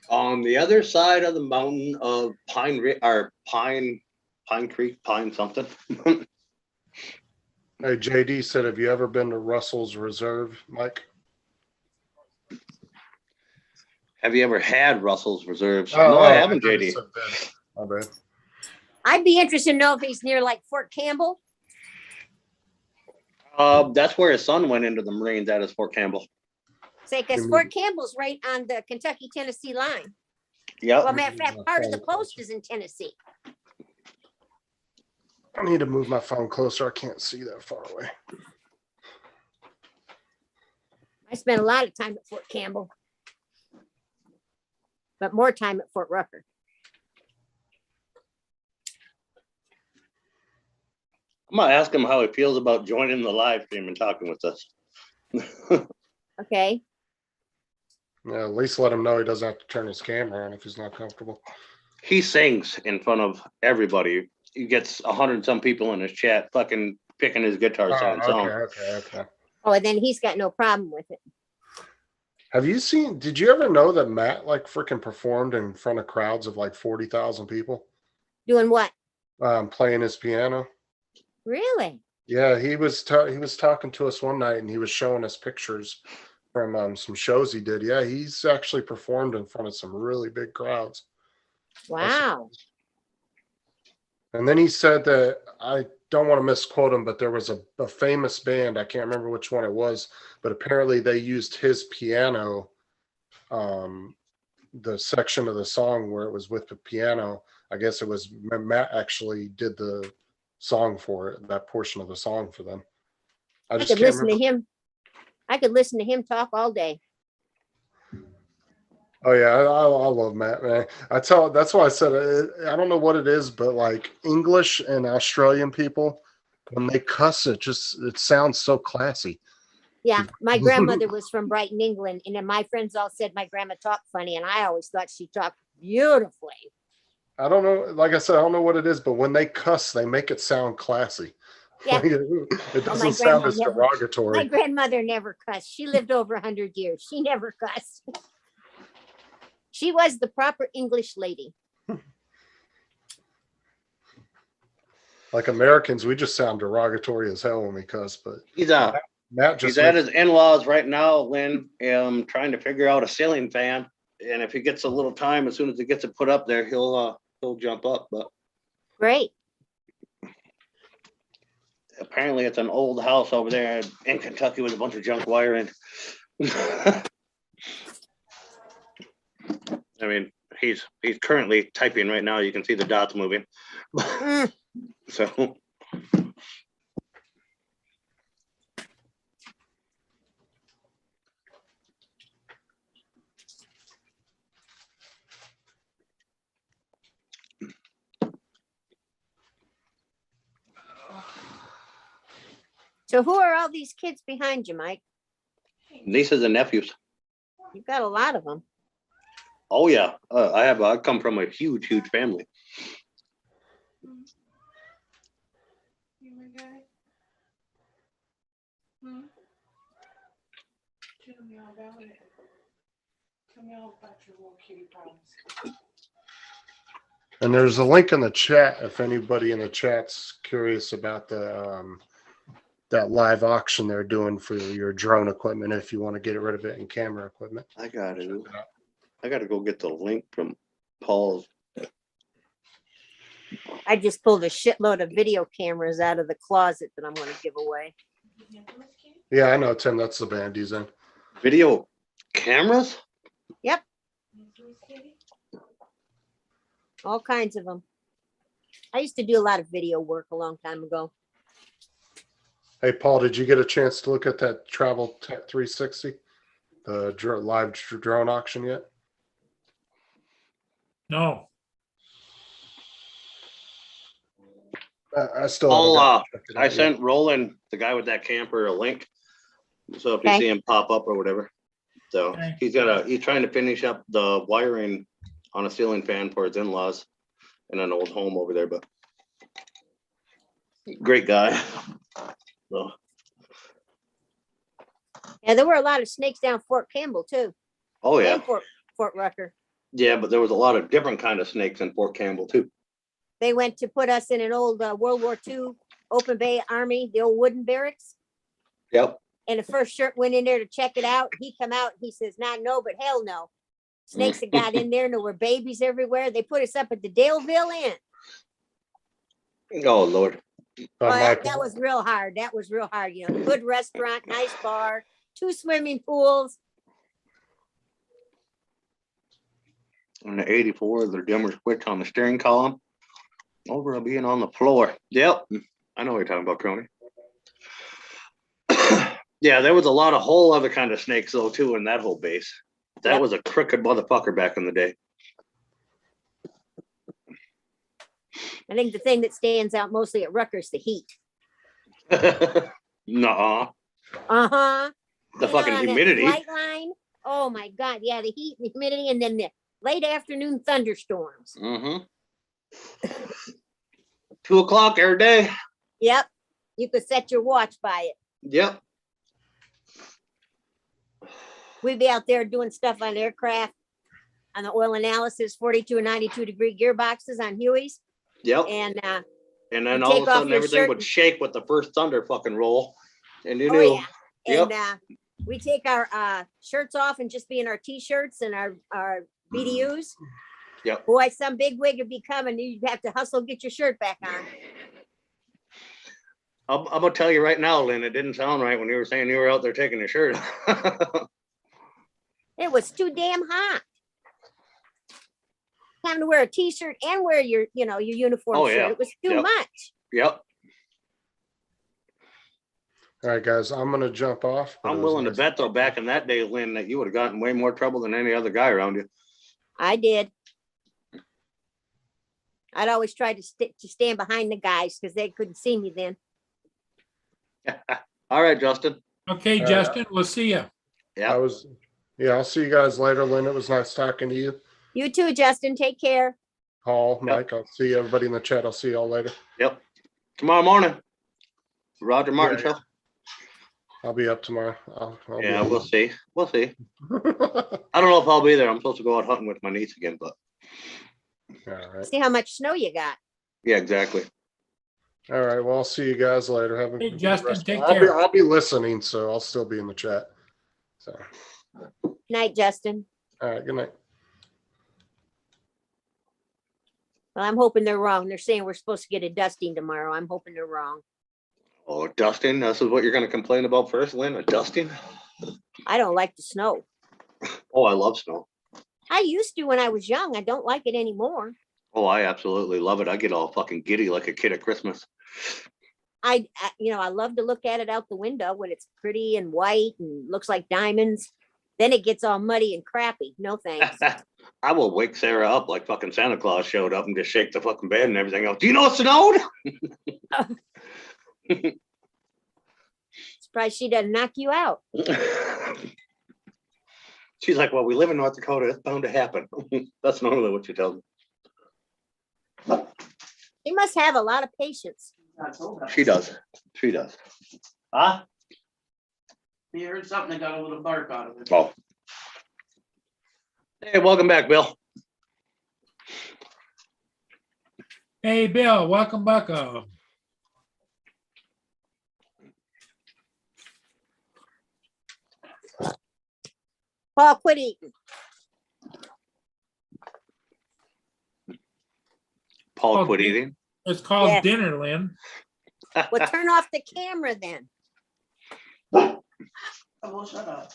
On the other side of the mountain of Pine Creek, Pine something. Hey, JD said, have you ever been to Russell's Reserve, Mike? Have you ever had Russell's Reserves? Oh, No, I haven't, JD. My bad. I'd be interested to know if he's near like Fort Campbell. That's where his son went into the Marines at, is Fort Campbell. Say, because Fort Campbell's right on the Kentucky-Tennessee line. Yep. Well, matter of fact, part of the post is in Tennessee. I need to move my phone closer. I can't see that far away. I spent a lot of time at Fort Campbell, but more time at Fort Rucker. I'm gonna ask him how he feels about joining the live stream and talking with us. Okay. Yeah, at least let him know he doesn't have to turn his camera on if he's not comfortable. He sings in front of everybody. He gets 100 and some people in his chat fucking picking his guitar singing songs. Okay. Oh, and then he's got no problem with it. Have you seen, did you ever know that Matt like freaking performed in front of crowds of like 40,000 people Doing what? playing his piano? Really? Yeah, he was talking to us one night and he was showing us pictures from some shows he did. Yeah, he's actually performed in front of some really big crowds. Wow. And then he said that, I don't want to misquote him, but there was a famous band, I can't remember which one it was, but apparently they used his piano, the section of the song where it was with the piano. I guess it was Matt actually did the song for it, that portion of the song for them. I I just could can't listen to remember. him. I could listen to him talk all day. Oh yeah, I love Matt, man. That's why I said I don't know what it is, but like English and Australian people, when they cuss, it sounds so classy. Yeah, my grandmother was from Brighton, England, and then my friends all said my grandma talked funny, and I always thought she talked beautifully. I don't know. Like I said, I don't know what it is, but when they cuss, they make it sound classy. Yeah. It Oh, doesn't sound as my derogatory. grandmother never cussed. She lived over 100 years. She never cussed. She was the proper English lady. Like Americans, we just sound derogatory as hell when we cuss. But He's Matt he's just at makes, his in-laws right now, Lynn, trying to figure out a ceiling fan. And if he gets a little time, as soon as he gets it put up there, he'll jump up. But Great. apparently it's an old house over there in Kentucky with a bunch of junk wiring. I mean, he's currently typing right now. You can see the dots moving. Mm. So So who are all these kids behind you, Mike? nieces and nephews. You've got a lot of them. Oh yeah, I come from a huge family. You my guy? Hmm? Tell me all about it. Tell me all about your little kitty problems. and there's a link in the chat if anybody in the chat's curious about the that live auction they're doing for your drone equipment if you want to get rid of it in camera equipment. I gotta go get the link from Paul's. I just pulled a shitload of video cameras out of the closet that I'm going to give away. Yeah, I know, Tim. That's the band he's in. Video cameras? Yep. All kinds of them. I used to do a lot of video work a long time ago. Hey, Paul, did you get a chance to look at that Travel Tech 360, the live drone auction yet? No, I still haven't got to check it out I yet. sent Roland, the guy with that camper, a link. So if you Okay. see him pop up or whatever. So Okay. he's trying to finish up the wiring on a ceiling fan for his in-laws in an old home over there, but great guy. So, Yeah, there were a lot of snakes down Fort Campbell too. oh yeah. And Fort Rucker. Yeah, but there was a lot of different kind of snakes in Fort Campbell too. They went to put us in an old World War II open bay army, the old wooden barracks. Yep. And the first shirt went in there to check it out. He come out, he says, "Nah, no, but hell no." Snakes that got in there and there were babies everywhere. They put us up at the Daleville Inn. Oh Lord. Oh, Mike, that was real hard. That was real hard. You know, good restaurant, nice bar, 2 swimming pools. On the 84, the dimmer switch on the steering column. Over being on the floor. Yep. I know what you're talking about, Crony. Yeah, there was a lot of whole other kind of snakes though too in that whole base. That Yep. was a crooked motherfucker back in the day. I think the thing that stands out mostly at Rutgers, the heat. Nuh-uh. Uh-huh. The You fucking know, on that humidity. Flight line. Oh my God. Yeah, the heat, the humidity, and then the late afternoon thunderstorms. Mm-hmm. 2 o'clock every day. Yep. You could set your watch by it. Yep. We'd be out there doing stuff on aircraft, on the oil analysis, 42 and 92 degree gearboxes on Hueys. Yep. And And then you all take of a off sudden your everything shirt would and- shake with the first thunder fucking roll. And you oh knew. yeah. Yep. And we take our shirts off and just be in our t-shirts and our BDUs. Yep. Boy, some big wig would be coming. You'd have to hustle, get your shirt back on. I'm gonna tell you right now, Lynn, it didn't sound right when you were saying you were out there taking your shirt off. It was too damn hot. Time to wear a t-shirt and wear your, your uniform Oh, shirt. yeah. It was too Yep. much. Yep. All right, guys, I'm gonna jump off. but it I'm was willing to nice. bet though, back in that day, Lynn, that you would have gotten way more trouble than any other guy around you. I did. I'd always try to stand behind the guys because they couldn't see me then. All right, Justin. Okay, All right. Justin, we'll see you. Yeah. I'll see you guys later, Lynn. It was nice talking to you. You too, Justin. Take care. Paul, Mike, I'll see everybody in the chat. I'll see y'all later. Yep. Tomorrow morning. Roger Martin Yeah, show. I'll be up tomorrow. I'll Yeah, be we'll see. We'll see. I don't know if I'll be there. I'm supposed to go out hunting with my niece again, but All right. See how much snow you got. yeah, exactly. All right. Well, I'll see you guys later. Have a Hey, good Justin, rest. take I'll be, care. I'll be listening, so I'll still be in the chat. So, Night, Justin. all right. Good night. Well, I'm hoping they're wrong. They're saying we're supposed to get a dusting tomorrow. I'm hoping they're wrong. Oh, dusting. This is what you're going to complain about first, Lynn? A dusting? I don't like the snow. Oh, I love snow. I used to when I was young. I don't like it anymore. Oh, I absolutely love it. I get all fucking giddy like a kid at Christmas. I love to look at it out the window when it's pretty and white and looks like diamonds. Then it gets all muddy and crappy. No thanks. I will wake Sarah up like fucking Santa Claus showed up and just shake the fucking bed and everything else. Do you know it snowed? Surprised she doesn't knock you out. She's like, well, we live in North Dakota. It's bound to happen. That's normally what she tells me. She must have a lot of patience. She does. She does. Huh? You heard something that got a little bark out of it. Oh. Hey, welcome back, Bill. Hey, Bill, welcome back. Paul, quit eating. Paul Oh, quit yeah. eating. It's called Yeah. dinner, Lynn. Well, turn off the camera then. Oh, well, shut up.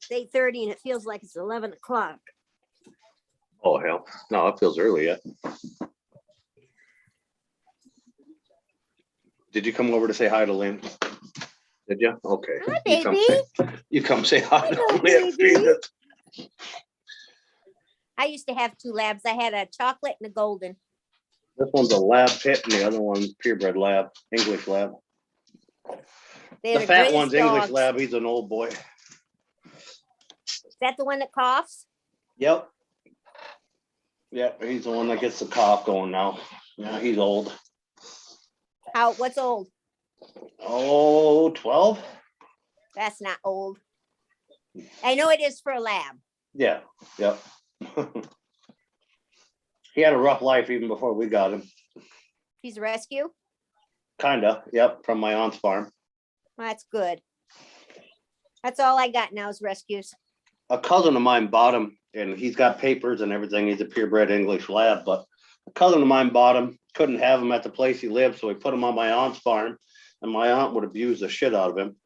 It's 8:30 and it feels like it's 11 o'clock. Oh, hell. No, it feels early yet. Did you come over to say hi to Lynn? Did you? Okay. Hi, You come baby. you come say hi to Hello, Lynn. baby. I used to have two labs. I had a chocolate and a golden. This one's a lab pit and the other one's purebred lab, English lab. They're The fat greatest one's English dogs. lab. He's an old boy. Is that the one that coughs? Yep. Yep, he's the one that gets the cough going now. Yeah, he's old. What's old? Oh, 12? That's not old. I know it is for a lab. Yeah, yep. He had a rough life even before we got him. He's a rescue. Kinda, yep, from my aunt's farm. Well, that's good. That's all I got now is rescues. A cousin of mine bought him and he's got papers and everything. He's a purebred English lab, but a cousin of mine bought him, couldn't have him at the place he lived, so he put him on my aunt's farm and my aunt would abuse the shit out of him.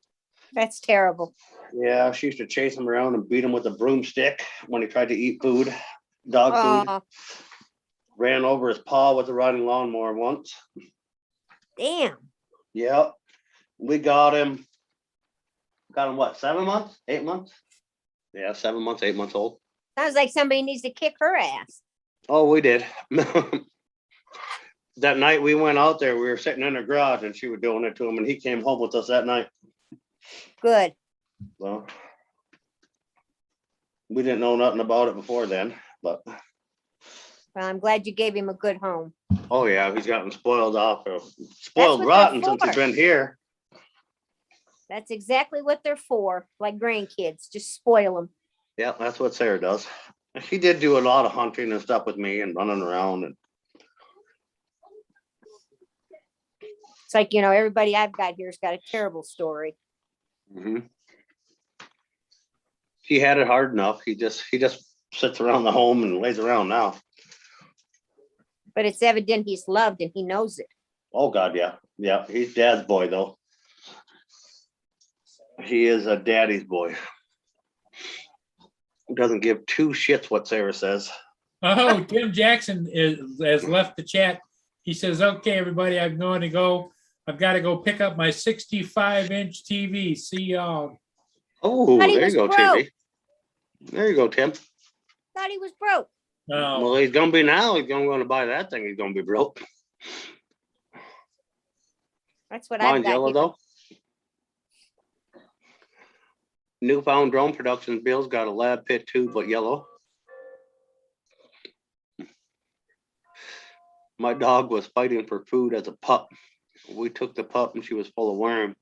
That's terrible. Yeah, she used to chase him around and beat him with a broomstick when he tried to eat food, dog food. Oh, Ran over his paw with a riding lawnmower once. damn. Yep. We got him. Got him what, 7 months? 8 months? Yeah, 7 months, 8 months old. Sounds like somebody needs to kick her ass. Oh, we did. That night we went out there, we were sitting in her garage and she was doing it to him and he came home with us that night. Good. Well, we didn't know nothing about it before then, but Well, I'm glad you gave him a good home. oh yeah, he's gotten spoiled off, That's spoiled what they're rotten since he's for. been here. That's exactly what they're for, like grandkids. Just spoil them. Yeah, that's what Sarah does. She did do a lot of hunting and stuff with me and running around and It's like, everybody I've got here's got a terrible story. mhm. He had it hard enough. He just sits around the home and lays around now. But it's evident he's loved and he knows it. Oh God, yeah. Yeah. He's dad's boy though. He is a daddy's boy. Doesn't give two shits what Sarah says. Oh, Tim Jackson has left the chat. He says, okay, everybody, I'm going to go. I've got to go pick up my 65-inch TV. See y'all. Oh, Thought he there was you go, broke. TV. There you go, Tim. Thought he was broke. No. Well, he's gonna be now. He's gonna buy that thing. He's gonna be broke. That's what I've Mine's got. yellow here. though. Newfound Drone Productions Bill's got a lab pit too, but yellow. My dog was fighting for food as a pup. We took the pup and she was full of worm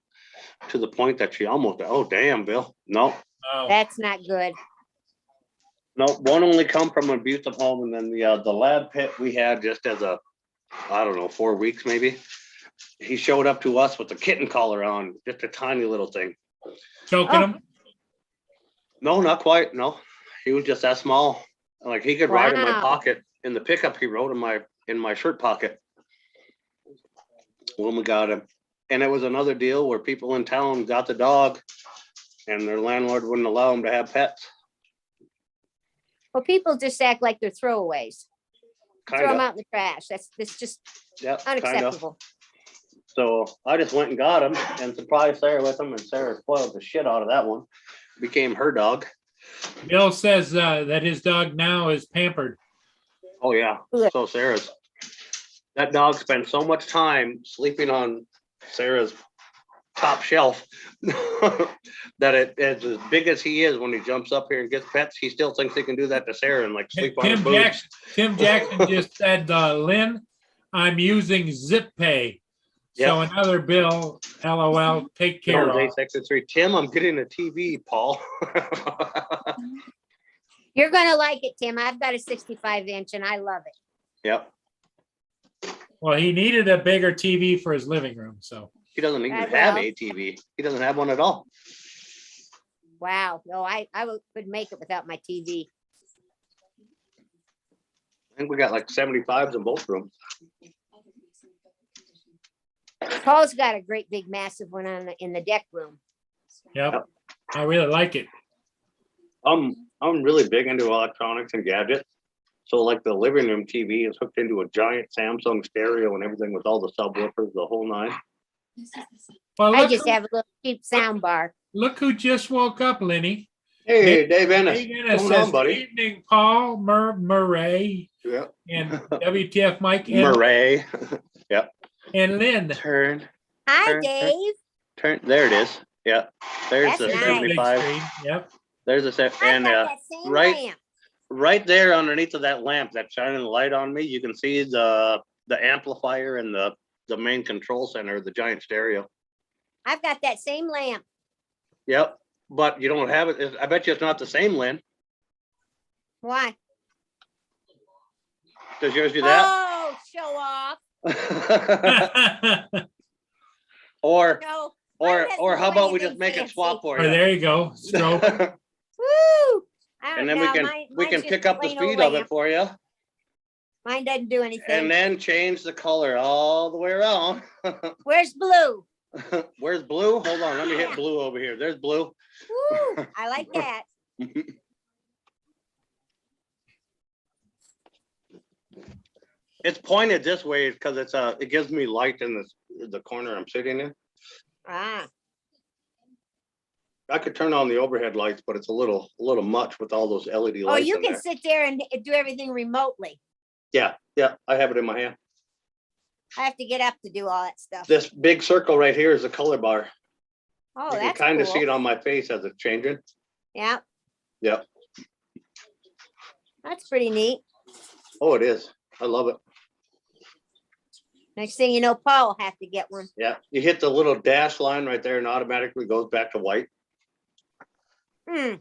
to the point that she almost, oh damn, Bill. No, Oh, That's not good. no, one only come from an abusive home, and then the lab pit we had just as a, I don't know, 4 weeks maybe. He showed up to us with a kitten collar on, just a tiny little thing. choking Oh. him. No, not quite. No, he was just that small. Like he could ride in my Wow. pocket in the pickup. He rode in my shirt pocket when we got him. And it was another deal where people in town got the dog, and their landlord wouldn't allow them to have pets. Well, people just act like they're throwaways. Throw them Kind of. out in the trash. That's just Yeah. Kind of. unacceptable. So I just went and got him and surprised Sarah with him, and Sarah spoiled the shit out of that one. Became her dog. Bill says that his dog now is pampered. Oh yeah. Good. So Sarah's. That dog spent so much time sleeping on Sarah's top shelf that it's as big as he is when he jumps up here and gets pets. He still thinks he can do that to Sarah and like sleep on her boobs. Tim Jackson just said, Lynn, I'm using Zip Pay. So Yep. another bill, LOL, take care of. Tim, I'm getting a TV, Paul. You're gonna like it, Tim. I've got a 65-inch and I love it. Yep. Well, he needed a bigger TV for his living room, so. He doesn't even I have will. a TV. He doesn't have one at all. Wow. No, I could make it without my TV. I think we got like 75s in both rooms. Paul's got a great big massive one in the deck room. Yep, I really like it. I'm really big into electronics and gadgets. So like the living room TV is hooked into a giant Samsung stereo and everything with all the subwoofers, the whole nine. Well, I look, just have a little cheap sound bar. look who just woke up, Lenny. Hey, Dave Ennis. Dave Ennis What's going on, says, buddy? "Good evening, Paul, Murray, Yeah. and WTF Mike, and, Murray. and Lynn." Turn. Hi, Turn, turn. Dave. There it is. Yeah. There's That's the nice. Big 75. screen, yep. There's a set. I've And got that same right- lamp. right there underneath of that lamp that's shining the light on me, you can see the amplifier and the main control center, the giant stereo. I've got that same lamp. Yep. But you don't have it. I bet you it's not the same, Lynn. Why? Does yours do that? Oh, show off. or No. mine doesn't or how do about we anything just make it fancy. swap for Oh, you? there you go, stroke. Woo! I And don't then we know, can mine- we mine's can just pick up the plain old speed of it lamp. for you, Mine doesn't do anything. and then change the color all the way around. Where's blue? Where's blue? Hold on, let me hit blue over here. There's blue. Woo! I like that. It's pointed this way because it gives me light in the corner I'm sitting in. Ah, I could turn on the overhead lights, but it's a little much with all those LED oh, lights you in can there. sit there and do everything remotely. Yeah, I have it in my hand. I have to get up to do all that stuff. This big circle right here is the color bar. Oh, You can that's kind of cool. see it on my face as it's changing. Yeah, Yep. that's pretty neat. Oh, it is. I love it. Next thing you know, Paul will have to get one. Yeah, you hit the little dash line right there and automatically goes back to white. Hmm.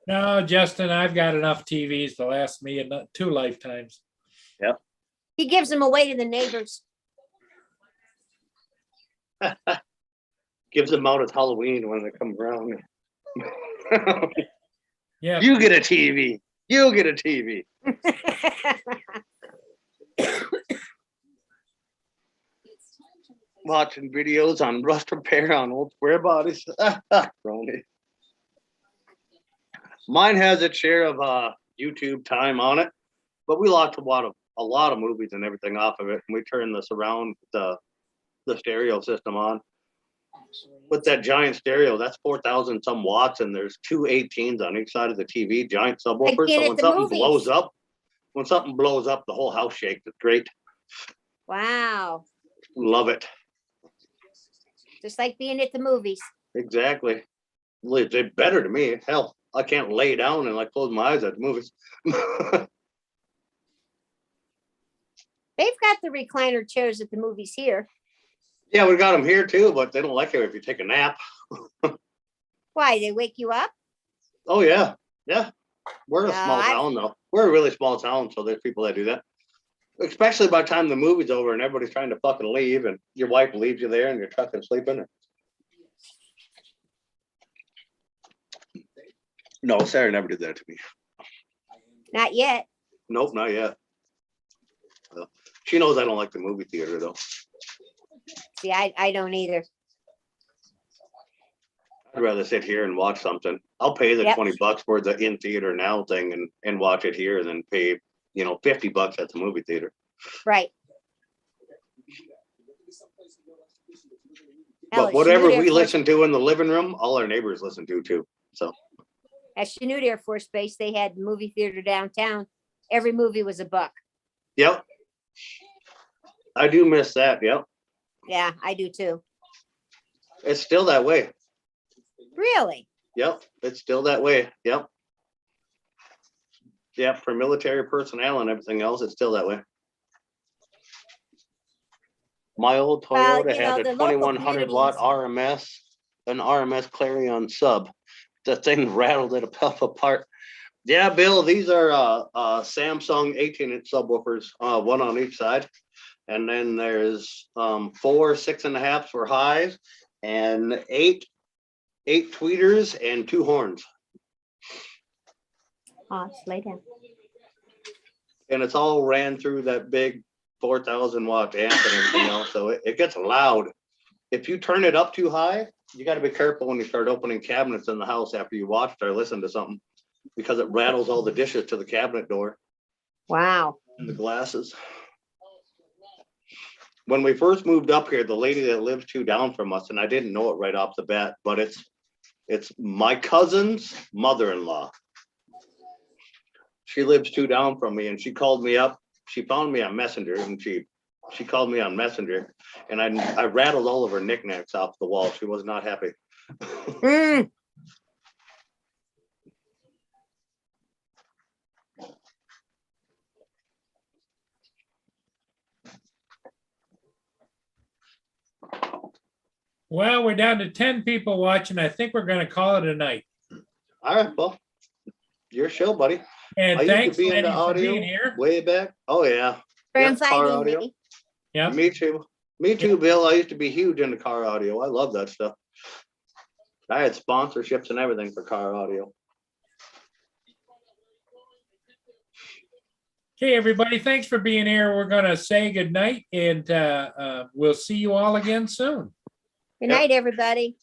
No, Justin, I've got enough TVs to last me 2 lifetimes. He gives them away to the neighbors. Gives them out at Halloween when they come around. Yeah, You get a TV. You get a TV. Watching videos on rust repair on old square bodies. Brony. Mine has its share of YouTube time on it. But we watch a lot of movies and everything off of it. And we turn the surround, the stereo system on. With that giant stereo, that's 4,000 some watts, and there's two 18s on each side of the TV, giant subwoofers. Like So at when the something movies. blows up, the whole house shakes. It's great. Wow. Love it. Just like being at the movies. Exactly. It's better to me. Hell, I can't lay down and like close my eyes at the movies. They've got the recliner chairs at the movies here. Yeah, we got them here too, but they don't like it if you take a nap. Why? They wake you up? Oh yeah, yeah. We're a No, small town though. We're a really small town, so there's people that do that. Especially by the time the movie's over and everybody's trying to fucking leave, and your wife leaves you there and you're fucking sleeping. No, Sarah never did that to me. Not yet. Nope, not yet. She knows I don't like the movie theater though. See, I don't either. I'd rather sit here and watch something. I'll pay the Yep. $20 for the in theater now thing and watch it here than pay, $50 at the movie theater. Right. Hell, But at whatever Chanute Air we Force- listen to in the living room, all our neighbors listen to too. So At Chanute Air Force Base, they had movie theater downtown. Every movie was $1. yep. I do miss that. Yep. Yeah, I do too. It's still that way. Really? Yep. It's still that way. Yep. Yep. For military personnel and everything else, it's still that way. My old Well, Toyota had the a local 2100 watt communities- an RMS Clarion sub. The thing rattled it apart. Yeah, Bill, these are Samsung 18-inch subwoofers, one on each side. And then there's 4 6.5s for highs and eight tweeters and 2 horns. Oh, just lay down. And it's all ran through that big 4,000 watt amp and everything else. So it gets loud. If you turn it up too high, you got to be careful when you start opening cabinets in the house after you watched or listened to something, because it rattles all the dishes to the cabinet door Wow. and the glasses. When we first moved up here, the lady that lives 2 down from us, and I didn't know it right off the bat, but it's my cousin's mother-in-law. She lives 2 down from me, and she called me up. She found me on Messenger, and she called me on Messenger, and I rattled all of her knickknacks off the wall. She was not happy. Mm. Well, we're down to 10 people watching. I think we're going to call it a night. All right, well, your show, buddy. And I used to thanks, be Lenny, into for audio being here. way back. Oh yeah, For Yeah, car inviting audio. me. Yeah. Me too. Me too, Bill. I used to be huge into car audio. I love that stuff. I had sponsorships and everything for car audio. Okay, everybody, thanks for being here. We're going to say goodnight, and we'll see you all again soon. Good night, everybody.